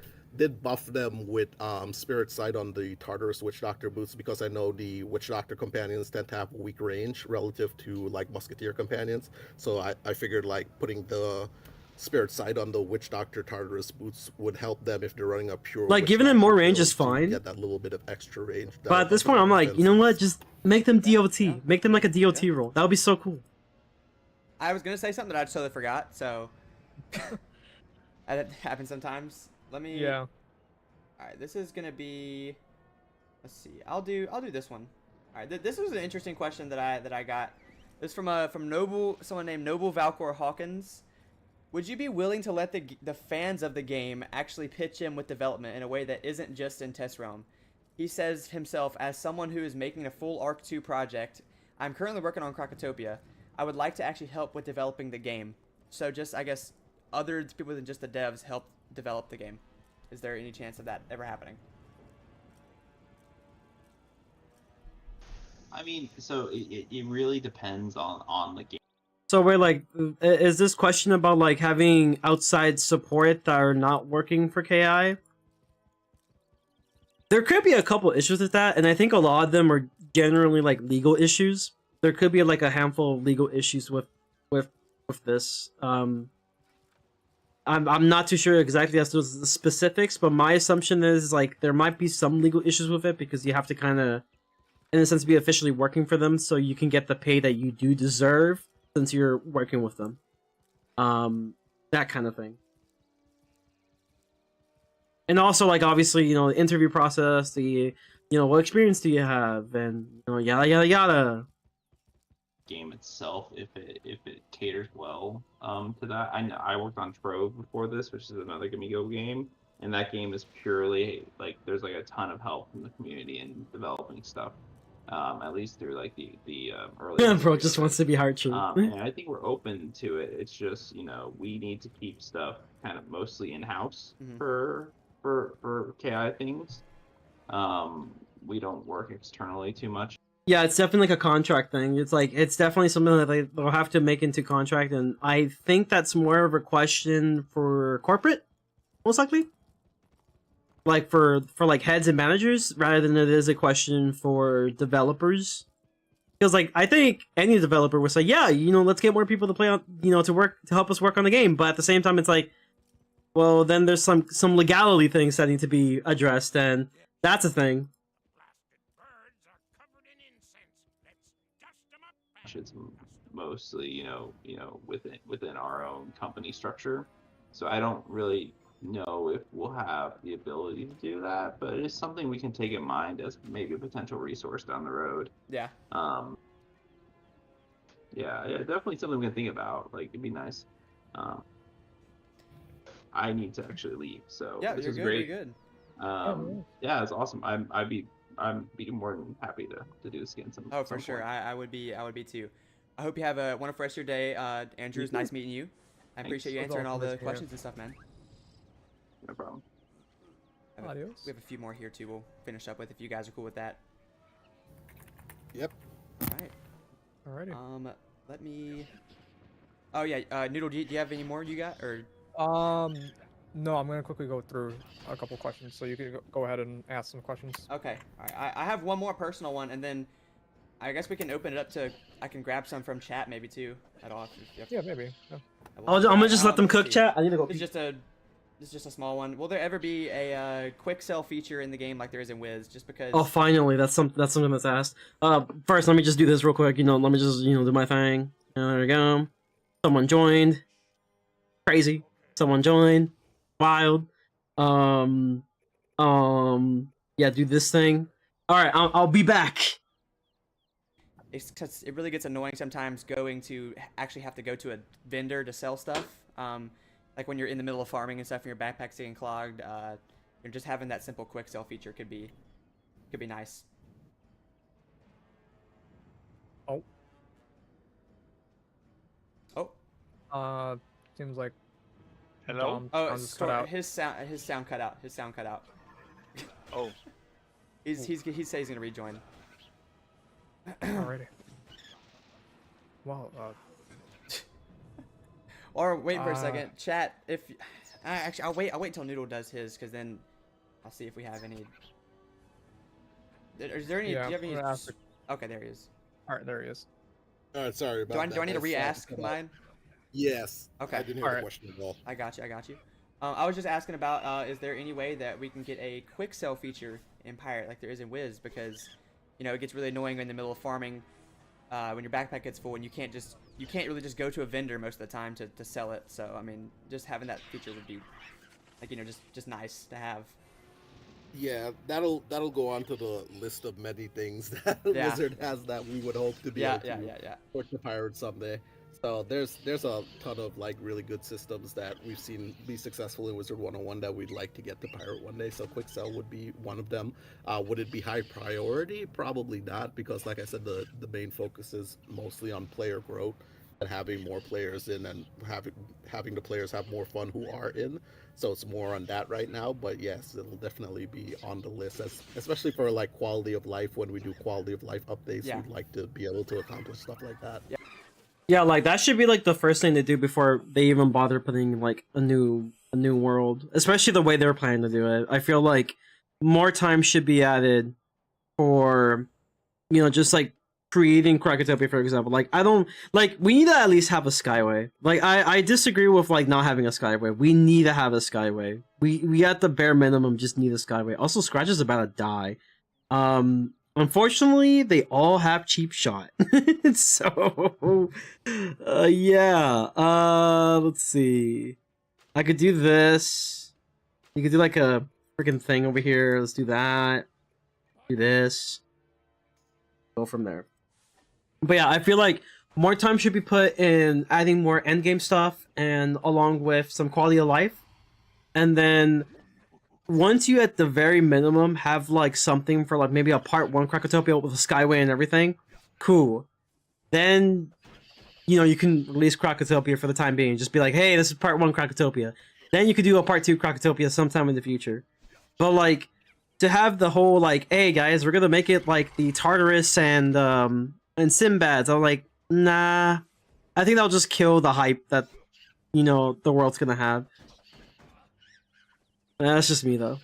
buff them with Spirit Sight on the Tartarus Witch Doctor boots, because I know the Witch Doctor companions tend to have weak range relative to like Musketeer companions. So I figured like putting the Spirit Sight on the Witch Doctor Tartarus boots would help them if they're running a pure Like, Witch giving them Doctor more range build is to fine. get that little bit of extra range. But at this point, I'm like, you know what? Just make them DOT. Make them like a DOT role. That would be so cool. I was gonna say something that I totally forgot. So that happens sometimes. Let me. Yeah. All right, this is gonna be. Let's see. I'll do this one. All right, this was an interesting question that I got. This is from someone named Noble Valcor Hawkins. Would you be willing to let the fans of the game actually pitch in with development in a way that isn't just in test realm? He says himself, as someone who is making a full Arc 2 project, I'm currently working on Krakatopia. I would like to actually help with developing the game. So just, I guess, other people than just the devs help develop the game. Is there any chance of that ever happening? I mean, so it really depends on the game. So we're like, is this question about like having outside support that are not working for KI? There could be a couple issues with that, and I think a lot of them are generally like legal issues. There could be like a handful of legal issues with this. I'm not too sure exactly as to the specifics, but my assumption is like there might be some legal issues with it because you have to kind of, in a sense, be officially working for them so you can get the pay that you do deserve since you're working with them. That kind of thing. And also, like, obviously, you know, the interview process, what experience do you have, and, yada, yada, yada. Game itself, if it caters well to that. I worked on Trove before this, which is another Gamigo game, and that game is purely like there's like a ton of help from the community in developing stuff. At least through like the early. Bro just wants to be hard true. And I think we're open to it. It's just we need to keep stuff kind of mostly in house for KI things. We don't work externally too much. Yeah, it's definitely like a contract thing. It's definitely something that they'll have to make into contract, and I think that's more of a question for corporate, most likely. Like for like heads and managers, rather than it is a question for developers. Because like I think any developer would say, yeah, let's get more people to play on, to help us work on the game. But at the same time, it's like, well, then there's some legality things that need to be addressed, and that's a thing. It's mostly within our own company structure, so I don't really know if we'll have the ability to do that, but it is something we can take in mind as maybe a potential resource down the road. Yeah. Yeah, definitely something we can think about. Like, it'd be nice. I need to actually leave, so Yeah, this you're is good. great. You're good. Yeah, it's awesome. I'd be more than happy to do this again. Oh, for sure. I would be too. I hope you have a wonderful rest of your day. Andrew, it's nice meeting you. I appreciate you Thanks. answering all the It was awesome questions and stuff, man. No problem. Adios. We have a few more here too. We'll finish up with if you guys are cool with that. Yep. All right. Alrighty. Let me. Oh yeah. Noodle, do you have any more you got or? No, I'm gonna quickly go through a couple questions, so you can go ahead and ask some questions. Okay. All right. I have one more personal one, and then I guess we can open it up to. I can grab some from chat maybe too. At all. Yeah, maybe. Yeah. I'm gonna just let them let's cook, see. chat. I need to go. This is just a small one. Will there ever be a quick sell feature in the game like there is in Wiz? Just because. Oh, finally, that's something that's asked. First, let me just do this real quick. Let me just do my thing. There we go. Someone joined. Crazy. Someone joined. Wild. Yeah, do this thing. All right, I'll be back. It's 'cause it really gets annoying sometimes going to actually have to go to a vendor to sell stuff. Like when you're in the middle of farming and stuff and your backpack's getting clogged, just having that simple quick sell feature could be nice. Oh. Oh. Seems like Hello? Dom Oh, sounds cut out. his sound cut out. His sound cut out. Oh, He says he's gonna rejoin. Alrighty. Well, Or wait for a second, chat. If actually, I'll wait until Noodle does his, cause then I'll see if we have any. Is there any? yeah, do you have I'm any? gonna ask Okay, there he is. Alright, there he is. All right, sorry about that. Do I need to My re-ask sound cut out. mine? Yes. Okay. I didn't hear Alright. the question at all. I got you. I was just asking about, is there any way that we can get a quick sell feature in Pirate like there is in Wiz? Because, you know, it gets really annoying in the middle of farming when your backpack gets full and you can't really just go to a vendor most of the time to sell it. So, I mean, just having that feature would be, like, you know, just nice to have. Yeah, that'll go on to the list of many things that Yeah. Blizzard has that we would hope to be Yeah, able to yeah. port to Pirate someday. So there's a ton of like really good systems that we've seen be successful in Wizard 101 that we'd like to get to Pirate one day. So Quick Sell would be one of them. Would it be high priority? Probably not, because like I said, the main focus is mostly on player growth and having more players in and having the players have more fun who are in. So it's more on that right now, but yes, it'll definitely be on the list, especially for like quality of life. When we do quality of life updates, Yeah. we'd like to be able to accomplish stuff like that. Yeah. Yeah, like that should be like the first thing to do before they even bother putting like a new world, especially the way they're planning to do it. I feel like more time should be added for, you know, just like creating Krakatopia, for example. Like I don't like we need to at least have a Skyway. Like I disagree with like not having a Skyway. We need to have a Skyway. We at the bare minimum just need a Skyway. Also, Scratch is about to die. Unfortunately, they all have cheap shot. So, yeah. Let's see. I could do this. You could do like a freaking thing over here. Let's do that. Do this. Go from there. But yeah, I feel like more time should be put in adding more endgame stuff and along with some quality of life. And then once you at the very minimum have like something for like maybe a part 1 Krakatopia with a Skyway and everything, cool. Then, you know, you can release Krakatopia for the time being. Just be like, hey, this is part 1 Krakatopia. Then you could do a part 2 Krakatopia sometime in the future. But like, to have the whole like, hey guys, we're gonna make it like the Tartarus and Sinbads, I'm like, nah. I think that'll just kill the hype that, you know, the world's gonna have. That's just me though.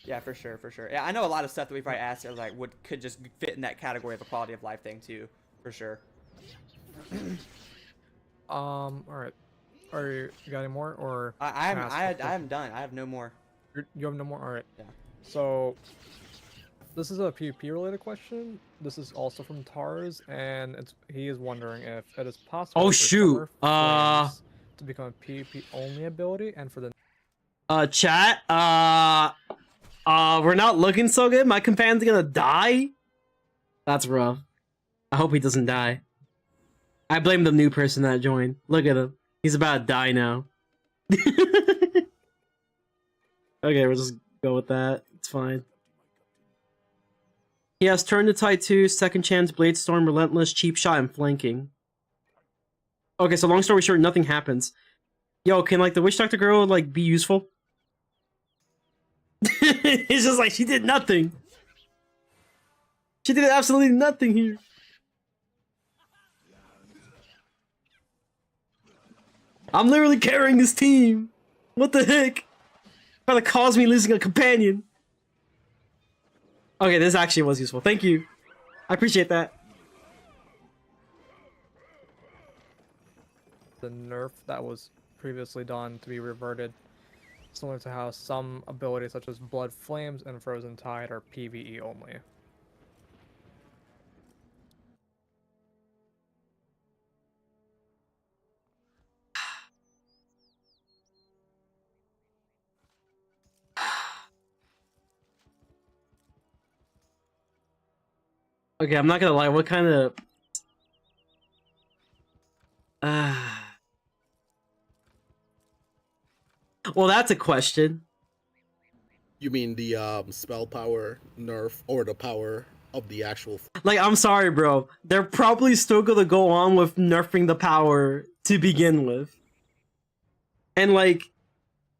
Yeah, for sure. Yeah, I know a lot of stuff that we probably asked are like could just fit in that category of a quality of life thing too, for sure. All right. You got any more, or I'm done. I have no more. you have no more? All right. Yeah. So this is a PvP related question. This is also from Tars, and he is wondering if it is possible. Oh, for shoot. Summer Flames to become a PvP only ability, and for the Chat, we're not looking so good. My companion's gonna die. That's rough. I hope he doesn't die. I blame the new person that joined. Look at him. He's about to die now. Okay, we'll just go with that. It's fine. He has Turn to Tide 2, Second Chance, Blade Storm, Relentless, Cheap Shot, and Flanking. Okay, so long story short, nothing happens. Yo, can like the Witch Doctor girl like be useful? It's just like she did nothing. She did absolutely nothing here. I'm literally carrying this team. What the heck? Trying to cause me losing a companion. Okay, this actually was useful. Thank you. I appreciate that. the nerf that was previously done to be reverted, similar to how some abilities such as Blood Flames and Frozen Tide are PvE only. Okay, I'm not gonna lie, what kind of... Well, that's a question. You mean the spell power nerf or the power of the actual? Like, I'm sorry, bro. They're probably still gonna go on with nerfing the power to begin with. And like,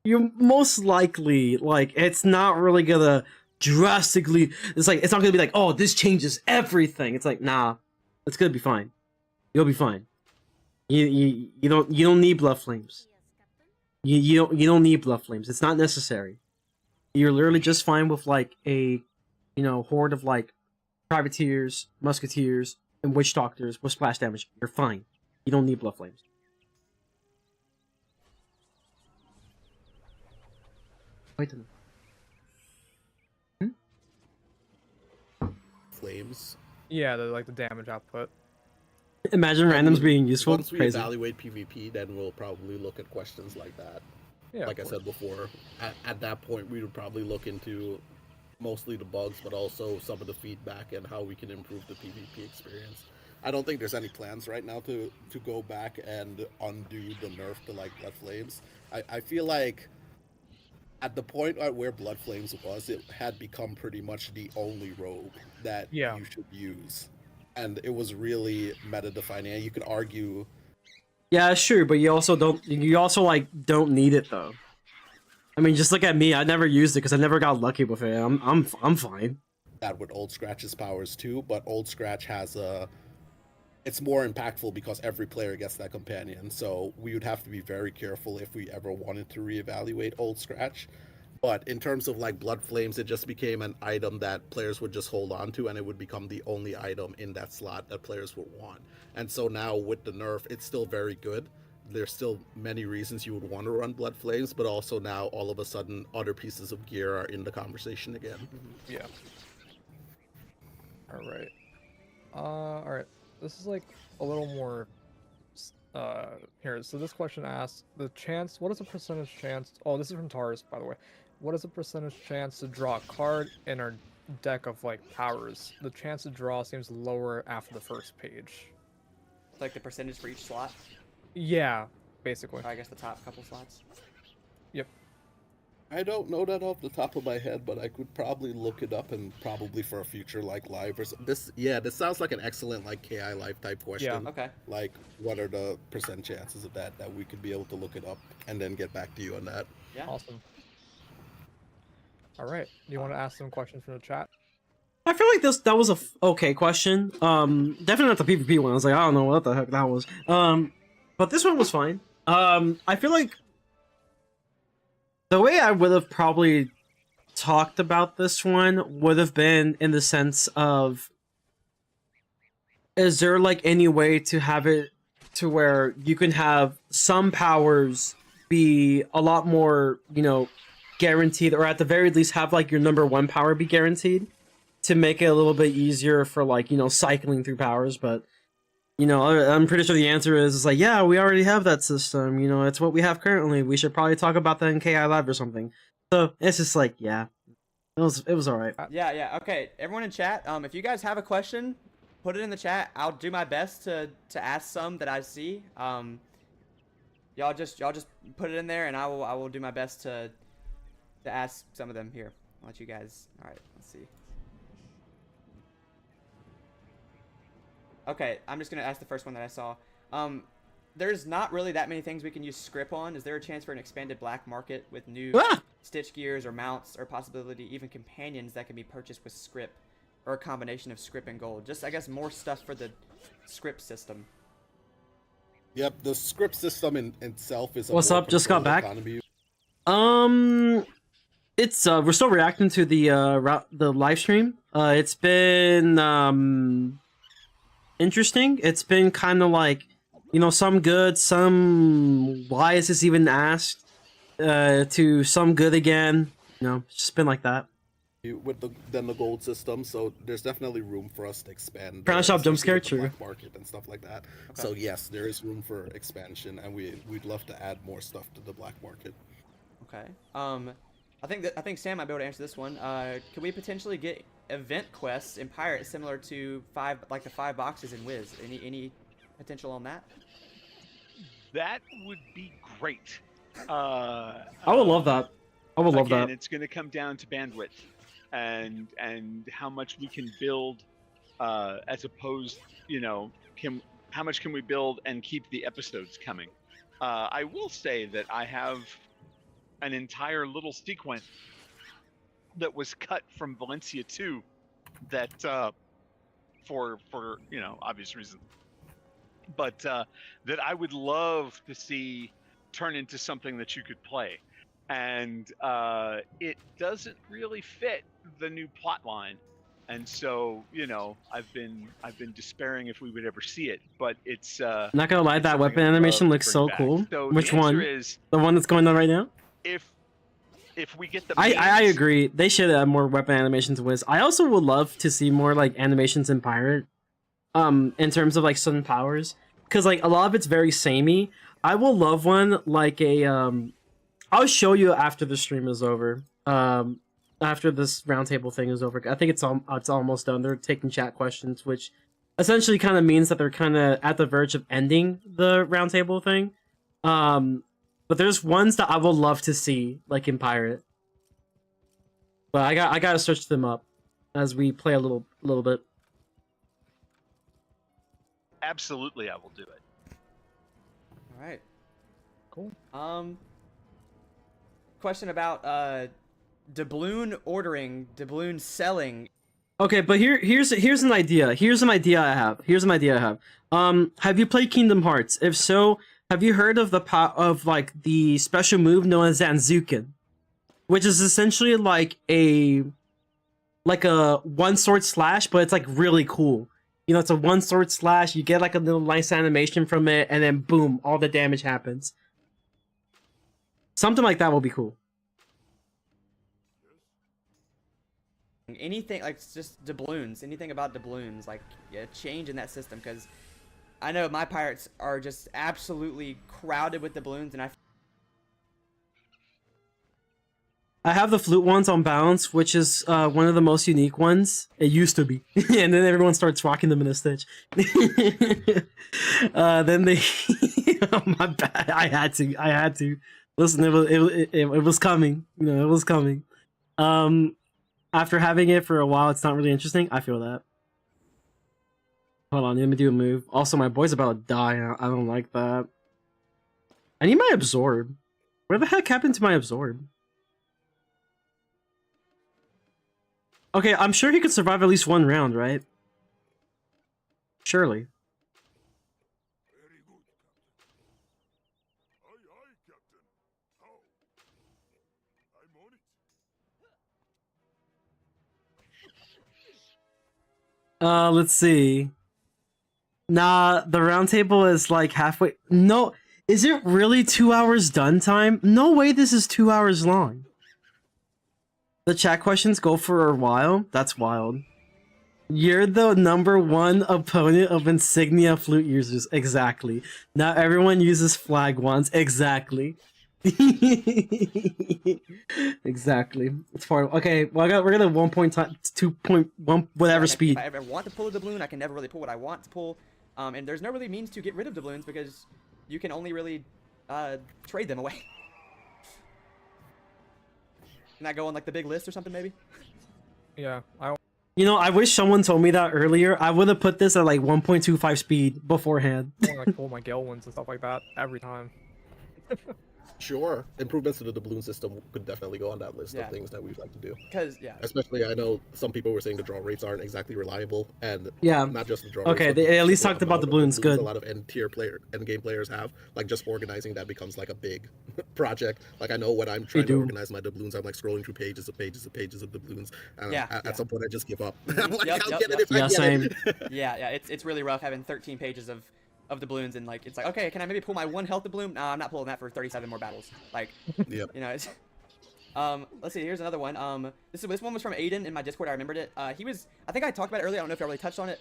you're most likely, like, it's not really gonna drastically, it's not gonna be like, oh, this changes everything. It's like, nah, it's gonna be fine. You'll be fine. You don't need blood flames. You don't need blood flames. It's not necessary. You're literally just fine with like a, horde of like privateers, musketeers, and witch doctors with splash damage. You're fine. You don't need blood flames. Wait a minute. Flames. Yeah, the damage output. Imagine randoms being useful. Once we Crazy. evaluate PvP, then we'll probably look at questions like that. Yeah. Like I said before, at that point we would probably look into mostly the bugs, but also some of the feedback and how we can improve the PvP experience. I don't think there's any plans right now to go back and undo the nerf to like Blood Flames. I feel like at the point at where Blood Flames was, it had become pretty much the only rogue that Yeah. you should use. And it was really meta defining. You could argue Yeah, sure, but you also don't need it though. I mean, just look at me. I never used it because I never got lucky with it. I'm fine. that with Old Scratch's powers too, but Old Scratch has it's more impactful because every player gets that companion, so we would have to be very careful if we ever wanted to reevaluate Old Scratch. But in terms of like Blood Flames, it just became an item that players would just hold on to, and it would become the only item in that slot that players would want. And so now with the nerf, it's still very good. There's still many reasons you would want to run Blood Flames, but also now all of a sudden other pieces of gear are in the conversation again. Yeah. Alright. Alright. This is like a little more here. So this question asks the chance, what is the percentage chance? Oh, this is from Taurus, by the way. What is the percentage chance to draw a card in our deck of like powers? The chance to draw seems lower after the first page. Like the percentage for each slot. Yeah, basically. Or I guess the top couple slots. Yep. I don't know that off the top of my head, but I could probably look it up and probably for a future like live or something. This sounds like an excellent like KI live type question. Yeah. Okay. Like, what are the percent chances of that we could be able to look it up and then get back to you on that. Yeah. Awesome. All right. Do you want to ask some questions from the chat? I feel like that was a okay question. Definitely not the PvP one. I was like, I don't know what the heck that was. But this one was fine. I feel like the way I would have probably talked about this one would have been in the sense of, is there like any way to have it to where you can have some powers be a lot more, guaranteed, or at the very least have like your number one power be guaranteed to make it a little bit easier for like, cycling through powers. But I'm pretty sure the answer is like, yeah, we already have that system. It's what we have currently. We should probably talk about that in KI Live or something. So it's just like, yeah, it was all right. Yeah. Okay, everyone in chat, if you guys have a question, put it in the chat. I'll do my best to ask some that I see. Y'all just put it in there, and I will do my best to ask some of them here. I'll let you guys. All right, let's see. Okay, I'm just gonna ask the first one that I saw. There's not really that many things we can use script on. Is there a chance for an expanded black market with new stitch gears or mounts, or possibility even companions that can be purchased with script, or a combination of script and gold? Just, I guess, more stuff for the script system. Yep, the script system in itself is. What's up? Just got back. Economy. It's we're still reacting to the live stream. It's been interesting. It's been kind of like, some good, some why is this even asked, to some good again. It's just been like that. With the gold system, so there's definitely room for us to expand. Crown shop jump scare, the true. black market and stuff like that. Okay. So yes, there is room for expansion, and we'd love to add more stuff to the black market. Okay. I think Sam might be able to answer this one. Could we potentially get event quests in Pirate similar to the 5 boxes in Wiz? Any potential on that? That would be great. I would love that. I would love Again, that. it's going to come down to bandwidth and how much we can build, as opposed, how much can we build and keep the episodes coming? I will say that I have an entire little sequence that was cut from Valencia 2 that for obvious reasons, but that I would love to see turn into something that you could play, and it doesn't really fit the new plot line, and so I've been despairing if we would ever see it, but it's Not gonna lie, that something weapon I'd love animation to looks bring so back. cool. So Which the answer one? is, The one that's going on right now? if we get the I means- agree. They should add more weapon animations to Wiz. I also would love to see more like animations in Pirate. In terms of like sudden powers. Because like a lot of it's very samey. I will love one like a I'll show you after the stream is over. After this roundtable thing is over. I think it's almost done. They're taking chat questions, which essentially kind of means that they're kind of at the verge of ending the roundtable thing. But there's ones that I would love to see, like in Pirate. But I gotta search them up as we play a little bit. Absolutely, I will do it. All right. Cool. Question about doubloon ordering, doubloon selling. Okay, but here's an idea. Here's an idea I have. Have you played Kingdom Hearts? If so, have you heard of the special move known as Zanzuken, which is essentially like a one sword slash, but it's like really cool. It's a one sword slash. You get like a little nice animation from it, and then boom, all the damage happens. Something like that will be cool. Anything like just doubloons, anything about doubloons, like change in that system, because I know my pirates are just absolutely crowded with doubloons, and I have the flute ones on balance, which is one of the most unique ones. It used to be, and then everyone starts rocking them in a stitch. Then they, oh, my bad. I had to. Listen, it was coming. It was coming. After having it for a while, it's not really interesting. I feel that. Hold on, let me do a move. Also, my boy's about to die. I don't like that. I need my absorb. Where the heck happened to my absorb? Okay, I'm sure he could survive at least one round, right? Surely. Let's see. Nah, the roundtable is like halfway. No, is it really 2 hours done time? No way this is 2 hours long. The chat questions go for a while? That's wild. You're the #1 opponent of insignia flute users. Exactly. Now everyone uses flag wands. Exactly. Exactly. It's part of, okay, well we're gonna 1.2.1 whatever speed. If I ever want to pull a doubloon, I can never really pull what I want to pull. And there's no really means to get rid of doubloons because you can only really trade them away. Can I go on like the big list or something maybe? Yeah, I wish someone told me that earlier. I would have put this at like 1.25 speed beforehand. I like pull my Gale ones and stuff like that every time. Sure, improvements to the doubloon system could definitely go on that list Yeah. of things that we'd like to do. Because Especially, I know some people were saying the draw rates aren't exactly reliable, and Yeah. not just the draw Okay, rates. they at least the talked about amount of doubloons, good. A lot of end game players have, like just organizing that becomes like a big project. Like I know when I'm trying to do. organize my doubloons, I'm like scrolling through pages of doubloons, and Yeah, at yeah. some point I just give up. I'm like, Yep, I'll yep, get yep. it if I Yeah, get same. it. yeah, it's really rough having 13 pages of doubloons, and like it's like, okay, can I maybe pull my 1 health doubloon? No, I'm not pulling that for 37 more battles. Like, Yep. it's let's see, here's another one. This one was from Aiden in my Discord. I remembered it. I think I talked about it earlier. I don't know if I really touched on it.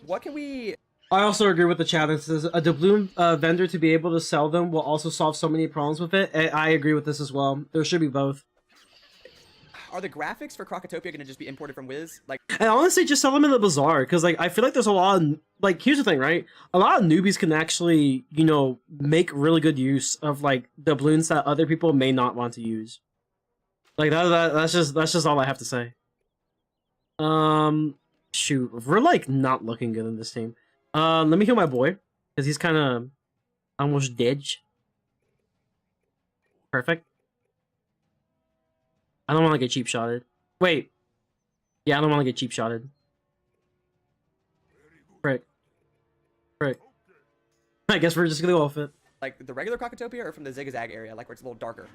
What can we? I also agree with the chat. It says a doubloon vendor to be able to sell them will also solve so many problems with it. I agree with this as well. There should be both. Are the graphics for Crocotopia going to just be imported from Wiz? Like, And honestly, just sell them in the bazaar, because like I feel like there's a lot of like, here's the thing, right? A lot of newbies can actually, make really good use of like doubloons that other people may not want to use. Like that's just all I have to say. Shoot, we're like not looking good in this team. Let me heal my boy, because he's kind of almost dead. Perfect. I don't want to get cheap shotted. Wait. Yeah, I don't want to get cheap shotted. Frick. Frick. I guess we're just gonna go off it. Like the regular Crocotopia, or from the zigzag area, like where it's a little darker,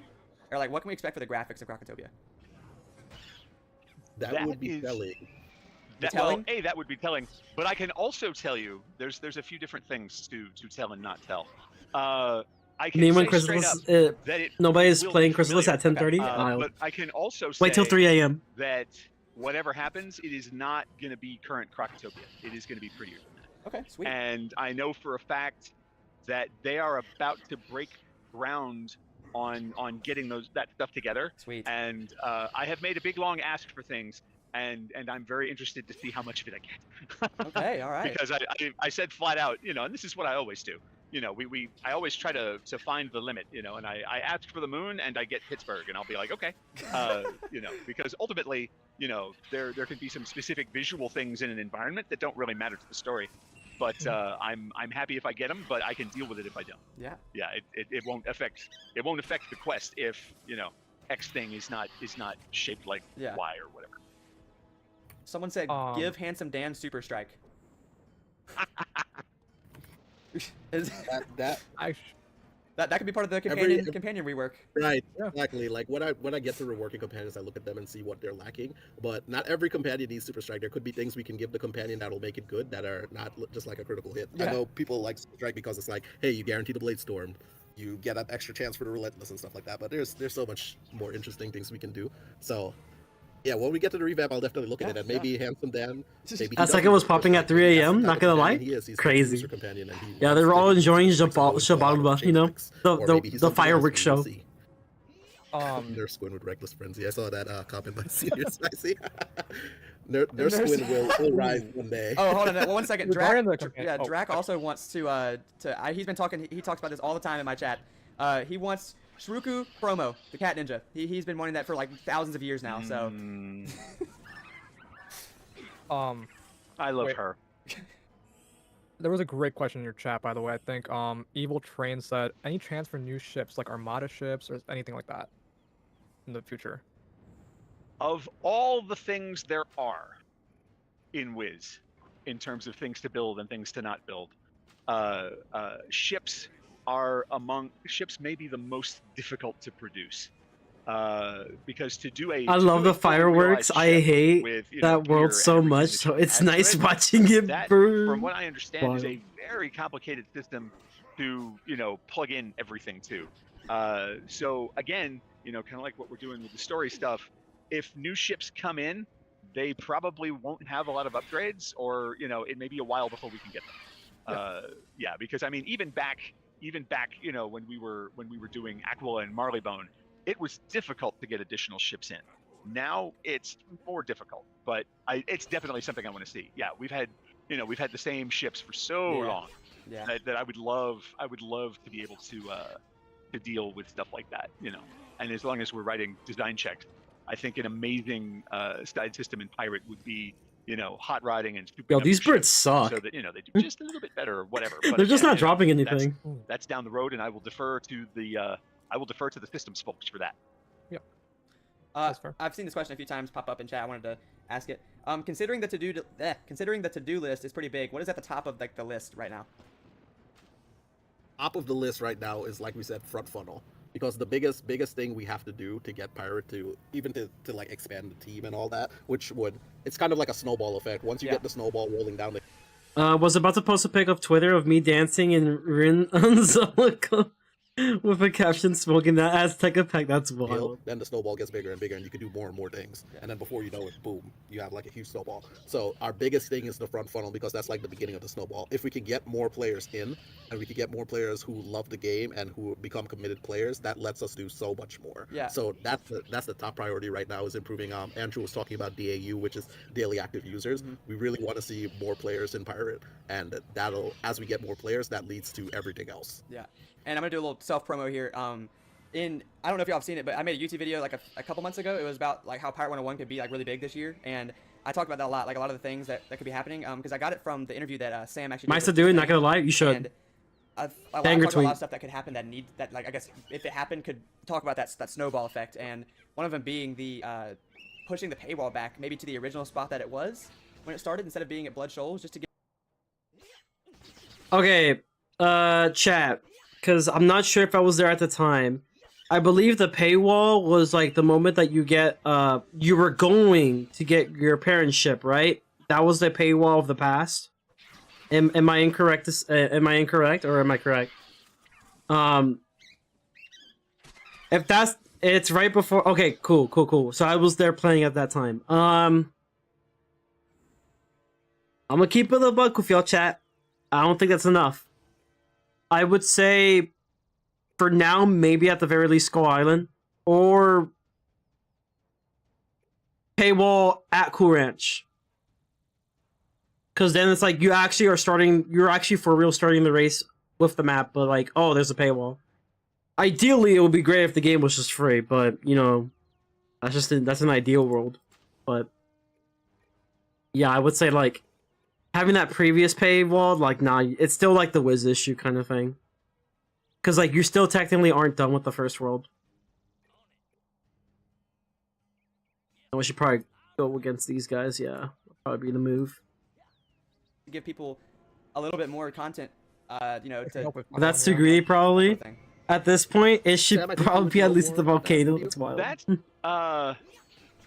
or like what can we expect for the graphics of Crocotopia? That would be telling. Telling? Well, that would be telling. But I can also tell you, there's a few different things to tell and not tell. I can Name when say straight Chrysalis. up that it Nobody's will playing be Chrysalis familiar. at 10:30. But I can also say Wait till 3 a.m. that whatever happens, it is not going to be current Crocotopia. It is going to be prettier than that. Okay, sweet. And I know for a fact that they are about to break ground on getting that stuff together. Sweet. And I have made a big long ask for things, and I'm very interested to see how much of it I get. Okay, all right. Because I said flat out, and this is what I always do. I always try to find the limit, and I ask for the moon and I get Pittsburgh, and I'll be like, okay, because ultimately, there can be some specific visual things in an environment that don't really matter to the story. But I'm happy if I get them, but I can deal with it if I don't. Yeah. Yeah, it won't affect the quest if X thing is not shaped like Yeah. Y or whatever. Someone said, "Give Handsome Dan Super Strike." That That could be part of the companion rework. Right, Yeah. exactly. Like when I get to reworking companions, I look at them and see what they're lacking. But not every companion needs Super Strike. There could be things we can give the companion that'll make it good that are not just like a critical hit. Yeah. I know people like Super Strike because it's like, hey, you guarantee the Blade Storm, you get an extra chance for the Relentless and stuff like that. But there's so much more interesting things we can do. So yeah, when we get to the revamp, I'll definitely look at it, and maybe Handsome Dan. Maybe That second was popping at 3 a.m., not gonna lie. Crazy. Yeah, they were all enjoying Shabalba, the fireworks show. Nurse Squin with Reckless Frenzy. I saw that comment by Senior Spicy. Nurse Squin will rise one day. Oh, hold on, 1 second. Regarding Drac, the yeah, oh. Drac also wants to he's been talking. He talks about this all the time in my chat. He wants Shruku promo, the cat ninja. He's been wanting that for like thousands of years now. So. I love Wait. her. There was a great question in your chat, by the way. I think Evil Train said, any chance for new ships, like Armada ships or anything like that in the future? Of all the things there are in Wiz, in terms of things to build and things to not build, ships may be the most difficult to produce. Because to do I love the fireworks. I hate that world so much, so it's nice watching it burn. From what I understand, is a very complicated system to plug in everything to. So again, kind of like what we're doing with the story stuff. If new ships come in, they probably won't have a lot of upgrades, or it may be a while before we can get them. Yeah, because I mean, even back, when we were doing Aquila and Marleybone, it was difficult to get additional ships in. Now it's more difficult, but it's definitely something I want to see. Yeah, we've had the same ships for so long that I would love to be able to deal with stuff like that. And as long as we're writing design checks, I think an amazing side system in Pirate would be hot riding and Yo, these birds suck. so that they do just a little bit better or whatever. But They're just again, not dropping anything. That's down the road, and I will defer to the systems folks for that. Yep. That's fair. I've seen this question a few times pop up in chat. I wanted to ask it. Considering the to-do list is pretty big, what is at the top of the list right now? Top of the list right now is, like we said, front funnel. Because the biggest thing we have to do to get Pirate to like expand the team and all that, it's kind of like a snowball effect. Once you get the snowball rolling down the Was about to post a pic of Twitter of me dancing in Rin Nuzlocke with a caption smoking that Aztec effect. That's wild. hill, then the snowball gets bigger and bigger, and you can do more and more things. And then before you know it, boom, you have like a huge snowball. So our biggest thing is the front funnel, because that's like the beginning of the snowball. If we can get more players in, and we can get more players who love the game and who become committed players, that lets us do so much more. Yeah. So that's the top priority right now, is improving. Andrew was talking about DAU, which is daily active users. We really want to see more players in Pirate, and as we get more players, that leads to everything else. Yeah. And I'm gonna do a little self promo here. I don't know if y'all have seen it, but I made a YouTube video like a couple months ago. It was about like how Pirate 101 could be like really big this year, and I talked about that a lot, like a lot of the things that could be happening. Because I got it from the interview that Sam actually. Nice did to with do it. Sam, Not gonna lie, you should. And I talked Banger about a lot tweet. of stuff that could happen that like I guess if it happened could talk about that snowball effect, and one of them being the pushing the paywall back maybe to the original spot that it was when it started instead of being at Blood Shoals, just to get. Okay, chat, because I'm not sure if I was there at the time. I believe the paywall was like the moment that you get, you were going to get your parentship, right? That was the paywall of the past. Am I incorrect? Am I incorrect or am I correct? If it's right before. Okay, cool. So I was there playing at that time. I'm gonna keep it a buck with y'all, chat. I don't think that's enough. I would say, for now, maybe at the very least, Skull Island or paywall at Cool Ranch. Because then it's like you actually are starting. You're actually for real starting the race with the map, but like, oh, there's a paywall. Ideally, it would be great if the game was just free, but you know, that's an ideal world. But yeah, I would say like having that previous paywall, like, nah, it's still like the Wiz issue kind of thing. Because like you still technically aren't done with the first world. And we should probably go against these guys. Yeah, that'll probably be the move. Give people a little bit more content, you know, to. That's too greedy, probably. Sort of thing. At this point, it should Sam, I think probably you be at know least the more about that volcano. video. It's wild. That's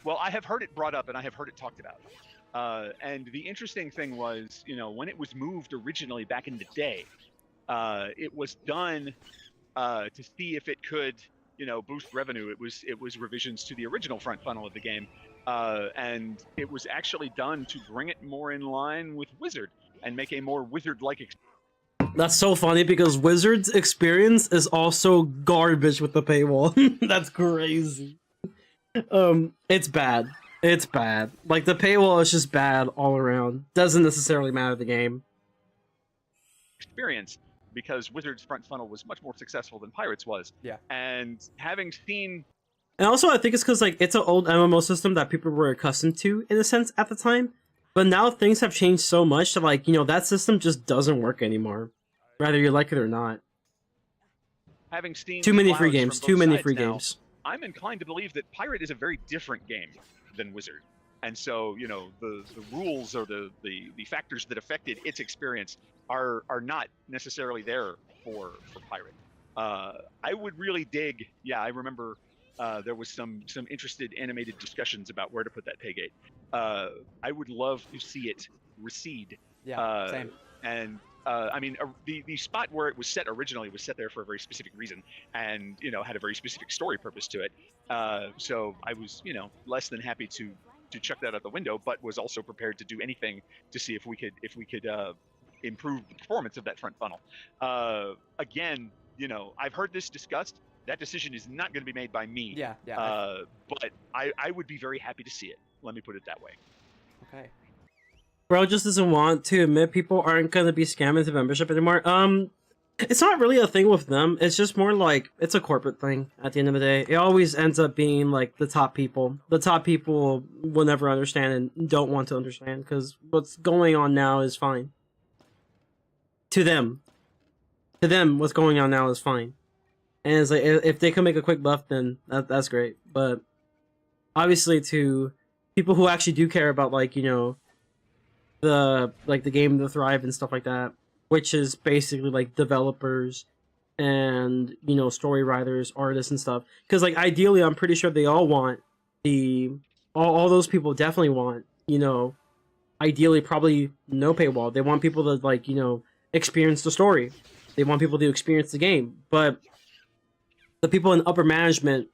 well, I have heard it brought up and I have heard it talked about. And the interesting thing was, you know, when it was moved originally back in the day, it was done to see if it could, you know, boost revenue. It was revisions to the original front funnel of the game, and it was actually done to bring it more in line with Wizard and make a more Wizard-like experience. That's so funny because Wizard's experience is also garbage with the paywall. That's crazy. It's bad. It's bad. Like, the paywall is just bad all around. Doesn't necessarily matter the game. Experience, because Wizard's front funnel was much more successful than Pirates was. Yeah. And having seen, And also, I think it's because, like, it's an old MMO system that people were accustomed to, in a sense, at the time. But now things have changed so much that, like, you know, that system just doesn't work anymore. Whether you like it or not. having seen Too many free clouds games. from Too both many sides free now, games. I'm inclined to believe that Pirate is a very different game than Wizard. And so, you know, the rules or the factors that affected its experience are not necessarily there for Pirate. I would really dig, yeah, I remember there was some interested animated discussions about where to put that pay gate. I would love to see it recede. Yeah, same. And I mean, the spot where it was set originally was set there for a very specific reason, and you know, had a very specific story purpose to it. So I was, you know, less than happy to chuck that out the window, but was also prepared to do anything to see if we could improve the performance of that front funnel. Again, you know, I've heard this discussed. That decision is not going to be made by me. Yeah. But I would be very happy to see it. Let me put it that way. Okay. Bro just doesn't want to admit people aren't going to be scamming the membership anymore. It's not really a thing with them. It's just more like, it's a corporate thing at the end of the day. It always ends up being like the top people. The top people will never understand and don't want to understand because what's going on now is fine. To them, what's going on now is fine. And it's like, if they can make a quick buff, then that's great. But obviously to people who actually do care about, like, you know, the game to thrive and stuff like that, which is basically like developers and, you know, story writers, artists and stuff. Because like ideally, I'm pretty sure they all want all those people definitely want, you know, ideally probably no paywall. They want people to, like, you know, experience the story. They want people to experience the game. But the people in upper management,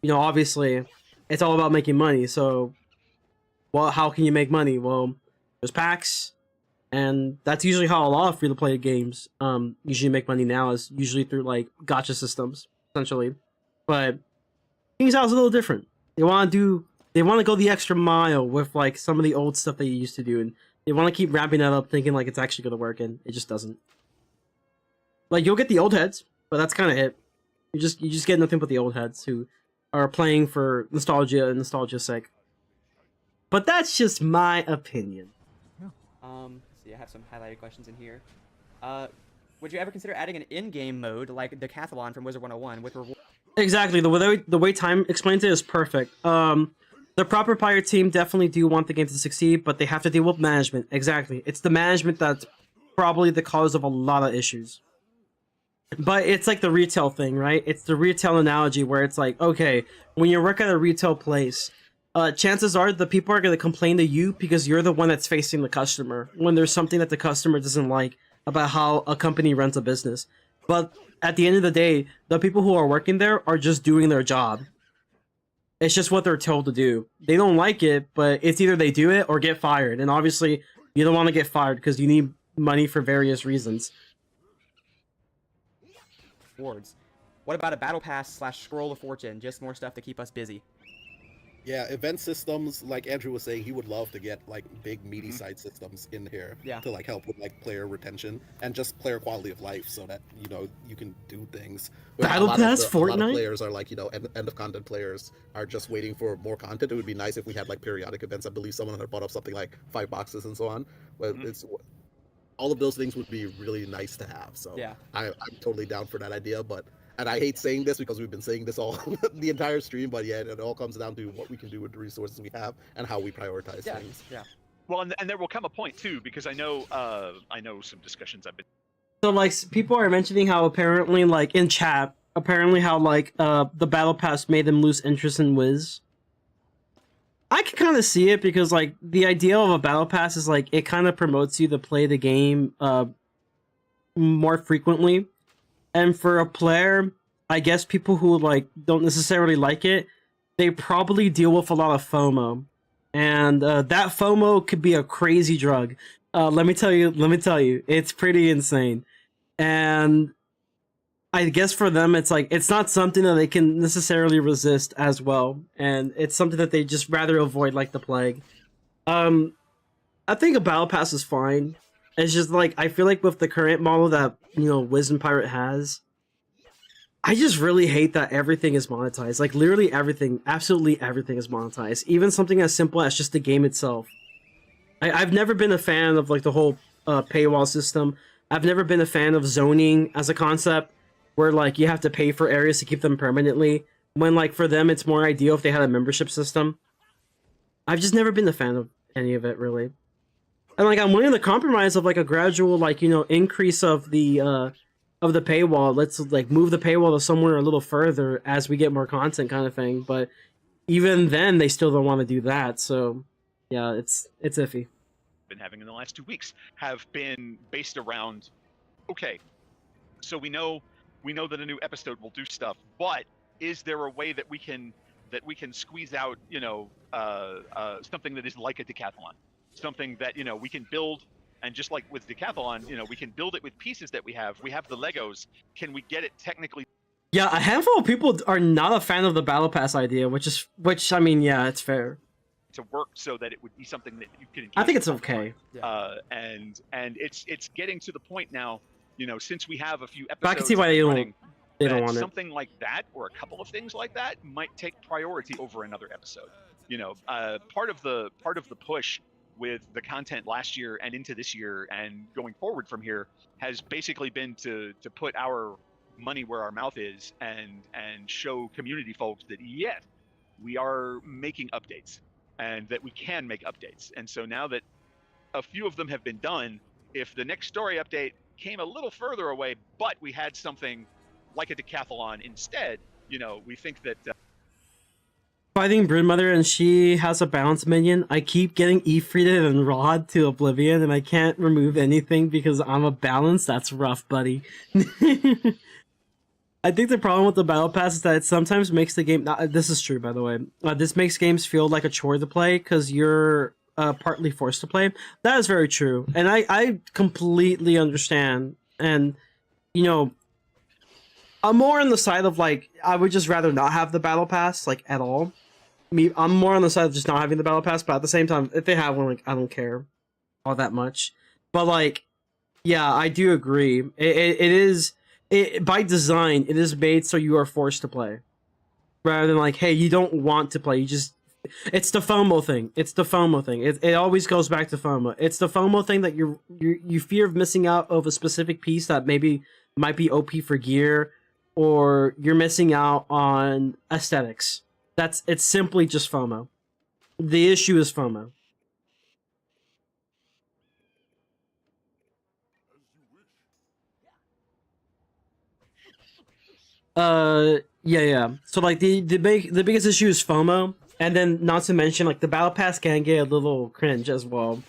you know, obviously it's all about making money. So, well, how can you make money? Well, there's packs, and that's usually how a lot of free-to-play games usually make money now, is usually through like gacha systems, essentially. But King's Out is a little different. They want to go the extra mile with like some of the old stuff they used to do, and they want to keep ramping that up, thinking like it's actually going to work, and it just doesn't. Like, you'll get the old heads, but that's kind of it. You just get nothing but the old heads who are playing for nostalgia's sake. but that's just my opinion. See, I have some highlighted questions in here. Would you ever consider adding an in-game mode like Decathlon from Wizard 101 with rewards? Exactly, the way Time explains it is perfect. The proper Pirate team definitely do want the game to succeed, but they have to deal with management. Exactly, it's the management that's probably the cause of a lot of issues. But it's like the retail thing, right? It's the retail analogy where it's like, okay, when you work at a retail place, chances are the people are going to complain to you because you're the one that's facing the customer when there's something that the customer doesn't like about how a company runs a business. But at the end of the day, the people who are working there are just doing their job. It's just what they're told to do. They don't like it, but it's either they do it or get fired. And obviously, you don't want to get fired because you need money for various reasons. Rewards. What about a battle pass / scroll of fortune? Just more stuff to keep us busy. Yeah, event systems, like Andrew was saying, he would love to get like big meaty side systems in here to like help with like player retention and just player quality of life, so that you can do things. Battle Pass Fortnite? A lot of players are like end of content players are just waiting for more content. It would be nice if we had like periodic events. I believe someone had brought up something like 5 boxes and so on. But it's all of those things would be really nice to have. So yeah, I'm totally down for that idea, and I hate saying this because we've been saying this all the entire stream, but yeah, it all comes down to what we can do with the resources we have and how we prioritize things. Yeah. Well, and there will come a point too, because I know some discussions I've been. So like people are mentioning how apparently like in chat, how like the battle pass made them lose interest in Wiz. I can kind of see it because like the idea of a battle pass is like it kind of promotes you to play the game more frequently. And for a player, I guess people who like don't necessarily like it, they probably deal with a lot of FOMO, and that FOMO could be a crazy drug. Let me tell you, it's pretty insane. And I guess for them, it's like it's not something that they can necessarily resist as well, and it's something that they just rather avoid like the plague. I think a battle pass is fine. It's just like I feel like with the current model that Wiz and Pirate has, I just really hate that everything is monetized. Like literally everything, absolutely everything is monetized. Even something as simple as just the game itself. I've never been a fan of like the whole paywall system. I've never been a fan of zoning as a concept, where like you have to pay for areas to keep them permanently. When like for them, it's more ideal if they had a membership system. I've just never been a fan of any of it really. And like I'm willing to compromise of like a gradual like increase of the paywall. Let's like move the paywall to somewhere a little further as we get more content kind of thing. But even then they still don't want to do that. So yeah, it's iffy. Been having in the last 2 weeks have been based around, okay, so we know that a new episode will do stuff, but is there a way that we can squeeze out something that is like a decathlon? Something that we can build, and just like with Decathlon, we can build it with pieces that we have the Legos. Can we get it technically? Yeah, a handful of people are not a fan of the battle pass idea, which I mean, yeah, it's fair to work so that it would be something that you can. I think it's okay. And it's getting to the point now, since we have a few episodes. But I can see why they don't want it. Something like that, or a couple of things like that, might take priority over another episode. Part of the push with the content last year and into this year and going forward from here has basically been to put our money where our mouth is and show community folks that yes, we are making updates and that we can make updates. And so now that a few of them have been done, if the next story update came a little further away, but we had something like a decathlon instead, we think that fighting Broodmother and she has a balance minion. I keep getting Ifrited and Rod to oblivion and I can't remove anything because I'm a balance. That's rough, buddy. I think the problem with the battle pass is that it sometimes makes the game, this is true by the way, this makes games feel like a chore to play because you're partly forced to play. That is very true, and I completely understand. And I'm more on the side of like I would just rather not have the battle pass like at all. I'm more on the side of just not having the battle pass, but at the same time, if they have one, like I don't care all that much. But like, yeah, I do agree. It is by design. It is made so you are forced to play, rather than like, hey, you don't want to play. You just It's the FOMO thing. It's the FOMO thing. It always goes back to FOMO. It's the FOMO thing that you fear of missing out of a specific piece that maybe might be OP for gear, or you're missing out on aesthetics. It's simply just FOMO. The issue is FOMO. Yeah. So like the biggest issue is FOMO, and then not to mention like the battle pass can get a little cringe as well.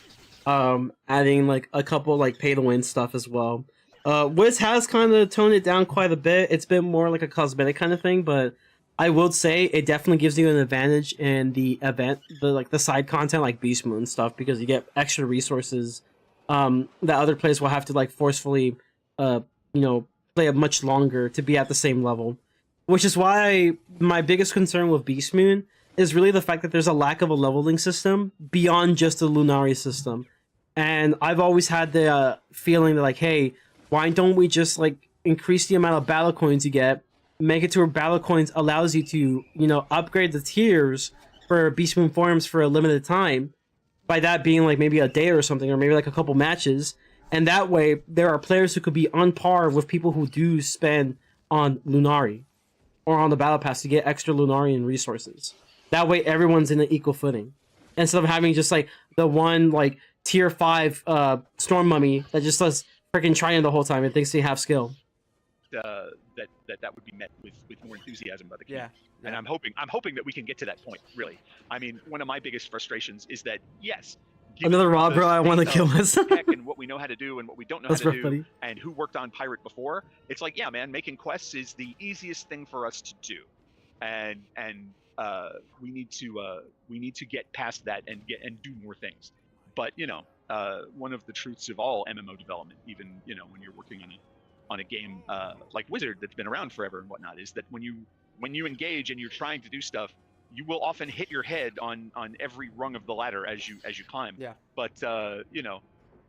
Adding like a couple like pay to win stuff as well. Wiz has kind of toned it down quite a bit. It's been more like a cosmetic kind of thing, but I would say it definitely gives you an advantage in the event, the side content like Beast Moon stuff, because you get extra resources that other players will have to like forcefully play a much longer to be at the same level. Which is why my biggest concern with Beast Moon is really the fact that there's a lack of a leveling system beyond just the Lunari system. And I've always had the feeling that like, hey, why don't we just like increase the amount of battle coins you get, make it to where battle coins allows you to, upgrade the tiers for Beast Moon forums for a limited time, by that being like maybe a day or something, or maybe like a couple matches. And that way there are players who could be on par with people who do spend on Lunari or on the battle pass to get extra Lunarian resources. That way everyone's in an equal footing, instead of having just like the one like tier 5 storm mummy that just does freaking trying the whole time and thinks they have skill. That would be met with more enthusiasm by the community. Yeah. And I'm hoping that we can get to that point, really. I mean, one of my biggest frustrations is that, yes, Another Rob, bro, I want to kill myself. And what we know how to do and what we don't know That's how to do, funny. and who worked on Pirate before, it's like, yeah, man, making quests is the easiest thing for us to do, and we need to get past that and do more things. But one of the truths of all MMO development, even when you're working on a game like Wizard that's been around forever and whatnot, is that when you engage and you're trying to do stuff, you will often hit your head on every rung of the ladder as you climb. Yeah. But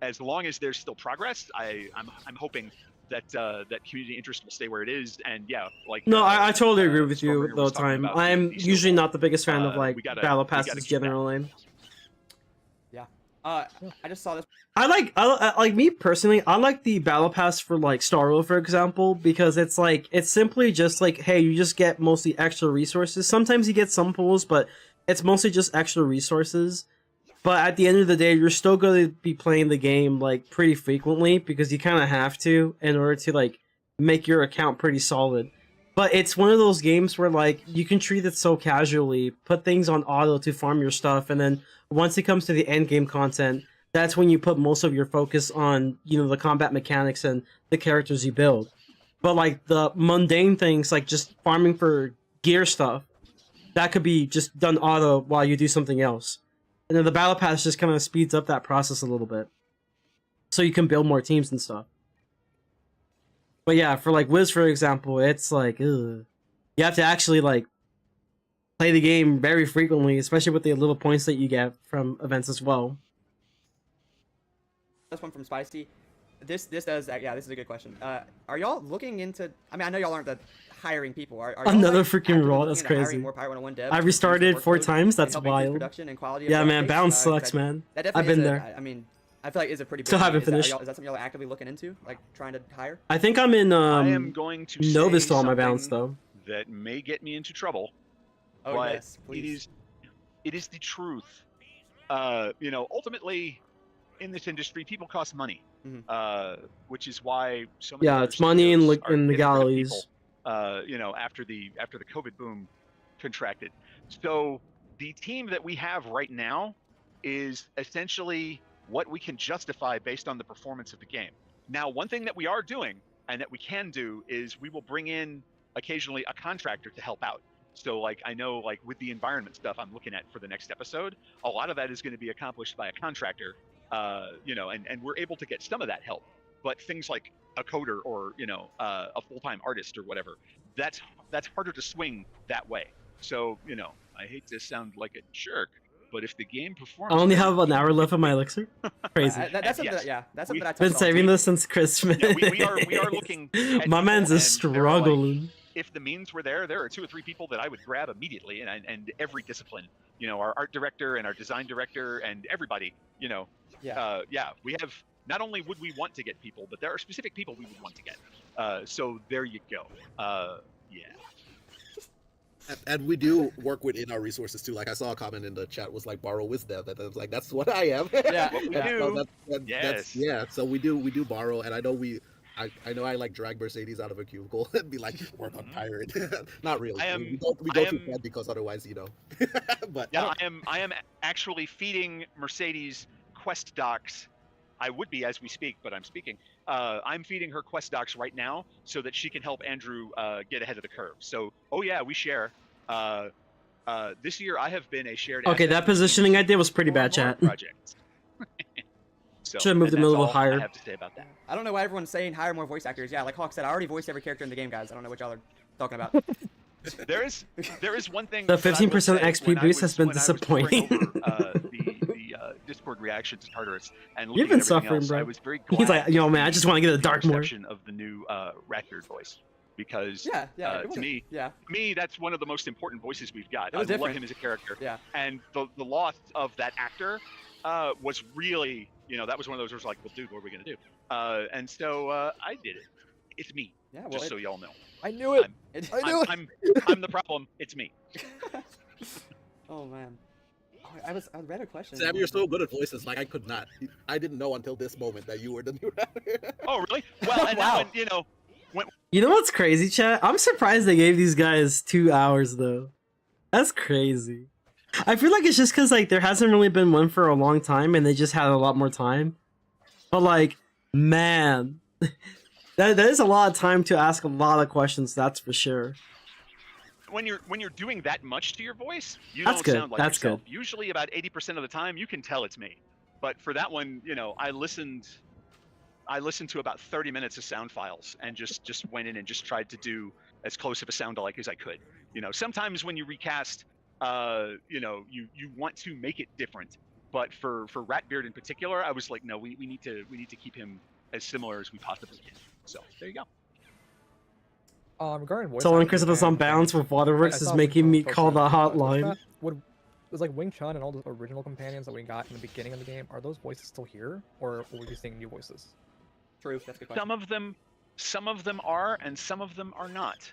as long as there's still progress, I'm hoping that community interest will stay where it is. And yeah, like no, I totally agree with you Stormbringer the was talking time. about I'm the usually not the biggest fan of like we gotta battle keep passes that. generally. I just saw this. I like me personally. I like the battle pass for like Starro, for example, because it's simply just like, hey, you just get mostly extra resources. Sometimes you get some pulls, but it's mostly just extra resources. But at the end of the day, you're still going to be playing the game like pretty frequently, because you kind of have to in order to like make your account pretty solid. But it's one of those games where like you can treat it so casually, put things on auto to farm your stuff, and then once it comes to the end game content, that's when you put most of your focus on, the combat mechanics and the characters you build. But like the mundane things, like just farming for gear stuff, that could be just done auto while you do something else. And then the battle pass just kind of speeds up that process a little bit, so you can build more teams and stuff. But yeah, for like Wiz, for example, it's like, ugh. You have to actually like play the game very frequently, especially with the little points that you get from events as well. This one from Spicy. This is a good question. Are y'all looking into? I mean, I know y'all aren't the hiring people. Are y'all, Another like, freaking actively roll, looking that's into hiring crazy. More Pirate101 devs I to restarted reduce the 4 workload times, and that's help increase wild. production and quality of Yeah, the man, updates? balance sucks, That man. definitely I've been is there. I mean, I feel like is a pretty big Still need. haven't Is that finished. something y'all are actively looking into, like trying to hire? I think I'm in I am going to Novus say to all my balance something though. that may get me into trouble. Oh but yes, please. it is the truth. Ultimately, in this industry, people cost money, which is why so many. Yeah, other it's money in studios are the getting rid of galleries. people, after the COVID boom contracted. So the team that we have right now is essentially what we can justify based on the performance of the game. Now, one thing that we are doing and that we can do is we will bring in occasionally a contractor to help out. So like, I know like with the environment stuff I'm looking at for the next episode, a lot of that is going to be accomplished by a contractor, and we're able to get some of that help. But things like a coder or, a full-time artist or whatever, that's harder to swing that way. So, I hate to sound like a jerk, but if the game performs, I only have an hour left of my elixir. Crazy. That's something. yes, That's something I touched Been on saving too. this since Christmas. Yeah, we are looking. At My man's people a and they're like, struggling. if the means were there are 2 or 3 people that I would grab immediately, and every discipline, our art director and our design director and everybody, Yeah. we have. Not only would we want to get people, but there are specific people we would want to get. So there you go. Yeah. And we do work within our resources too. Like I saw a comment in the chat was like borrow wisdom, and I was like, that's what I am. Yeah. What we Yeah. do. That's, yeah. So we do borrow, and I know I know I like drag Mercedes out of a cubicle and be like, work on Pirate. Not really. We go too far because otherwise, But yeah, I am actually feeding Mercedes quest docs. I would be as we speak, but I'm speaking. I'm feeding her quest docs right now so that she can help Andrew get ahead of the curve. So, oh yeah, we share. This year I have been a shared. Okay, asset that positioning I did was pretty more bad, and more chat. projects. So, Should've moved and him a that's little all higher. I have to say about that. I don't know why everyone's saying hire more voice actors. Yeah, like Hawk said, I already voiced every character in the game, guys. I don't know what y'all are talking about. There is one thing. The that I will 15% say. XP When I boost has been when I was pouring disappointing. over, the Discord reactions to Tartarus and You've looking been at everything suffering, else, bro. I was very glad He's like, yo, man, I just want to get a the dark more. reception of the new Ratbeard voice, because Yeah. It to wasn't- me, Yeah. that's one of the most important voices we've got. It was I love different. him as a character. Yeah. And the loss of that actor was really, that was one of those where it's like, well, dude, what are we gonna do? And so I did it. It's me. Yeah. Well, Just so y'all know. I knew it. I knew it. I'm the problem. It's me. Oh man. Oh, I read a question. Sam, you're so good at voices. Like I could not. I didn't know until this moment that you were the new rapper. Oh, really? Well, and Wow. that one, You know what's crazy, chat? I'm surprised they gave these guys 2 hours, though. That's crazy. I feel like it's just because, like, there hasn't really been one for a long time, and they just had a lot more time. But, like, man, that is a lot of time to ask a lot of questions, that's for sure. when you're doing that much to your voice, you That's don't good. sound like That's yourself. good. Usually, about 80% of the time, you can tell it's me. But for that one, I listened to about 30 minutes of sound files and just went in and just tried to do as close of a sound alike as I could. Sometimes when you recast, you want to make it different. But for Ratbeard in particular, I was like, no, we need to keep him as similar as we possibly can. So there you go. Regarding voice Telling acting Chris is on and- balance with I Waterworks is saw making Wing me Chun call the posted hotline. that. Was like Wing Chun and all the original companions that we got in the beginning of the game, are those voices still here, or were you seeing new voices? True. That's a good question. Some of them are, and some of them are not.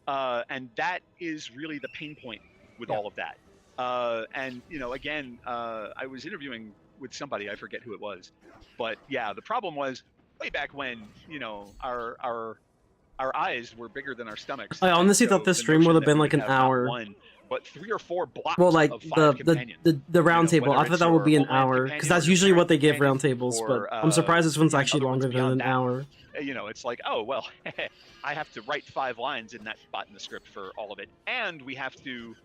And that is really the pain point with Yeah. all of that. And again, I was interviewing with somebody, I forget who it was, but yeah, the problem was way back when, our eyes were bigger than our stomachs. I honestly And so thought this the stream would notion have that been we like could an have not hour. one, but 3 or 4 blocks Well, like of 5 companions. the round table. whether I thought it's that would be your an Homeland hour companion because or that's your usually what they give Parent round tables. companion But I'm surprised this one's or actually other ones longer than beyond an that. hour. It's like, oh well, I have to write 5 lines in that spot in the script for all of it, and we have to,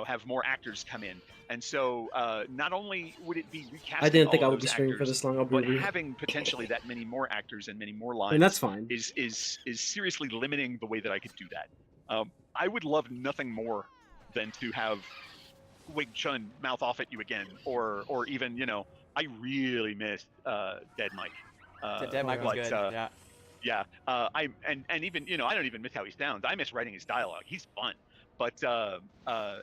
have more actors come in. And so, not only would it be recasting I didn't think all I of would be those streaming for actors, this long. I'll be but real. having potentially that many more actors and many more I lines mean, that's fine. is seriously limiting the way that I could do that. I would love nothing more than to have Wing Chun mouth off at you again, or even, I really miss Dead Mike. Dead Mike was but, good. Yeah. Yeah, and even, I don't even miss how he sounds. I miss writing his dialogue. He's fun. But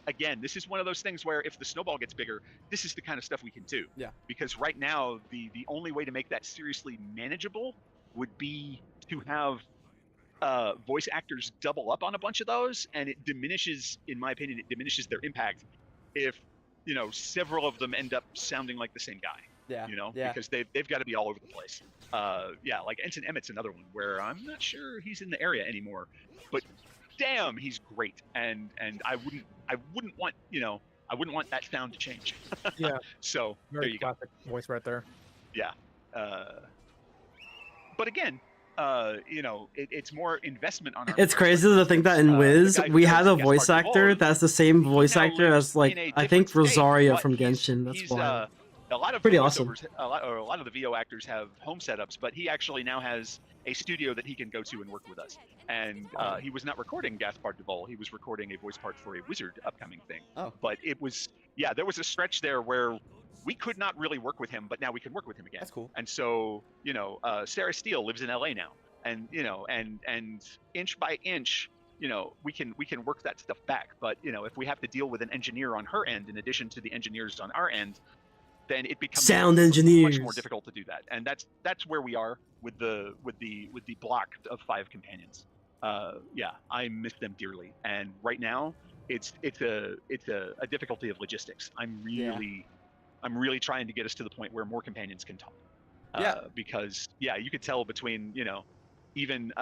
again, this is one of those things where if the snowball gets bigger, this is the kind of stuff we can do. Yeah. Because right now, the only way to make that seriously manageable would be to have voice actors double up on a bunch of those, and it diminishes, in my opinion, their impact if, several of them end up sounding like the same guy. Yeah. Yeah. Because they've got to be all over the place. Yeah, like Ensign Emmett's another one where I'm not sure he's in the area anymore, but damn, he's great, and I wouldn't want that sound to change. Yeah. So there Very you go. classic voice right there. Yeah. But again, it's more investment on our It's part. crazy to think that in the Wiz guy who we does had a Gaspard voice Duvall, actor that's the same voice now actor lives as, like, in a I think different state, Rosaria but from he's- Genshin. That's he's, why. a lot of Pretty the awesome. voiceovers- a lot of the VO actors have home setups, but he actually now has a studio that he can go to and work with us. And he was not recording Gaspard Duvall. He was recording a voice part for a Wizard upcoming thing. Oh. But it was, there was a stretch there where we could not really work with him, but now we can work with him again. That's cool. And so, Sarah Steele lives in LA now. And, and inch by inch, you know, we can work that stuff back. But you know, if we have to deal with an engineer on her end in addition to the engineers on our end, then it becomes Sound much engineers. more difficult to do that. And that's where we are with the block of 5 companions. Yeah, I miss them dearly. And right now, it's a difficulty of logistics. I'm really trying to get us to the point where more companions can talk. Because yeah, you could tell between, you know, even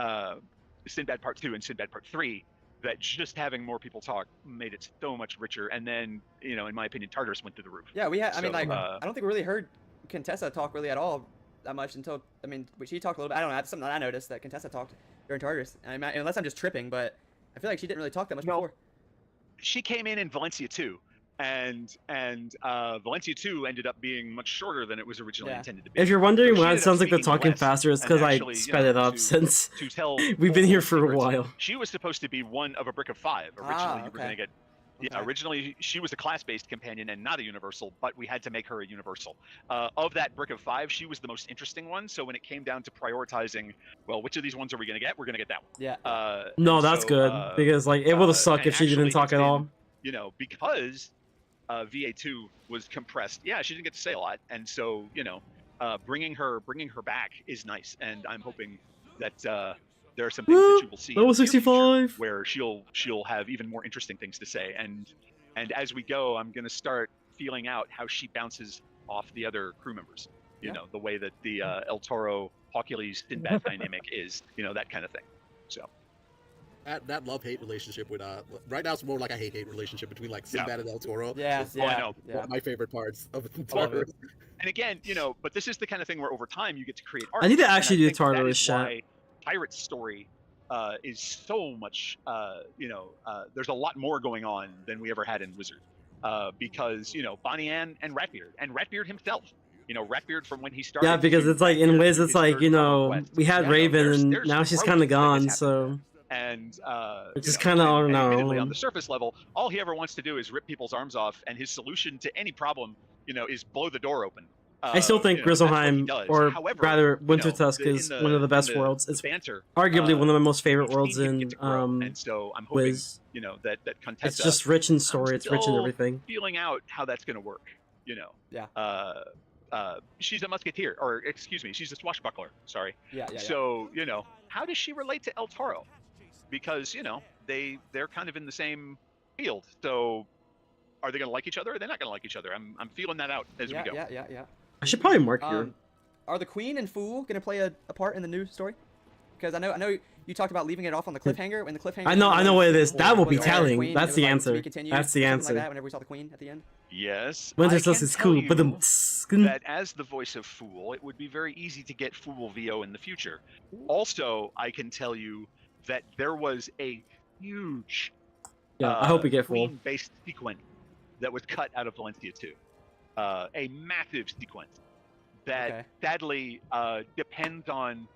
Sinbad Part 2 and Sinbad Part 3 that just having more people talk made it so much richer. And then, you know, in my opinion, Tartarus went through the roof. Yeah, we had. I So, mean, like, I don't think we really heard Contessa talk really at all that much until. I mean, she talked a little bit. I don't know. That's something that I noticed that Contessa talked during Tartarus. Unless I'm just tripping, but I feel like she didn't really talk that much before. She came in Valencia 2, and Valencia 2 ended up being much shorter than it was originally intended to be. If you're wondering So why she it ended up sounds like they're speaking talking less faster, it's and because I actually, you sped know, it up since to tell we've been here for a secrets. while. She was supposed to be one of a brick of 5. Originally, you were going to get. Yeah, Okay. originally she was a class-based companion and not a universal, but we had to make her a universal. Of that brick of 5, she was the most interesting one. So when it came down to prioritizing, well, which of these ones are we going to get? We're going to get that one. Yeah. No, And that's so, good because like it would have sucked and if she didn't actually talk it's at been, all. You know, because VA2 was compressed. Yeah, she didn't get to say a lot, and so you know, bringing her back is nice, and I'm hoping that there are some things that you will see in Level the near future 65. where she'll have even more interesting things to say, and as we go, I'm gonna start feeling out how she bounces off the other crew members. You know, the way that the El Toro Hercules Sinbad dynamic is, you know, that kind of thing. So. That love-hate relationship with right now it's more like a hate-hate relationship between like Sinbad and El Toro. Yeah. It's Oh, I know. one of my favorite parts of the Love it. And again, you know, but this is the kind of thing where over time you get to create art. I need to and actually do think that Tartarus is chat. why Pirate's story is so much, you know, there's a lot more going on than we ever had in Wizard. Because, you know, Bonnie Ann and Ratbeard himself. You know, Ratbeard from when he started. Yeah, because to it's like in Ratbeard ways with it's his like, third you Common know, Quest. we had You know, Raven and there's now she's growth kind of that has gone, happened. so And which you is know, kind of, I don't and admittedly, know. on the surface level, all he ever wants to do is rip people's arms off, and his solution to any problem, you know, is blow the door open. I still think you know, that's what he Grizzleheim, does. or However, rather you know, Wintertusk, is in one of the best in worlds. It's banter, arguably one of my most favorite we've worlds seen him in get to grow, and so I'm hoping, Wiz. you know, that Contessa. It's just rich in story. It's rich in still everything. Feeling out how that's going to work, you know. Yeah. She's a musketeer, or excuse me, she's a swashbuckler. Sorry. Yeah. So you know, how does she relate to El Toro? Because you know they're kind of in the same field. So are they going to like each other? Or are they not going to like each other? I'm feeling that out as we go. Yeah. I should probably mark here. Are the Queen and Fool gonna play a part in the new story? Because I know you talked about leaving it off on the cliffhanger. When the cliffhanger. I know what it is. That will be was telling. Queen, That's it the was like, answer. to be continued, That's the something answer. Like that, whenever we saw the Queen at the end. Yes. Wintertusk I can is tell cool, but you that as the voice of Fool, it would be very easy to get Fool VO in the future. Also, I can tell you that there was a huge yeah, I hope we get full. Queen-based sequence that was cut out of Valencia 2. A massive sequence that sadly depends on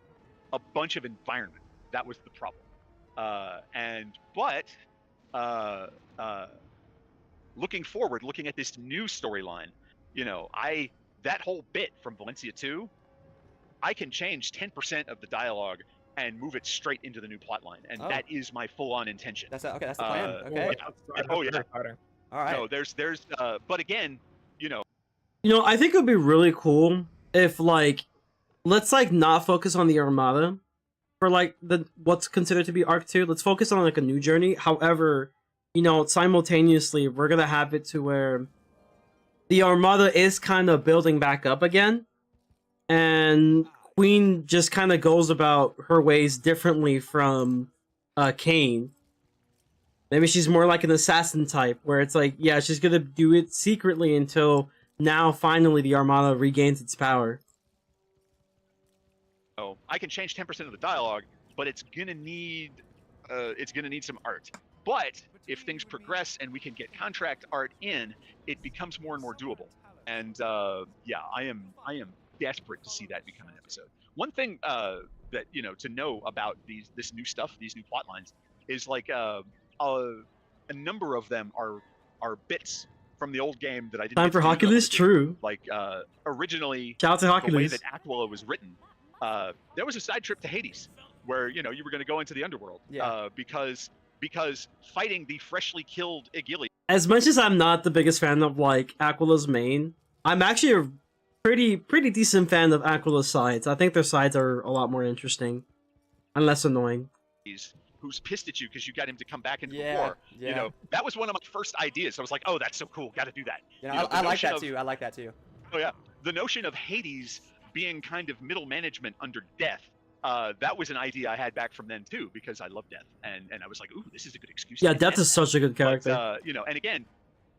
a bunch of environment. That was the problem. Looking forward, looking at this new storyline, you know, that whole bit from Valencia 2, I can change 10% of the dialogue and move it straight into the new plotline, and that is my full-on intention. That's the plan. Okay. Oh yeah. All right. No, there's, but again, you know. You know, I think it would be really cool if, like, let's, like, not focus on the Armada for, like, what's considered to be Arc 2. Let's focus on, like, a new journey. However, you know, simultaneously, we're gonna have it to where the Armada is kind of building back up again, and Queen just kind of goes about her ways differently from Kane. Maybe she's more like an assassin type, where it's like, yeah, she's gonna do it secretly until now finally the Armada regains its power. Oh, I can change 10% of the dialogue, but it's gonna need some art. But if things progress and we can get contract art in, it becomes more and more doable. And yeah, I am desperate to see that become an episode. One thing that, you know, to know about this new stuff, these new plot lines, is like a number of them are bits from the old game that I didn't. Time for Hercules, true. Like originally, shout out to Hercules. The way that Aquila was written, there was a side trip to Hades, where, you know, you were going to go into the underworld, because because fighting the freshly killed Igili. As much as I'm not the biggest fan of like Aquila's main, I'm actually a pretty decent fan of Aquila's sides. I think their sides are a lot more interesting and less annoying. Who's pissed at you because you got him to come back into the Yeah, war. yeah. You know, that was one of my first ideas. I was like, oh, that's so cool. Got to do that. You know, You know, I the like that notion too. I like that too. Oh yeah, the notion of Hades being kind of middle management under Death. That was an idea I had back from then too, because I love Death, and I was like, ooh, this is a good excuse. Yeah, to get Death is such a good character. But, you know, and again,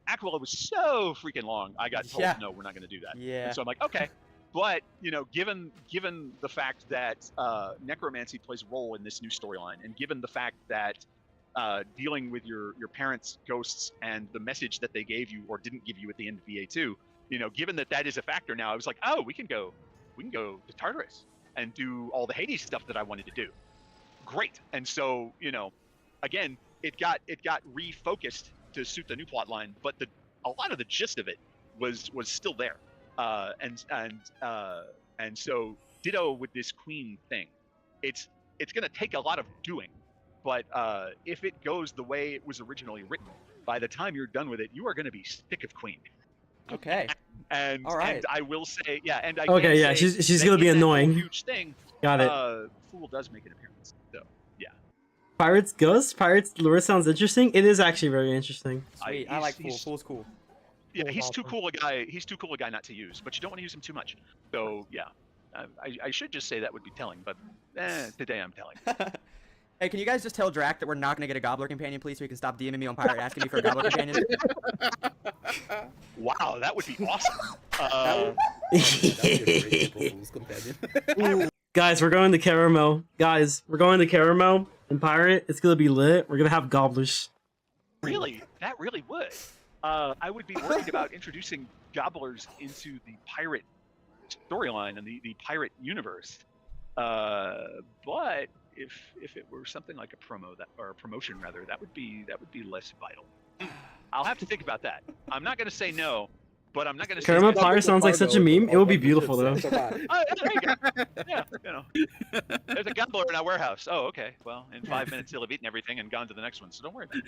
Aquila was so freaking long. I got told, Yeah. no, we're not going to do that. Yeah. And so I'm like, okay. But you know, given the fact that necromancy plays a role in this new storyline, and given the fact that dealing with your parents' ghosts and the message that they gave you or didn't give you at the end of VA2, you know, given that is a factor now, I was like, oh, we can go to Tartarus and do all the Hades stuff that I wanted to do. Great. And so, you know, again, it got refocused to suit the new plot line, but a lot of the gist of it was still there. And so ditto with this queen thing. It's gonna take a lot of doing, but if it goes the way it was originally written, by the time you're done with it, you are gonna be sick of queen. Okay. And All right. and I will say, yeah, and I Okay, can yeah, say she's that gonna be in that whole annoying. huge thing. Got it. Fool does make an appearance, so yeah. Pirates lure sounds interesting. It is actually very interesting. Sweet. I he's- like Fool. he's- Fool's cool. Yeah, Fool's he's too awesome. cool a guy. He's too cool a guy not to use, but you don't want to use him too much. So yeah, I should just say that would be telling, but today I'm telling. Hey, can you guys just tell Drac that we're not gonna get a Gobbler companion, please, so he can stop DMing me on Pirate asking me for a Gobbler companion? Wow, that would be awesome. That would be a great April Fool's companion. Guys, we're going to Caramel. Guys, we're going to Caramel and Pirate. It's gonna be lit. We're gonna have gobblers. Really, that really would. I would be worried about introducing gobblers into the pirate storyline and the pirate universe. But if it were something like a promotion rather, that would be less vital. I'll have to think about that. I'm not going to say no, but I'm not going to say Caramel yes. Pirate sounds like such a meme. It would be beautiful though. So bad. Oh, there you go. Yeah, you know. There's a gobbler in our warehouse. Oh, okay. Well, in 5 minutes he'll have eaten everything and gone to the next one, so don't worry about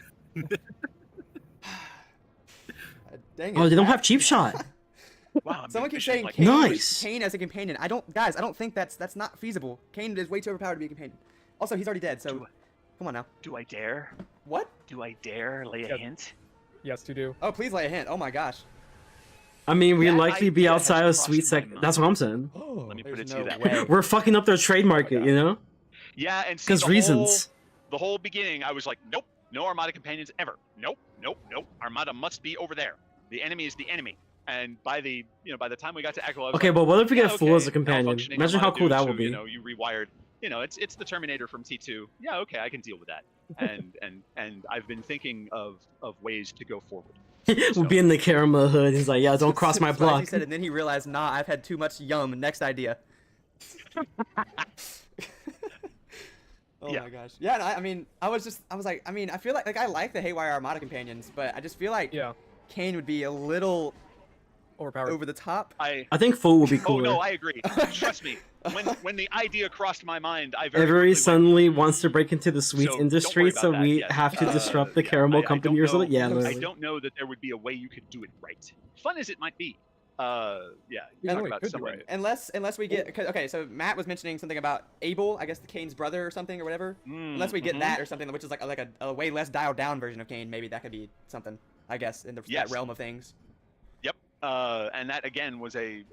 it. Dang it. Oh, they don't have cheap shot. Wow, I'm Someone being keeps vicious saying like Kane, Nice. Kane as a companion. I don't think that's not feasible. Kane is way too overpowered to be a companion. Also, he's already dead, so Do- come on now. Do I dare? What? Do I dare lay a Yep. hint? Yes, you do. Oh, please lay a hint. Oh my gosh. I mean, we'd That likely be idea has outside of crossed Sweet my Sec. mind. That's what I'm saying. Let me put There's it to no you that way. way. We're fucking up their trade market, you know? Yeah, and see, Because reasons. The whole beginning, I was like, nope, no Armada companions ever. Nope, nope, nope. Armada must be over there. The enemy is the enemy. And by the time we got to Aquila, I was Okay, like, but what if we get yeah, Fool as a okay, companion? malfunctioning Imagine how Armada cool that dudes would who, be. You know, you rewired. You know, it's the Terminator from T2. Yeah, okay, I can deal with that. And I've been thinking of ways to go forward. We'll be in the Caramel hood. He's like, yeah, don't cross my That's what He block. said, and then he realized, nah, I've had too much yum. Next idea. Oh Yeah. my gosh. Yeah, no, I was like, I feel like I like the Haywire Armada companions, but I just feel like Yeah. Kane would be a little Overpowered. over the top. I I think Fool would be oh cooler. no, I agree. Trust me. When the idea crossed my mind, I very Every quickly went, suddenly wants to break into the sweets So, don't industry, worry so about that we yet. have to disrupt the Yeah, Caramel I company don't or something. know- Yeah, I literally. don't know that there would be a way you could do it right. Fun as it might be. Yeah, you Yeah, talk we about could do someone. it. Unless we get okay, so Matt was mentioning something about Abel, I guess the Kane's brother or something or whatever. Unless we get mhm. that or something, which is like a way less dialed down version of Kane, maybe that could be something. I guess in Yes. that realm of things. Yep. And that again was a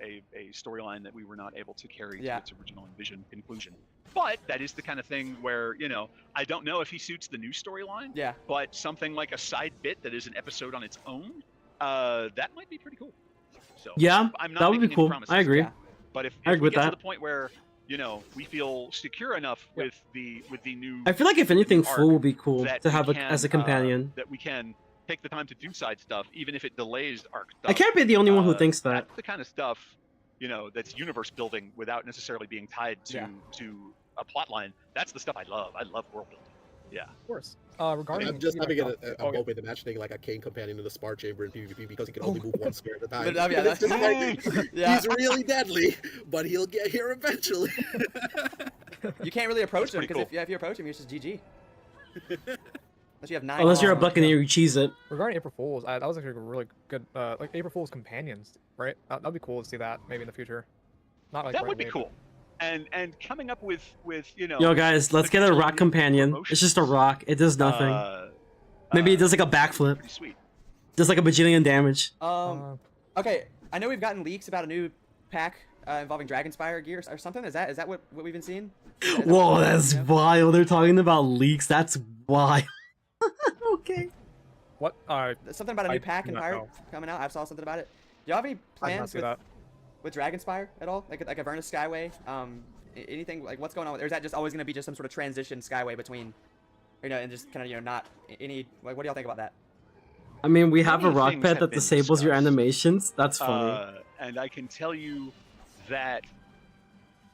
storyline that we were not able to carry Yeah. to its original envisioned conclusion. But that is the kind of thing where, you know, I don't know if he suits the new storyline, Yeah. but something like a side bit that is an episode on its own, that might be pretty cool. So Yeah, I'm not that would be making any cool. promises, I agree. Yeah. But if I we agree with get to that. the point where, you know, we feel secure enough Yep. with the new I feel like if anything, arc Fool would be cool that to we have can, as a companion. that we can take the time to do side stuff, even if it delays arc stuff. I can't be the only one who Uh, thinks that. That's the kind of stuff, you know, that's universe building without necessarily being tied to Yeah. to a plot line. That's the stuff I love. I love world building. Yeah. Of course. Regarding I'm just having a Oh, yeah. moment imagining like a Kane companion in the Spar chamber in PvP because he can only move one square at a time. But, yeah, It's just that's- like, Yeah. He's really deadly, but he'll get here eventually. You can't really approach That's him pretty because cool. if you approach him, you're just GG. Unless you have 9. Unless you're a long. Buccaneer, you cheese it. Regarding April Fools, that was actually a really good, like April Fools companions, right? That'd be cool to see that maybe in the future. Not like That right would be away, cool. And coming up with you know. Yo, guys, let's get a potential rock new companion. promotions, It's just a rock. It does nothing. Maybe it does like a backflip. Pretty sweet. Does like a bajillion damage. Okay, I know we've gotten leaks about a new pack involving Dragonspire gear or something. Is that what we've been seeing? Is that Whoa, what- that's yeah? wild. They're talking about leaks. That's wild. Okay. What? Something about a I new pack do in not Pirate know. coming out. I saw something about it. Do y'all have any I did not plans see with, that. with Dragonspire at all? Like Avernus Skyway? Anything like what's going on? Or is that just always going to be just some sort of transition Skyway between, and just kind of not any like what do y'all think about that? I mean, we have a Many rock things pet have that been disables your discussed. animations. That's funny. And I can tell you that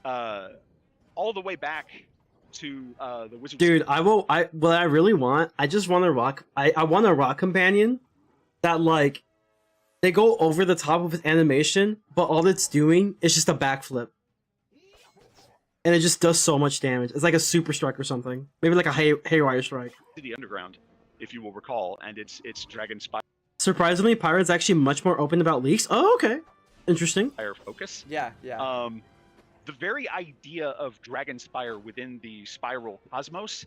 all the way back to the Wizard. Dude, what I really want, I just want a rock. I want a rock companion that like they go over the top of its animation, but all it's doing is just a backflip. And it just does so much damage. It's like a super strike or something. Maybe like a haywire strike. City Underground, if you will recall, and it's Dragonspire Surprisingly, Pirate's actually much more open about leaks. Oh, okay. Interesting. focus. Yeah. The very idea of Dragonspire within the Spiral cosmos,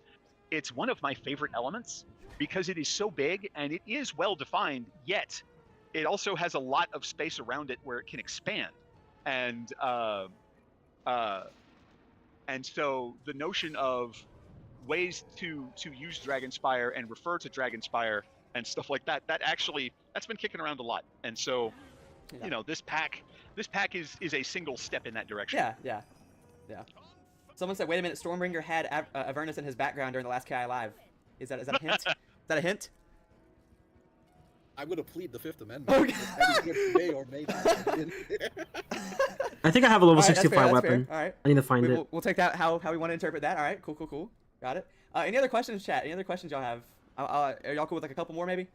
it's one of my favorite elements because it is so big and it is well defined, yet it also has a lot of space around it where it can expand. And so the notion of ways to use Dragonspire and refer to Dragonspire and stuff like that, that's been kicking around a lot. And so, Yeah. this pack is a single step in that direction. Yeah. Someone said, "Wait a minute, Stormbringer had Avernus in his background during the last KI live." Is that a hint? Is that a hint? I'm gonna plead the Fifth Amendment. Okay. May or may not. I think I have a level All right, that's 65 fair, that's weapon. fair. All right. I need to find it. We'll take that how we want to interpret that. All right. Cool. Got it. Any other questions, chat? Any other questions y'all have? Are y'all cool with like a couple more maybe?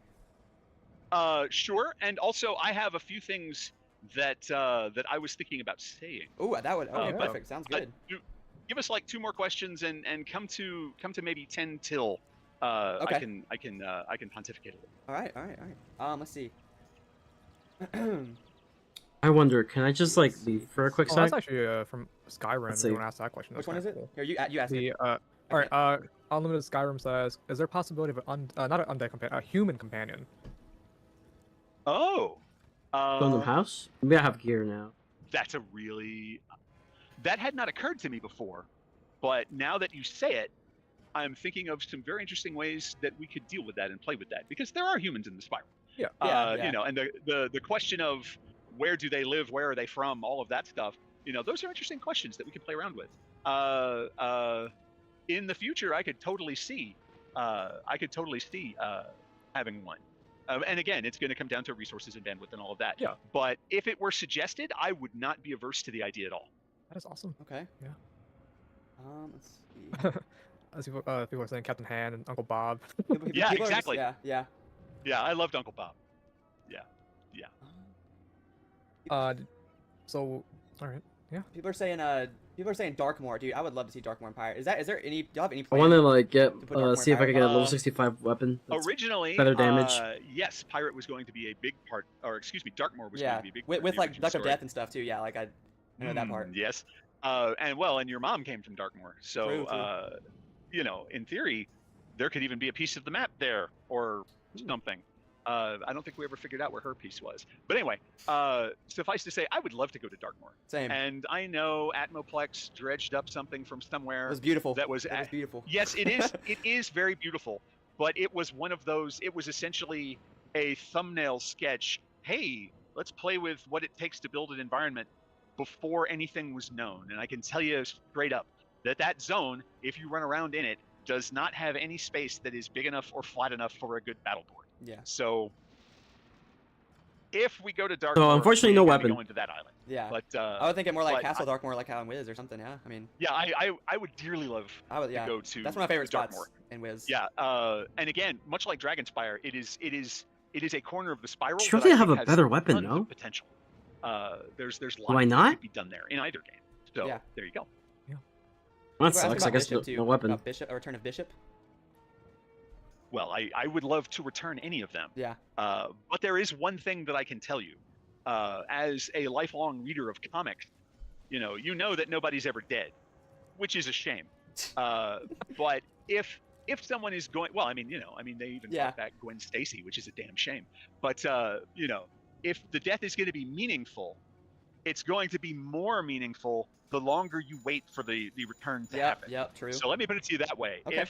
Sure. And also, I have a few things that I was thinking about saying. Ooh, that would. Okay, but- perfect. Sounds good. Give us like 2 more questions and come to maybe 10 till Okay. I can pontificate a little. All right. Let's see. I wonder, can I just like leave for a quick Oh, sec? that's actually from Skyrim. Let's If you see. want to ask that question. Which That's one is kinda it? cool. Here, you ask it. All right. Unlimited Skyrim says, is there a possibility of not an undead companion, a human companion? Oh. Gundam House? Maybe I have gear now. That's that had not occurred to me before, but now that you say it, I'm thinking of some very interesting ways that we could deal with that and play with that, because there are humans in the Spiral. Yeah. Yeah. And the question of where do they live, where are they from, all of that stuff, those are interesting questions that we can play around with. In the future, I could totally see having one. And again, it's going to come down to resources and bandwidth and all of that. Yeah. But if it were suggested, I would not be averse to the idea at all. That is awesome. Okay. Yeah. Let's see. As people are saying, Captain Han and Uncle Bob. Yeah, People are just- exactly. Yeah. Yeah, I loved Uncle Bob. So, all right. People are saying Darkmoor, dude. I would love to see Darkmoor in Pirate. Is there any? Do y'all have any I plans? want to like get To put Dark see if I Moor can get a level Pirate. 65 weapon. That's Originally, better damage. Yes, Pirate was going to be a big part, or excuse me, Darkmoor was going Yeah, to be a big part. with of the like original Duck of story. Death and stuff too. Yeah, like I know that part. Yes. And your mom came from Darkmoor, so True. in theory, there could even be a piece of the map there or something. I don't think we ever figured out where her piece was. But anyway, suffice to say, I would love to go to Darkmoor. Same. And I know Atmoplex dredged up something from somewhere. It was beautiful. That was beautiful. Yes, it is. It is very beautiful, but it was one of those. It was essentially a thumbnail sketch. Hey, let's play with what it takes to build an environment before anything was known. And I can tell you straight up that zone, if you run around in it, does not have any space that is big enough or flat enough for a good battle board. Yeah. So if we go to Darkmoor, So, unfortunately, no weapon. Go into that island. Yeah. But I would think it more like but Castle Darkmoor, like how in Wiz or something. Yeah. I mean, yeah, I would dearly love I would. Yeah. to go to. That's one of my favorite spots Darkmoor. in Wiz. Yeah, and again, much like Dragonspire, it is a corner of the spiral. Surely that I have think a has better weapon, tons of no? Potential. There's lots I that not? could be done there in either game. So Yeah. there you go. That People are asking sucks. I about guess Bishop, too, no weapon. about Bishop, a return of Bishop. well, I would love to return any of them. Yeah. But there is one thing that I can tell you, as a lifelong reader of comics, you know that nobody's ever dead, which is a shame. But if someone is going, well, I mean, they even brought back Gwen Stacy, which is a damn shame. But if the death is going to be meaningful, it's going to be more meaningful the longer you wait for the return to happen. Yep, true. So let me put it to you that way. Okay.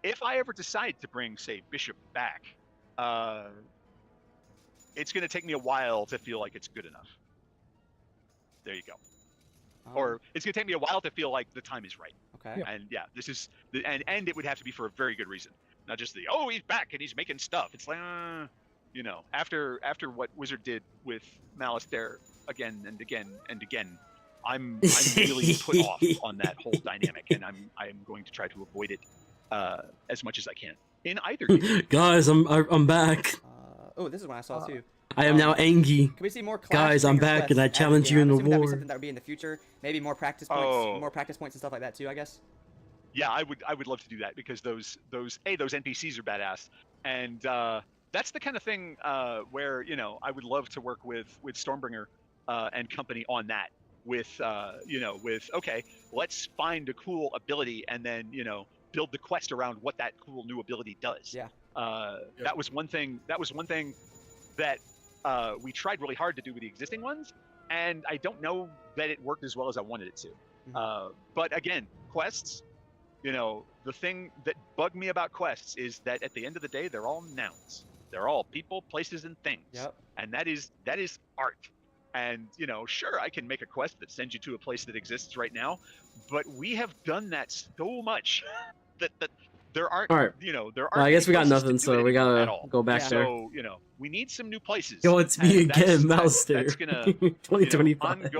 If I ever decide to bring, say, Bishop back, it's going to take me a while to feel like it's good enough. There you go. Or it's going to take me a while to feel like the time is right. Okay. Yeah. And yeah, this is and it would have to be for a very good reason, not just he's back and he's making stuff. It's like after what Wizard did with Malistaire again and again and again, I'm really put off on that whole dynamic, and I'm going to try to avoid it as much as I can in either game. Guys, I'm back. Oh, this is one I saw too. I am now angry. Can we see more class Guys, I'm trainer back and I quests challenge added you in I'm a assuming that'd be war. something that would be in the future. Maybe more practice points, and stuff like that too, I guess. Yeah, I would love to do that, because those NPCs are badass, and that's the kind of thing where I would love to work with Stormbringer and company on that. With okay, let's find a cool ability and then build the quest around what that cool new ability does. Yeah. That was one thing. That we tried really hard to do with the existing ones, and I don't know that it worked as well as I wanted it to. Mhm. But again, quests, the thing that bugged me about quests is that at the end of the day, they're all nouns. They're all people, places, and things. Yep. And that is art. And sure, I can make a quest that sends you to a place that exists right now, but we have done that so much that there aren't. All right. There aren't. Well, I guess we got places to nothing, do so it we at gotta all. go back Yeah. there. So we need some new places. Yo, it's me And again, that's Malistaire. gonna 2025.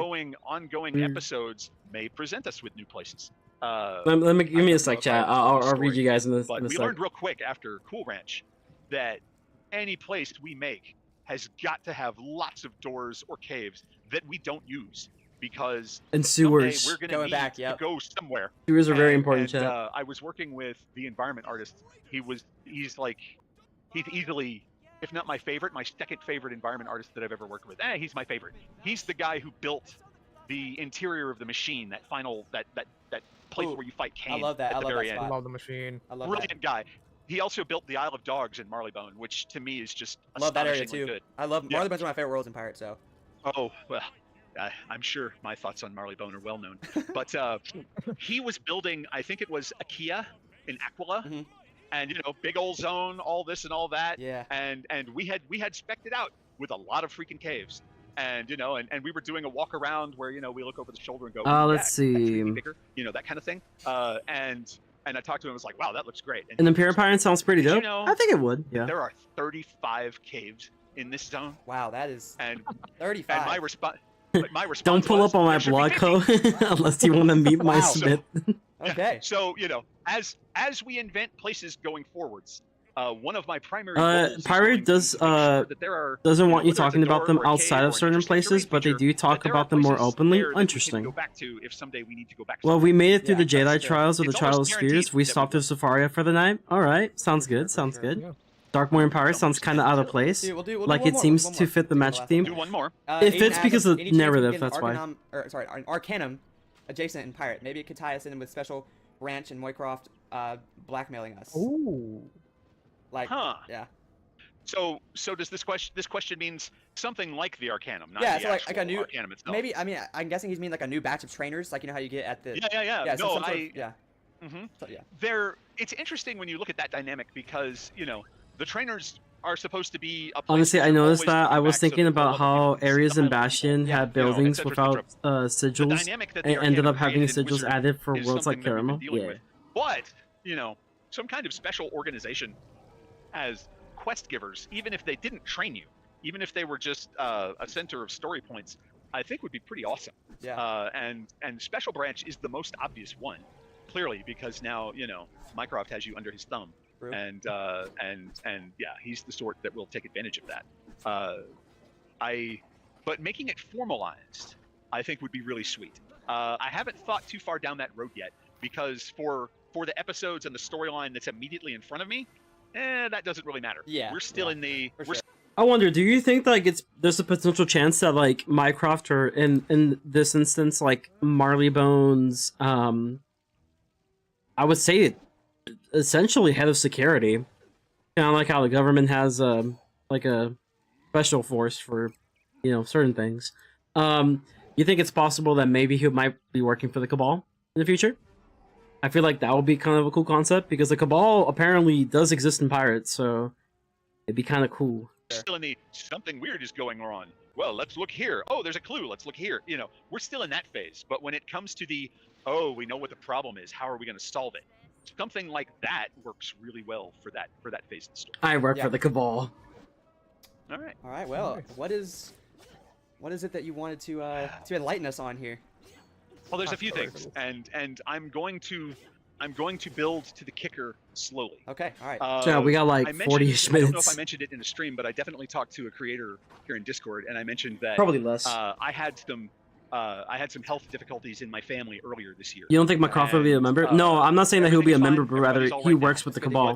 ongoing Weird. episodes may present us with new places. Let me give me a sec, chat. I'll read you guys in this. But in a we sec. learned real quick after Cool Ranch that any place we make has got to have lots of doors or caves that we don't use, because And someday sewers. we're going Going to back, need to go somewhere. Sewers are very important, and, chat. I was working with the environment artist. He's easily, if not my favorite, my second favorite environment artist that I've ever worked with. He's my favorite. He's the guy who built the interior of the machine, that place Ooh, where you fight Kane I love that. at I the love very that end. I spot. love the machine. I love Brilliant guy. He also built the Isle of Dogs in Marleybone, which to me is just that. Love that area astonishingly too. good. I love Yeah. Marleybone's one of my favorite worlds in Pirate. So. Oh, well, I'm sure my thoughts on Marleybone are well known. But he was building, I think it was Akia in Aquila, Mhm. and big old zone, all this and all that. Yeah. And we had spec'd it out with a lot of freaking caves. And and we were doing a walk around where we look over the shoulder and go, "Ooh, Let's yeah, that tree see. be bigger," that kind of thing. And I talked to him, I was like, "Wow, that looks great." And the he was Pirate Pirate sounds pretty Did you dope. know I think it would. Yeah. there are 35 caves in this zone, Wow, that is and 35. and my response. Don't pull up on my blog code unless you want to meet my Wow. Smith. Okay. So as we invent places going forwards, one of my primary goals is Pirate going to does make sure that there are, doesn't want you whether it's a talking about door them or a cave outside or of an certain interesting places, but they feature, do talk that there are about them more places openly. there that we can Interesting. go back to if someday we need to go back. Well, we made it through Yeah, the Jedi that's true. Trials or the It's Trial of almost Spheres. guaranteed We that stopped we with Safaria for the night. All right, sounds good. Sounds sure. good. Yeah. Darkmoor and Pirate sounds kind of out of place. We'll do Like one it more, seems one to more. fit the Take match last theme. Do one more. It Aiden fits asked because us of any chance we narrative, can that's get why. an Arcanum adjacent in Pirate. Maybe it could tie us in with Special Branch and Moycroft blackmailing us. Ooh. Like, Huh. yeah. So does this question means something like the Arcanum, not Yeah, the so like a actual new, Arcanum itself? maybe, I mean, I'm guessing he's mean like a new batch of trainers, like, you know how you get at the, Yeah. yeah, No, some sort of, yeah. Mhm. So, yeah. It's interesting when you look at that dynamic, because the trainers are supposed to be a place Honestly, that I you're noticed always that. I coming was back so thinking that about all how of you can see Ares the and highlight Bastion people, had buildings et cetera, et without cetera. The sigils dynamic that the and ended Arcanum up having created in sigils Wizard added for is worlds like something that we've been Caramel. dealing Yeah. with. But some kind of special organization as quest givers, even if they didn't train you, even if they were just a center of story points, I think would be pretty awesome. Yeah. And Special Branch is the most obvious one, clearly, because now Mycroft has you under his thumb, True. and yeah, he's the sort that will take advantage of that. But making it formalized, I think, would be really sweet. I haven't thought too far down that road yet, because for the episodes and the storyline that's immediately in front of me, that doesn't really matter. Yeah, we're still yeah, in the for we're sure. I wonder, do you think like there's a potential chance that like Mycroft or in this instance like Marleybone's I would say essentially head of security, kind of like how the government has like a special force for certain things. You think it's possible that maybe he might be working for the Cabal in the future? I feel like that would be kind of a cool concept because the Cabal apparently does exist in Pirates, so it'd be kind of cool. still in the something weird is going on. Well, let's look here. Oh, there's a clue. Let's look here. We're still in that phase. But when it comes to the, oh, we know what the problem is. How are we going to solve it? Something like that works really well for that phase of the story. I work Yeah. for the Cabal. All right. All right. Well, Nice. what is it that you wanted to enlighten us on here? Well, there's a few things, and I'm going to build to the kicker slowly. Okay. All right. Yeah, we got I like mentioned- 40-ish I don't know if minutes. I mentioned it in a stream, but I definitely talked to a creator here in Discord, and I mentioned that Probably less. I had some health difficulties in my family earlier this year. You don't think Mycroft will be a and, member? No, I'm not saying that he'll be a everything's member, fine, but rather everybody's all he right now. works with the That's good to hear.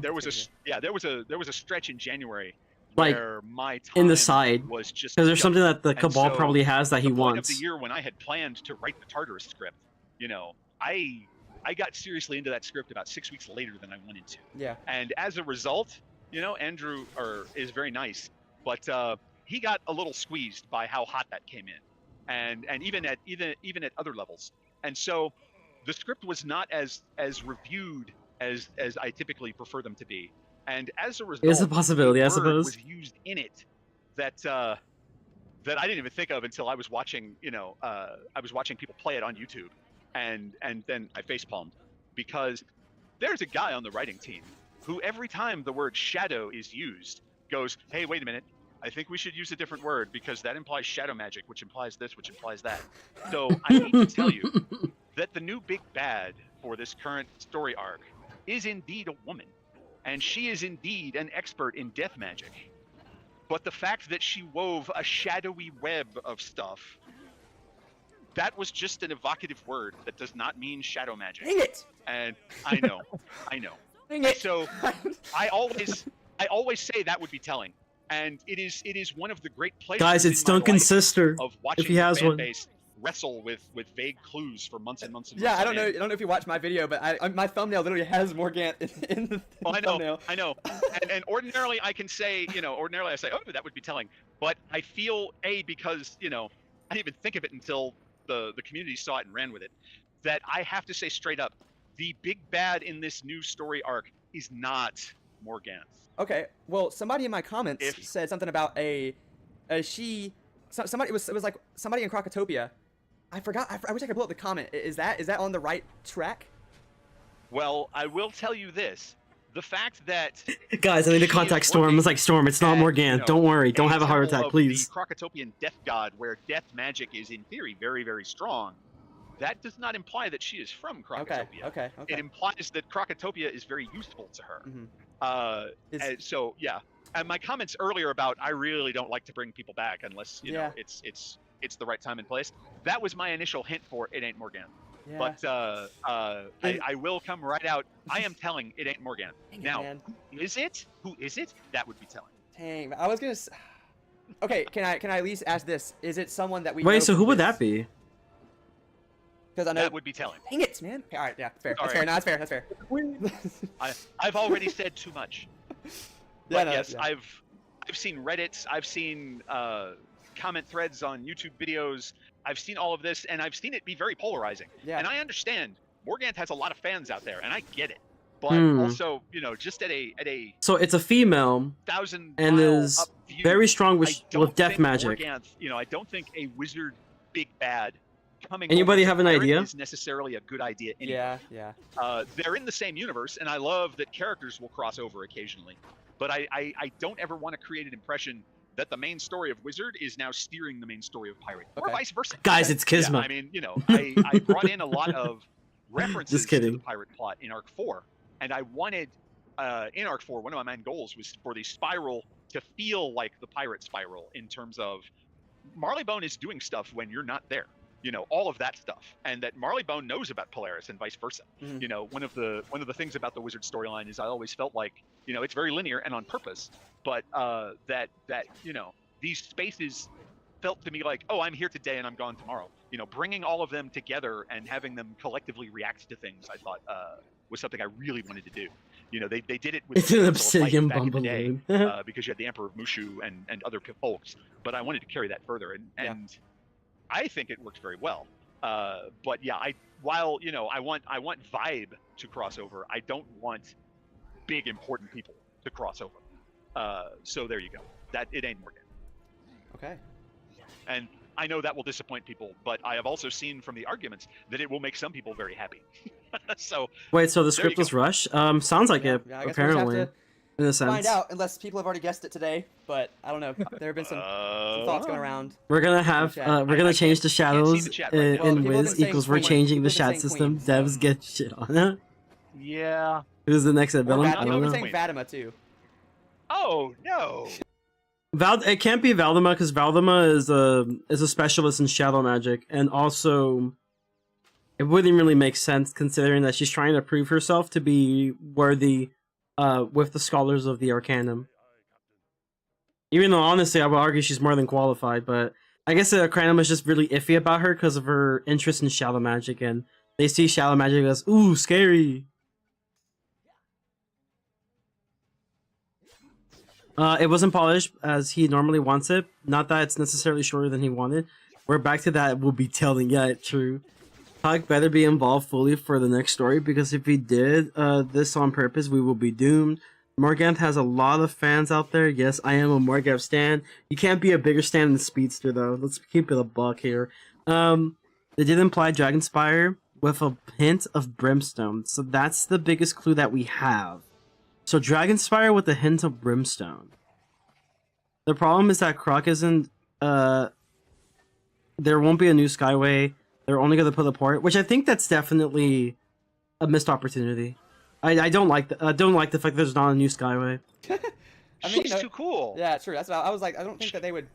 Cabal. There was a stretch in January Like, where my time in the side, was just because there's shut. something that the And Cabal so, probably has that he the point wants. of the year when I had planned to write the Tartarus script, I got seriously into that script about 6 weeks later than I wanted to. Yeah. And as a result, Andrew is very nice, but he got a little squeezed by how hot that came in, and even at other levels. And so the script was not as reviewed as I typically prefer them to be. And as a result, It's a possibility, I word suppose. was used in it that I didn't even think of until I was watching people play it on YouTube. And then I facepalmed, because there's a guy on the writing team who every time the word shadow is used goes, hey, wait a minute, I think we should use a different word because that implies shadow magic, which implies this, which implies that. So I need to tell you that the new big bad for this current story arc is indeed a woman, and she is indeed an expert in death magic. But the fact that she wove a shadowy web of stuff, that was just an evocative word that does not mean shadow magic. Dang it! And I know. Dang it! So I always say that would be telling, and it is one of the great pleasures. Guys, it's in my Duncan's life sister. of watching If he has the fan one. base wrestle with vague clues for months and months and Yeah, months. I don't know if you watched my video, but my thumbnail literally has Morgant in the Well, thumbnail. I know. And ordinarily I can say, ordinarily I say, oh, that would be telling. But I feel, because, I didn't even think of it until the community saw it and ran with it, that I have to say straight up, the big bad in this new story arc is not Morgant. Okay, well, somebody in my comments If- said something about somebody it was like somebody in Crocotopia. I forgot. I wish I could pull up the comment. Is that on the right track? Well, I will tell you this. The fact that Guys, I need to she contact is Storm. working It's like, Storm, it's not at, Morgant. Don't worry. Don't have a heart temple attack, of please. The Crocotopian death god, where death magic is in theory very, very strong. That does not imply that she is from Crocotopia. Okay. It implies that Crocotopia is very useful to her. Mhm. And so yeah. And my comments earlier about I really don't like to bring people back unless Yeah. it's the right time and place. That was my initial hint for it ain't Morgant. Yeah. But I will come right out. I am telling it ain't Morgant. Dang it, Now, man. is it? Who is it? That would be telling. Dang, I was gonna. Okay, can I at least ask this? Is it someone that we? Wait, so who would that be? Because I know. That would be telling. Dang it, man. Okay, all right, yeah, fair. That's Sorry. fair. No, that's fair. That's fair. I've already said too much. Yeah, But no, yes, yeah. I've seen Reddits, I've seen comment threads on YouTube videos, I've seen all of this, and I've seen it be very polarizing. Yeah. And I understand Morgant has a lot of fans out there, and I get it. But Hmm. also, just at a So it's a female 1,000 and mile is up view, very strong I with don't death think magic. Morgant, I don't think a wizard big bad coming. Anybody over have an Pirate idea? Is necessarily a good idea. Anyway. Yeah. They're in the same universe, and I love that characters will cross over occasionally. But I don't ever want to create an impression that the main story of Wizard is now steering the main story of Pirate, or Okay. vice versa. Guys, it's Yeah, Kisma. I mean, I brought in a lot of references Just to kidding. the Pirate plot in Arc 4, and I wanted, in Arc 4, one of my main goals was for the spiral to feel like the Pirate spiral in terms of Marleybone is doing stuff when you're not there. all of that stuff, and that Marleybone knows about Polaris and vice versa. One of the things about the Wizard storyline is I always felt like, it's very linear and on purpose, but that these spaces felt to me like, oh, I'm here today and I'm gone tomorrow. Bringing all of them together and having them collectively react to things, I thought was something I really wanted to do. They did it with It's an Council of obsidian Light back in the day, bumbleballoon. because you had the Emperor of Mushu and other folks, but I wanted to carry that further, and I think it works very well. But yeah, I want vibe to cross over. I don't want big important people to cross over. So there you go. That it ain't Morgan. Okay. And I know that will disappoint people, but I have also seen from the arguments that it will make some people very happy. So Wait, so the there script you was rushed? Sounds like it, Yeah, I guess we'll just have apparently, to in a sense. find out, unless people have already guessed it today. But I don't know. There have been some thoughts going around. We're gonna have, chat. we're gonna change the shadows the chat right now. Well, in people have Wiz been saying equals we're queen. changing the People have chat been saying system. queen, Devs get shit on it. Yeah. Who's the next villain? I People don't have know. been saying Fatima too. Oh no. It can't be Valdema because Valdema is a specialist in shadow magic, and also it wouldn't really make sense considering that she's trying to prove herself to be worthy with the scholars of the Arcanum. Even though honestly I would argue she's more than qualified, but I guess the Arcanum is just really iffy about her because of her interest in shadow magic, and they see shadow magic as ooh scary. It wasn't polished as he normally wants it. Not that it's necessarily shorter than he wanted. We're back to that. We'll be telling. Yeah, true. Hawk better be involved fully for the next story, because if he did this on purpose, we will be doomed. Morganth has a lot of fans out there. Yes, I am a Morganth stan. You can't be a bigger stan than Speedster, though. Let's keep it a buck here. They did imply Dragonspire with a hint of Brimstone, so that's the biggest clue that we have. So Dragonspire with a hint of Brimstone. The problem is that Croc isn't, there won't be a new Skyway. They're only going to put a port, which I think that's definitely a missed opportunity. I don't like the fact that there's not a new Skyway. I mean, She's too cool. Yeah, true. That's what I was like. I don't think that they would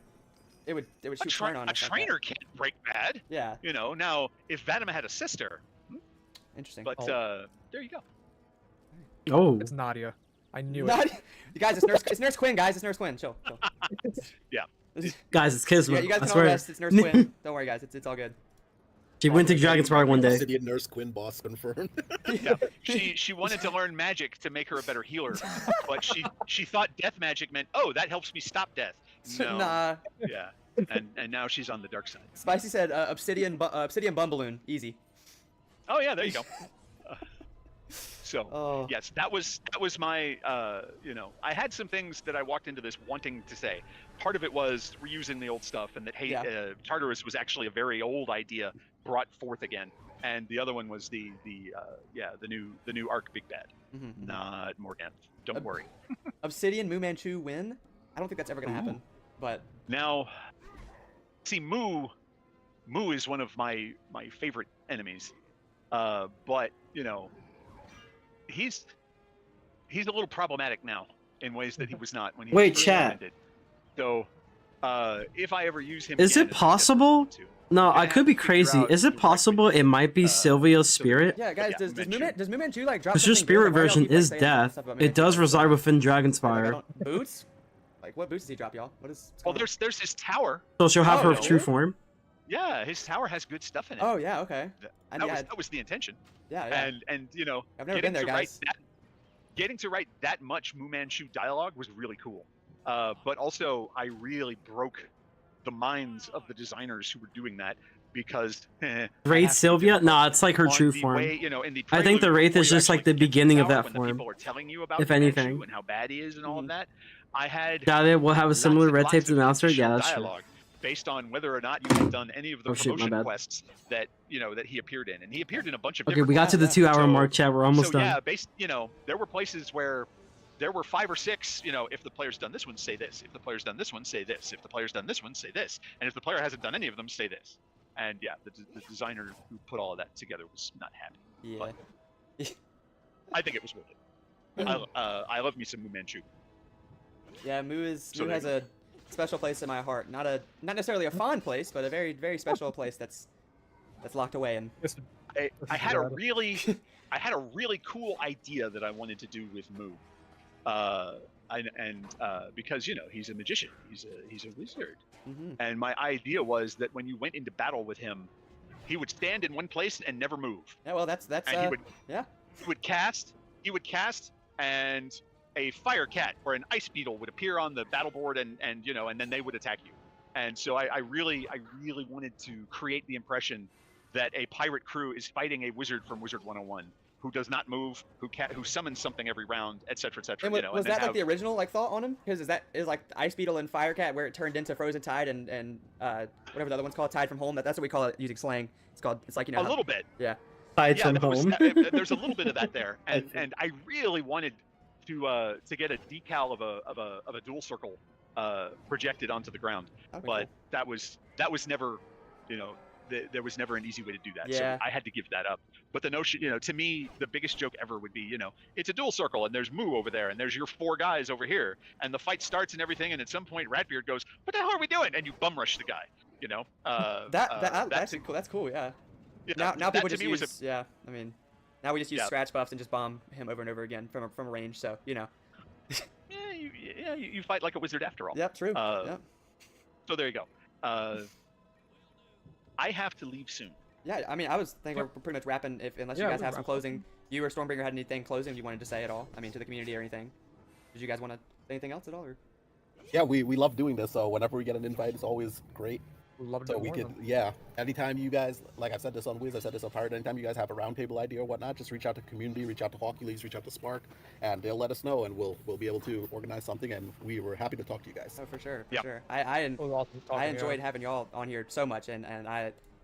shoot turn on A us like trainer can't break bad. that. Yeah. Now if Vanima had a sister, Interesting. but there you go. Oh, It's Nadia. I knew Not, it. you guys, it's Nurse Quinn, guys. It's Nurse Quinn. Chill. Yeah. guys, it's Kismet. You guys I can all swear. rest. It's Nurse Quinn. Don't worry, guys. It's all good. She went to Dragonspire one day. Obsidian Nurse Quinn boss confirmed. Yeah. She wanted to learn magic to make her a better healer, but she thought death magic meant, oh, that helps me stop death. No. Nah. Yeah. And now she's on the dark side. Spicy said obsidian Bumbaloon. Easy. Oh yeah, there you go. So Oh. yes, that was my I had some things that I walked into this wanting to say. Part of it was reusing the old stuff, and that Tartarus was actually a very old idea brought forth again. And the other one was the new arc Big Bad, not Morgan. Don't worry. Obsidian Mu Manchu win? I don't think that's ever gonna happen. But Now, see, Mu is one of my favorite enemies, but he's a little problematic now in ways that he was not when he Wait, was first chat. invented. So, if I ever use him, Is again, it as possible? to, No, gonna I could be have to figure crazy. out Is it the possible it might be Sylvia's spirit? yeah, guys, yeah, does Mu Mu Manchu like drop Because her something spirit good? Like, why do y'all version keep, like, is saying death. stuff about Mu It does Manchu? reside within Like, I Dragonspire. don't- boots? Like what boots does he drop, y'all? What's Well, going on? there's his tower. So she'll have her Oh, true yeah? form. Yeah, his tower has good stuff in it. Oh yeah, okay. And yeah, That was the intention. yeah. And I've never been there, guys. Getting to write that much Mu Manchu dialogue was really cool. But also, I really broke the minds of the designers who were doing that, because Wraith Sylvia? Nah, it's like her true form. I think the Wraith is just like the beginning of that form. People are telling you about If Mu Manchu anything. and how bad he is and all of that. I had Got it. We'll have a lots similar and red lots tape of announcer. Yeah, additional that's true. dialogue based on whether or not you had done any of the Oh, shit, my promotion bad. quests that that he appeared in, and he appeared in a bunch of. Okay, different we got to the Yeah. 2-hour So- mark, chat. We're almost so done. yeah, there were places where there were 5 or 6. If the player's done this one, say this. If the player's done this one, say this. If the player's done this one, say this. And if the player hasn't done any of them, say this. And yeah, the designer who put all of that together was not happy. Yeah. I think it was worth it. I love me some Mu Manchu. Yeah, Mu So there has you a special place in my heart. Not necessarily a fond place, but a very, very special place that's that's locked away. And I had a really I had a really cool idea that I wanted to do with Moo, because he's a magician, he's a wizard, and my idea was that when you went into battle with him, he would stand in one place and never move. Yeah, well, that's and he would cast, and a fire cat or an ice beetle would appear on the battle board, and then they would attack you. And so I really wanted to create the impression that a pirate crew is fighting a wizard from Wizard 101 who does not move, who summons something every round, etc., etc. And was that like the original thought on him? Because is like Ice Beetle and Firecat where it turned into Frozen Tide and whatever the other one's called, Tide from Home. That's what we call it using slang. It's like a little bit. Yeah. Tide from Home. There's a little bit of that there, and I really wanted to get a decal of a dual circle projected onto the ground, but cool. that was never, there was never an easy way to do that. Yeah. So I had to give that up. But the notion, to me, the biggest joke ever would be, it's a dual circle and there's Moo over there and there's your 4 guys over here and the fight starts and everything, and at some point Ratbeard goes, "What the hell are we doing?" and you bum rush the guy. That's cool. That's cool. Yeah. Now Now people just use yeah. I mean, now we just use scratch buffs and just bomb him over and over again from a range. So you fight like a wizard after all. Yep, true. Yep. So there you go. I have to leave soon. Yeah, I mean, I was thinking we're pretty much wrapping. Unless you guys have some closing, you or Stormbringer had anything closing you wanted to say at all? I mean, to the community or anything? Did you guys want to say anything else at all? Or? Yeah, we love doing this. So whenever we get an invite, it's always great. Love so we could, anytime you guys, like I've said this on Wiz, I said this on Pirate, anytime you guys have a roundtable idea or whatnot, just reach out to community, reach out to Hockey Leagues, reach out to Spark, and they'll let us know, and we'll be able to organize something, and we were happy to talk to you guys. Oh, for sure, for sure. I enjoyed having y'all on here so much, and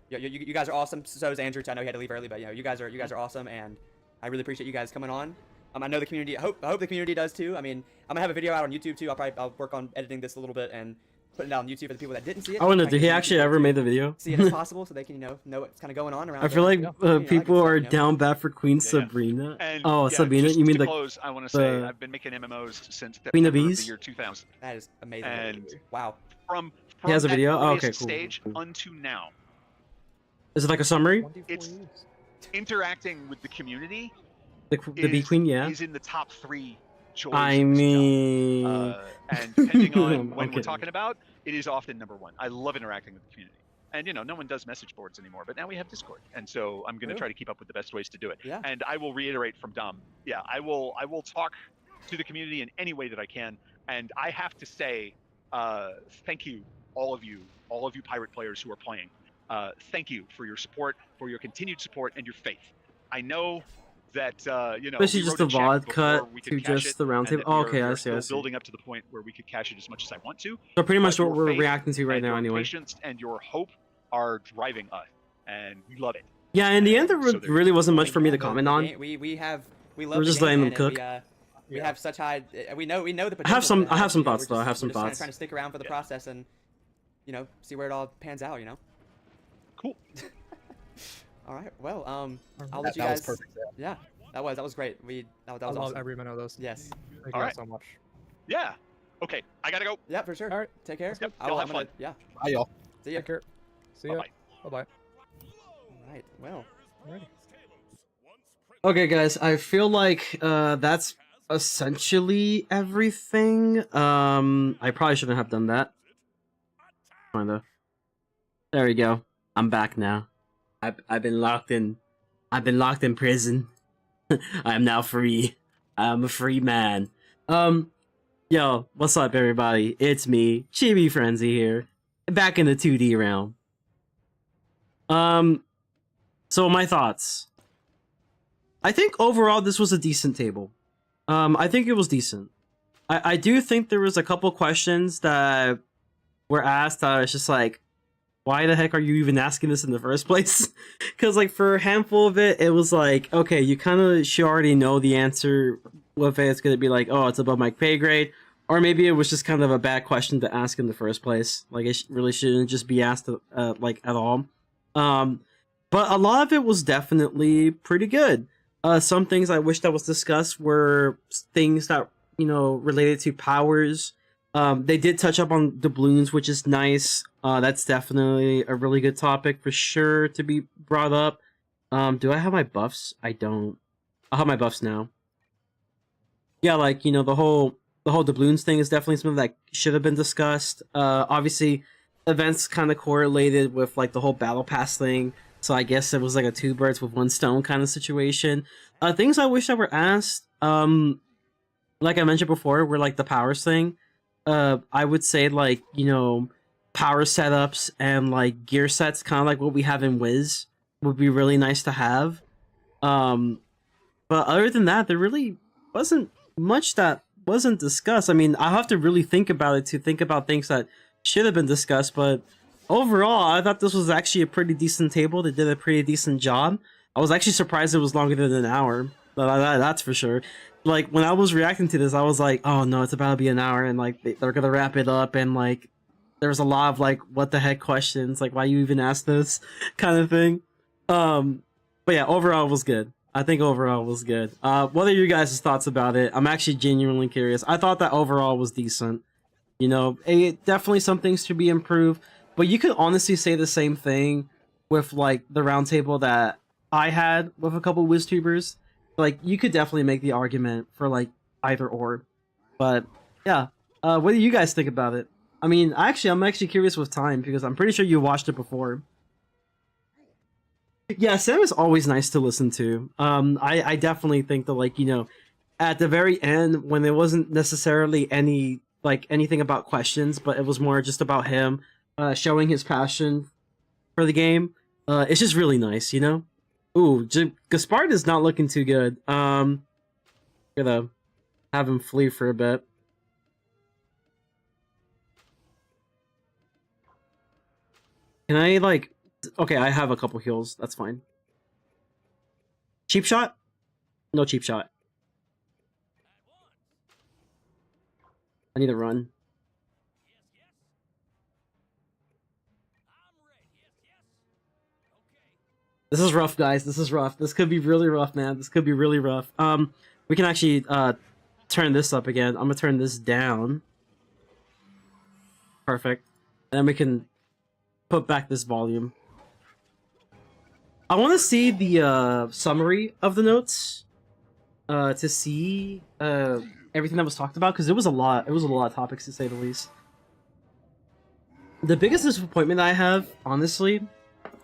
you guys are awesome. So is Andrew. I know he had to leave early, but you guys are awesome, and I really appreciate you guys coming on. I know the community. I hope the community does too. I mean, I'm gonna have a video out on YouTube too. I'll work on editing this a little bit and putting it out on YouTube for the people that didn't see it. I wonder, did he actually ever make the video? See it as possible, so they can know what's kind of going on around. I feel like people are down bad for Queen Sabrina. And, Sabrina, you mean to close, I want to say I've been making MMOs since Queen of the Bees? year 2000. That is amazing. And wow. From he has a video. Oh, okay, cool. Stage unto now. Is it like a summary? It's interacting with the community. The Bee Queen, yeah. He's in the top 3 choices. I mean, and depending on when we're talking about, it is often number 1. I love interacting with the community. And no one does message boards anymore, but now we have Discord, and so I'm going to try to keep up with the best ways to do it. Yeah. And I will reiterate from Dom. Yeah, I will talk to the community in any way that I can, and I have to say, thank you, all of you pirate players who are playing. Thank you for your support, for your continued support, and your faith. I know that especially just a VOD cut to just the roundtable. Oh, okay, I see. Building up to the point where we could cash it as much as I want to. So pretty much what we're reacting to right now, anyway. Patience and your hope are driving us, and we love it. Yeah, in the end, there really wasn't much for me to comment on. We love. We're just letting them cook. We have such high. We know the potential. I have some thoughts though. I have some thoughts. Trying to stick around for the process and see where it all pans out. Cool. All right. Well, I'll let you guys. That was perfect. Yeah, that was great. That was awesome. Every minute of those. Yes. Thank you so much. Yeah. Okay. I gotta go. Yeah, for sure. All right. Take care. Yep. Y'all have fun. Yeah. Bye, y'all. See ya. Take care. See ya. Bye. Bye. Bye. All right. Well. Alrighty. Okay, guys. I feel like that's essentially everything. I probably shouldn't have done that. Kinda. There we go. I'm back now. I've been locked in. I've been locked in prison. I am now free. I'm a free man. Yo, what's up, everybody? It's me, Chibi Frenzy here, back in the 2D realm. So my thoughts. I think overall this was a decent table. I think it was decent. I do think there was a couple questions that were asked that I was just like, why the heck are you even asking this in the first place? Because like for a handful of it, it was like, okay, you kind of should already know the answer. Whether it's going to be like, oh, it's above my pay grade, or maybe it was just kind of a bad question to ask in the first place. Like it really shouldn't just be asked like at all. But a lot of it was definitely pretty good. Some things I wish that was discussed were things that related to powers They did touch up on doubloons, which is nice. That's definitely a really good topic for sure to be brought up. Do I have my buffs? I don't. I'll have my buffs now. Yeah, like, you know, the whole doubloons thing is definitely something that should have been discussed. Obviously, events kind of correlated with like the whole battle pass thing, so I guess it was like a two birds with one stone kind of situation. Things I wish I were asked, like I mentioned before, were like the powers thing. I would say like, you know, power setups and like gear sets, kind of like what we have in Wiz, would be really nice to have. But other than that, there really wasn't much that wasn't discussed. I mean, I have to really think about it to think about things that should have been discussed, but overall, I thought this was actually a pretty decent table. They did a pretty decent job. I was actually surprised it was longer than an hour. That's for sure. Like, when I was reacting to this, I was like, oh no, it's about to be an hour, and like, they're gonna wrap it up, and like, there was a lot of like, what the heck questions, like, why you even asked this kind of thing. But yeah, overall it was good. I think overall it was good. What are your guys' thoughts about it? I'm actually genuinely curious. I thought that overall was decent. You know, definitely some things to be improved, but you could honestly say the same thing with like the roundtable that I had with a couple WizTubers. Like, you could definitely make the argument for like either or. But yeah, what do you guys think about it? I mean, I'm actually curious with time because I'm pretty sure you watched it before. Yeah, Sam is always nice to listen to. I definitely think that, like, you know, at the very end, when there wasn't necessarily anything about questions, but it was more just about him showing his passion for the game. It's just really nice, you know? Ooh, Gaspard is not looking too good. Gonna have him flee for a bit. Can I, like... Okay, I have a couple heals. That's fine. Cheap shot? No cheap shot. I need to run. This is rough, guys. This is rough. This could be really rough, man. This could be really rough. We can actually turn this up again. I'm gonna turn this down. Perfect. And then we can put back this volume. I want to see the summary of the notes to see everything that was talked about, because it was a lot. It was a lot of topics, to say the least. The biggest disappointment I have, honestly,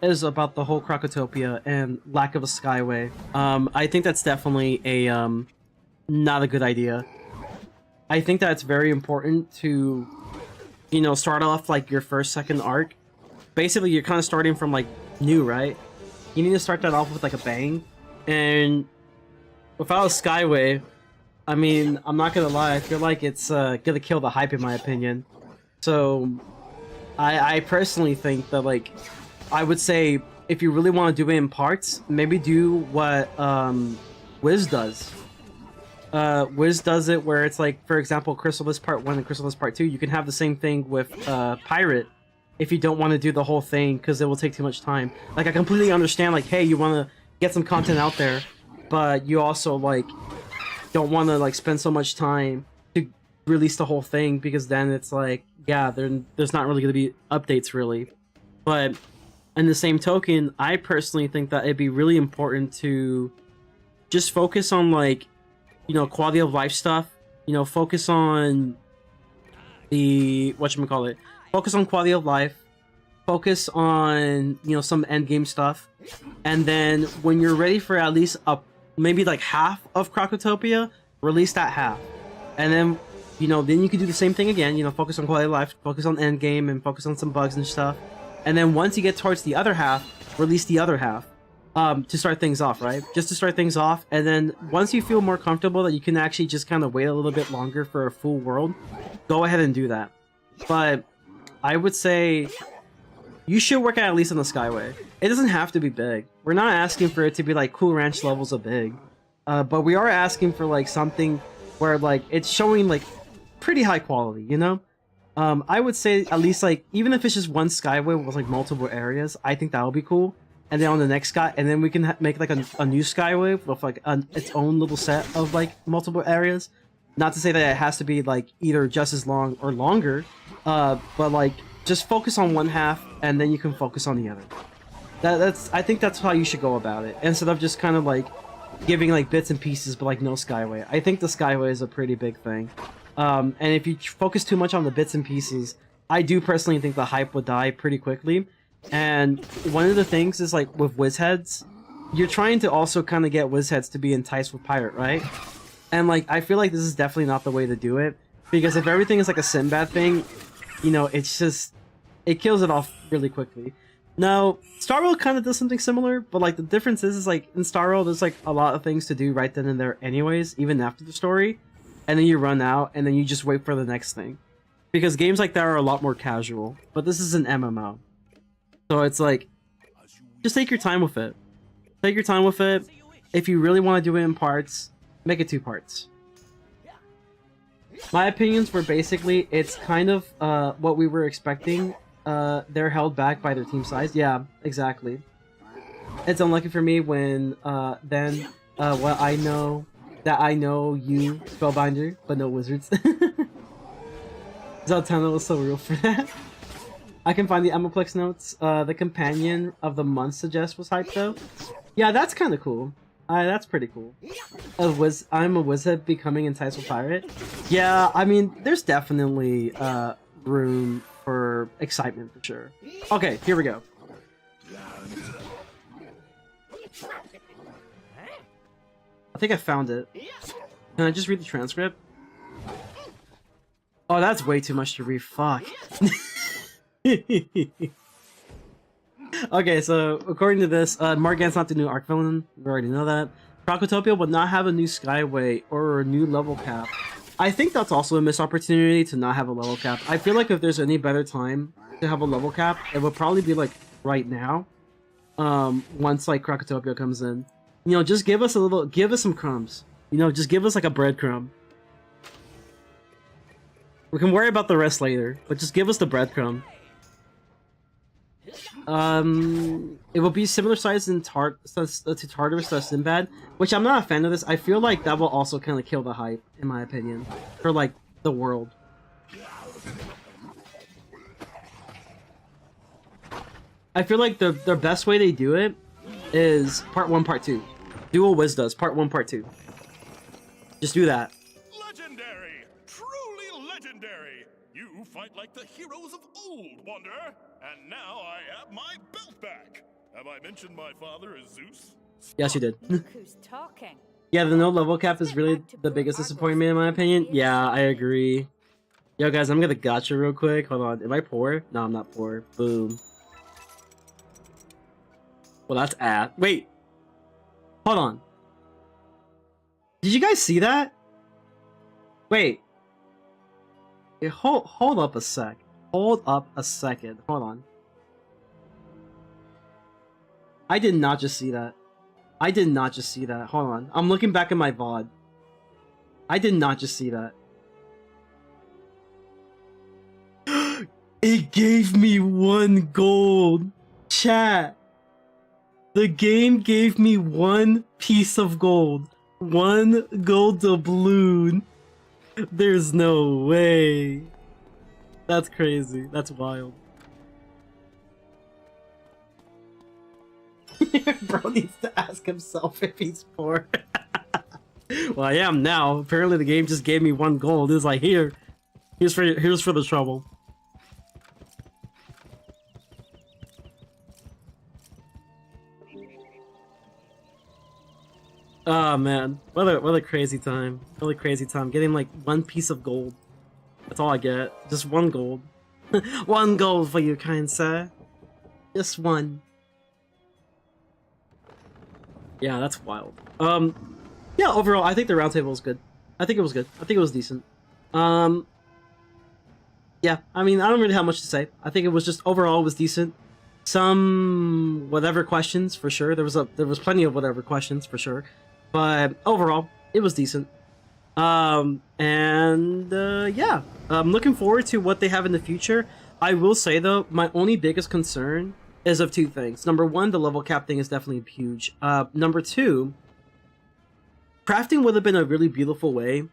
is about the whole Crocotopia and lack of a Skyway. I think that's definitely a not a good idea. I think that it's very important to, you know, start off like your first, second arc. Basically, you're kind of starting from like new, right? You need to start that off with like a bang, and without a Skyway, I mean, I'm not gonna lie, I feel like it's gonna kill the hype in my opinion. So, I personally think that, like, I would say if you really want to do it in parts, maybe do what Wiz does. Wiz does it where it's like, for example, Chrysalis Part 1 and Chrysalis Part 2, you can have the same thing with Pirate. If you don't want to do the whole thing, because it will take too much time. Like, I completely understand, like, hey, you want to get some content out there, but you also, like, don't want to, like, spend so much time to release the whole thing, because then it's like, yeah, there's not really going to be updates, really. But in the same token, I personally think that it'd be really important to just focus on, like, you know, quality of life stuff. You know, focus on the, whatchamacallit, focus on quality of life, focus on, you know, some end game stuff, and then when you're ready for at least maybe like half of Crocotopia, release that half, and then, you know, then you can do the same thing again. You know, focus on quality of life, focus on end game, and focus on some bugs and stuff, and then once you get towards the other half, release the other half to start things off, right? Just to start things off, and then once you feel more comfortable that you can actually just kind of wait a little bit longer for a full world, go ahead and do that. But I would say you should work at least on the Skyway. It doesn't have to be big. We're not asking for it to be like Cool Ranch levels of big. But we are asking for like something where like it's showing like pretty high quality, you know? I would say at least like, even if it's just one Skyway with like multiple areas, I think that would be cool. And then on the next sky, and then we can make like a new Skyway with like its own little set of like multiple areas. Not to say that it has to be like either just as long or longer, but like just focus on one half and then you can focus on the other. I think that's how you should go about it, instead of just kind of like giving like bits and pieces but like no skyway. I think the skyway is a pretty big thing, and if you focus too much on the bits and pieces, I do personally think the hype would die pretty quickly. And one of the things is like with WizHeads, you're trying to also kind of get WizHeads to be enticed with Pirate, right? And like I feel like this is definitely not the way to do it, because if everything is like a Sinbad thing, you know, it's just, it kills it off really quickly. Now, Star Rail kind of does something similar, but like the difference is like in Star Rail there's like a lot of things to do right then and there anyways, even after the story, and then you run out and then you just wait for the next thing. Because games like that are a lot more casual, but this is an MMO. So it's like, just take your time with it. Take your time with it. If you really want to do it in parts, make it 2 parts. My opinions were basically, it's kind of what we were expecting. They're held back by their team size. Yeah, exactly. It's unlucky for me when what I know, that I know you, Spellbinder, but no wizards. Zaltana was so real for that. I can find the Amaplex notes. The companion of the month suggest was hyped though. Yeah, that's kind of cool. That's pretty cool. I'm a wizard becoming enticed with Pirate. Yeah, I mean, there's definitely room for excitement for sure. Okay, here we go. I think I found it. Can I just read the transcript? Oh, that's way too much to read. Fuck. Okay, so according to this, Margan's not the new arc villain. We already know that. Crocotopia would not have a new skyway or a new level cap. I think that's also a missed opportunity to not have a level cap. I feel like if there's any better time to have a level cap, it would probably be like right now. Once like Crocotopia comes in, you know, just give us some crumbs. You know, just give us like a breadcrumb. We can worry about the rest later, but just give us the breadcrumb. It will be similar size in to Tartarus to Sinbad, which I'm not a fan of this. I feel like that will also kind of kill the hype, in my opinion, for like the world. I feel like the best way they do it is part 1, part 2. Do what Wiz does, part 1, part 2. Just do that. Legendary! Truly legendary! You fight like the heroes of old, Wanderer! And now I have my belt back! Have I mentioned my father is Zeus? Yes, you did. Look who's talking. Yeah, the no level cap is really the biggest disappointment in my opinion. Yeah, I agree. Yo guys, I'm gonna gotcha real quick. Hold on. Am I poor? No, I'm not poor. Boom. Well, that's at. Wait. Hold on. Did you guys see that? Wait. Yeah, hold up a sec. Hold up a second. Hold on. I did not just see that. I did not just see that. Hold on. I'm looking back at my VOD. I did not just see that. It gave me 1 gold. Chat. The game gave me 1 piece of gold. 1 gold doubloon. There's no way. That's crazy. That's wild. Bro needs to ask himself if he's poor. Well, I am now. Apparently the game just gave me 1 gold. It's like, here's for the trouble. Oh man, what a crazy time. What a crazy time. Getting like 1 piece of gold. That's all I get. Just 1 gold. 1 gold for you, kind sir. Just 1. Yeah, that's wild. Yeah, overall, I think the Roundtable was good. I think it was good. I think it was decent. Yeah, I mean, I don't really have much to say. I think it was just, overall, it was decent. Some whatever questions, for sure. There was plenty of whatever questions, for sure. But overall, it was decent. Yeah, I'm looking forward to what they have in the future. I will say, though, my only biggest concern is of 2 things. Number 1, the level cap thing is definitely huge. Number 2, crafting would have been a really beautiful way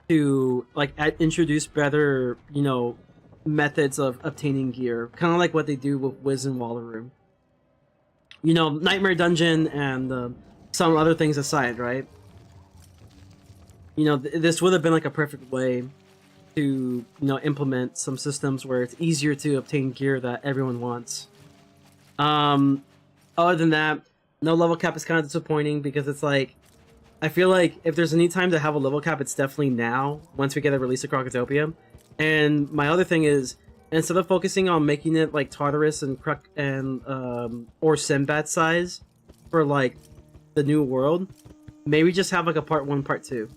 to like introduce better, you know, methods of obtaining gear, kind of like what they do with Wiz and Waller Room. You know, Nightmare Dungeon and some other things aside, right? You know, this would have been like a perfect way to, you know, implement some systems where it's easier to obtain gear that everyone wants. Other than that, no level cap is kind of disappointing because it's like, I feel like if there's any time to have a level cap, it's definitely now, once we get a release of Crocotopia. And my other thing is, instead of focusing on making it like Tartarus and or Sinbad size for like the new world, maybe just have like a part 1, part 2.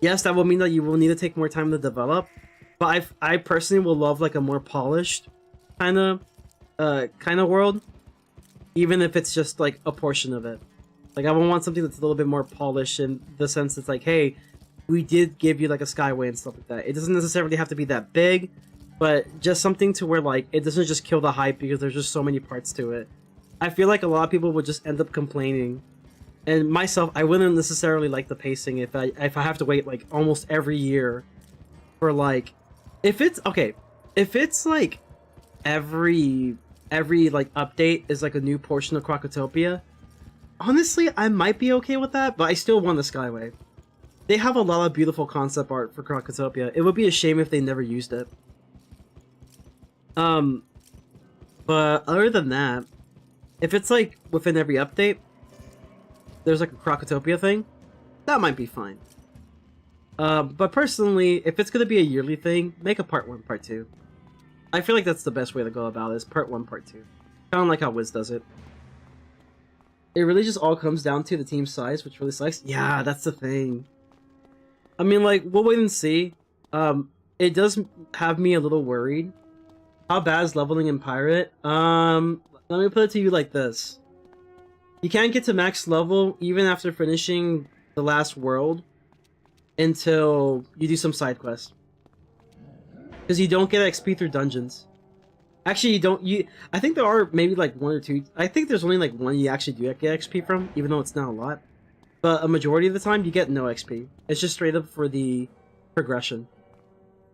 Yes, that will mean that you will need to take more time to develop, but I personally will love like a more polished kind of world, even if it's just like a portion of it. Like I would want something that's a little bit more polished in the sense it's like, hey, we did give you like a skyway and stuff like that. It doesn't necessarily have to be that big, but just something to where like it doesn't just kill the hype because there's just so many parts to it. I feel like a lot of people would just end up complaining. And myself, I wouldn't necessarily like the pacing if I have to wait like almost every year for like, if it's like every like update is like a new portion of Crocotopia, honestly I might be okay with that, but I still want the Skyway. They have a lot of beautiful concept art for Crocotopia. It would be a shame if they never used it. But other than that, if it's like within every update there's like a Crocotopia thing, that might be fine. But personally, if it's gonna be a yearly thing, make a part 1, part 2. I feel like that's the best way to go about it, is part 1, part 2. Kind of like how Wiz does it. It really just all comes down to the team size, which really sucks. Yeah, that's the thing. I mean, like, we'll wait and see. It does have me a little worried. How bad is leveling in Pirate? Let me put it to you like this. You can't get to max level even after finishing the last world until you do some side quests. Because you don't get XP through dungeons. Actually, you don't. I think there are maybe like 1 or 2. I think there's only like 1 you actually do get XP from, even though it's not a lot. But a majority of the time, you get no XP. It's just straight up for the progression.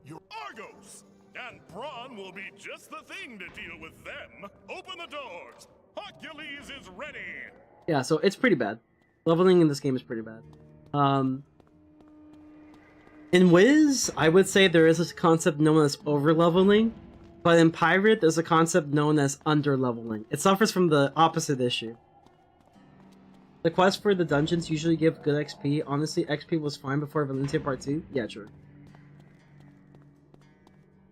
Your Argos! And Braun will be just the thing to deal with them. Open the doors! Hercules is ready! Yeah, so it's pretty bad. Leveling in this game is pretty bad. In Wiz, I would say there is a concept known as over-leveling, but in Pirate, there's a concept known as under-leveling. It suffers from the opposite issue. The quests for the dungeons usually give good XP. Honestly, XP was fine before Valencia Part 2. Yeah, true.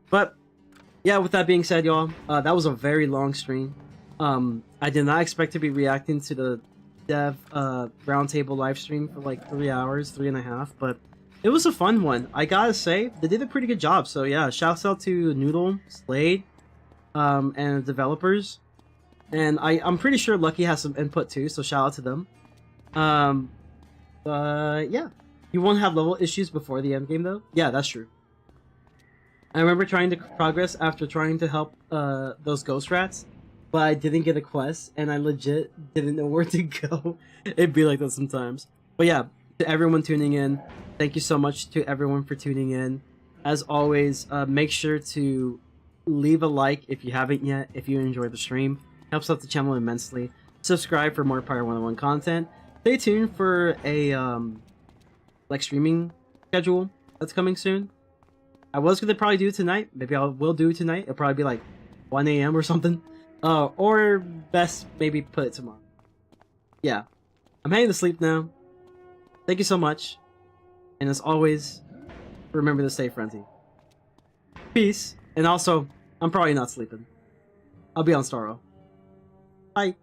But, yeah, with that being said, y'all, that was a very long stream. I did not expect to be reacting to the dev roundtable live stream for like 3 hours, 3.5, but it was a fun one. I gotta say, they did a pretty good job. So yeah, shouts out to Noodle, Slade, and the developers. And I'm pretty sure Lucky has some input too, so shout out to them. Yeah. You won't have level issues before the end game though? Yeah, that's true. I remember trying to progress after trying to help those ghost rats, but I didn't get a quest, and I legit didn't know where to go. It'd be like that sometimes. But yeah, to everyone tuning in, thank you so much to everyone for tuning in. As always, make sure to leave a like if you haven't yet, if you enjoyed the stream. Helps out the channel immensely. Subscribe for more Pirate101 content. Stay tuned for a like streaming schedule that's coming soon. I was gonna probably do it tonight. Maybe I will do it tonight. It'll probably be like 1 a.m. or something. Or best maybe put it tomorrow. Yeah, I'm heading to sleep now. Thank you so much, and as always, remember to stay friendly. Peace, and also, I'm probably not sleeping. I'll be on Starro. Bye.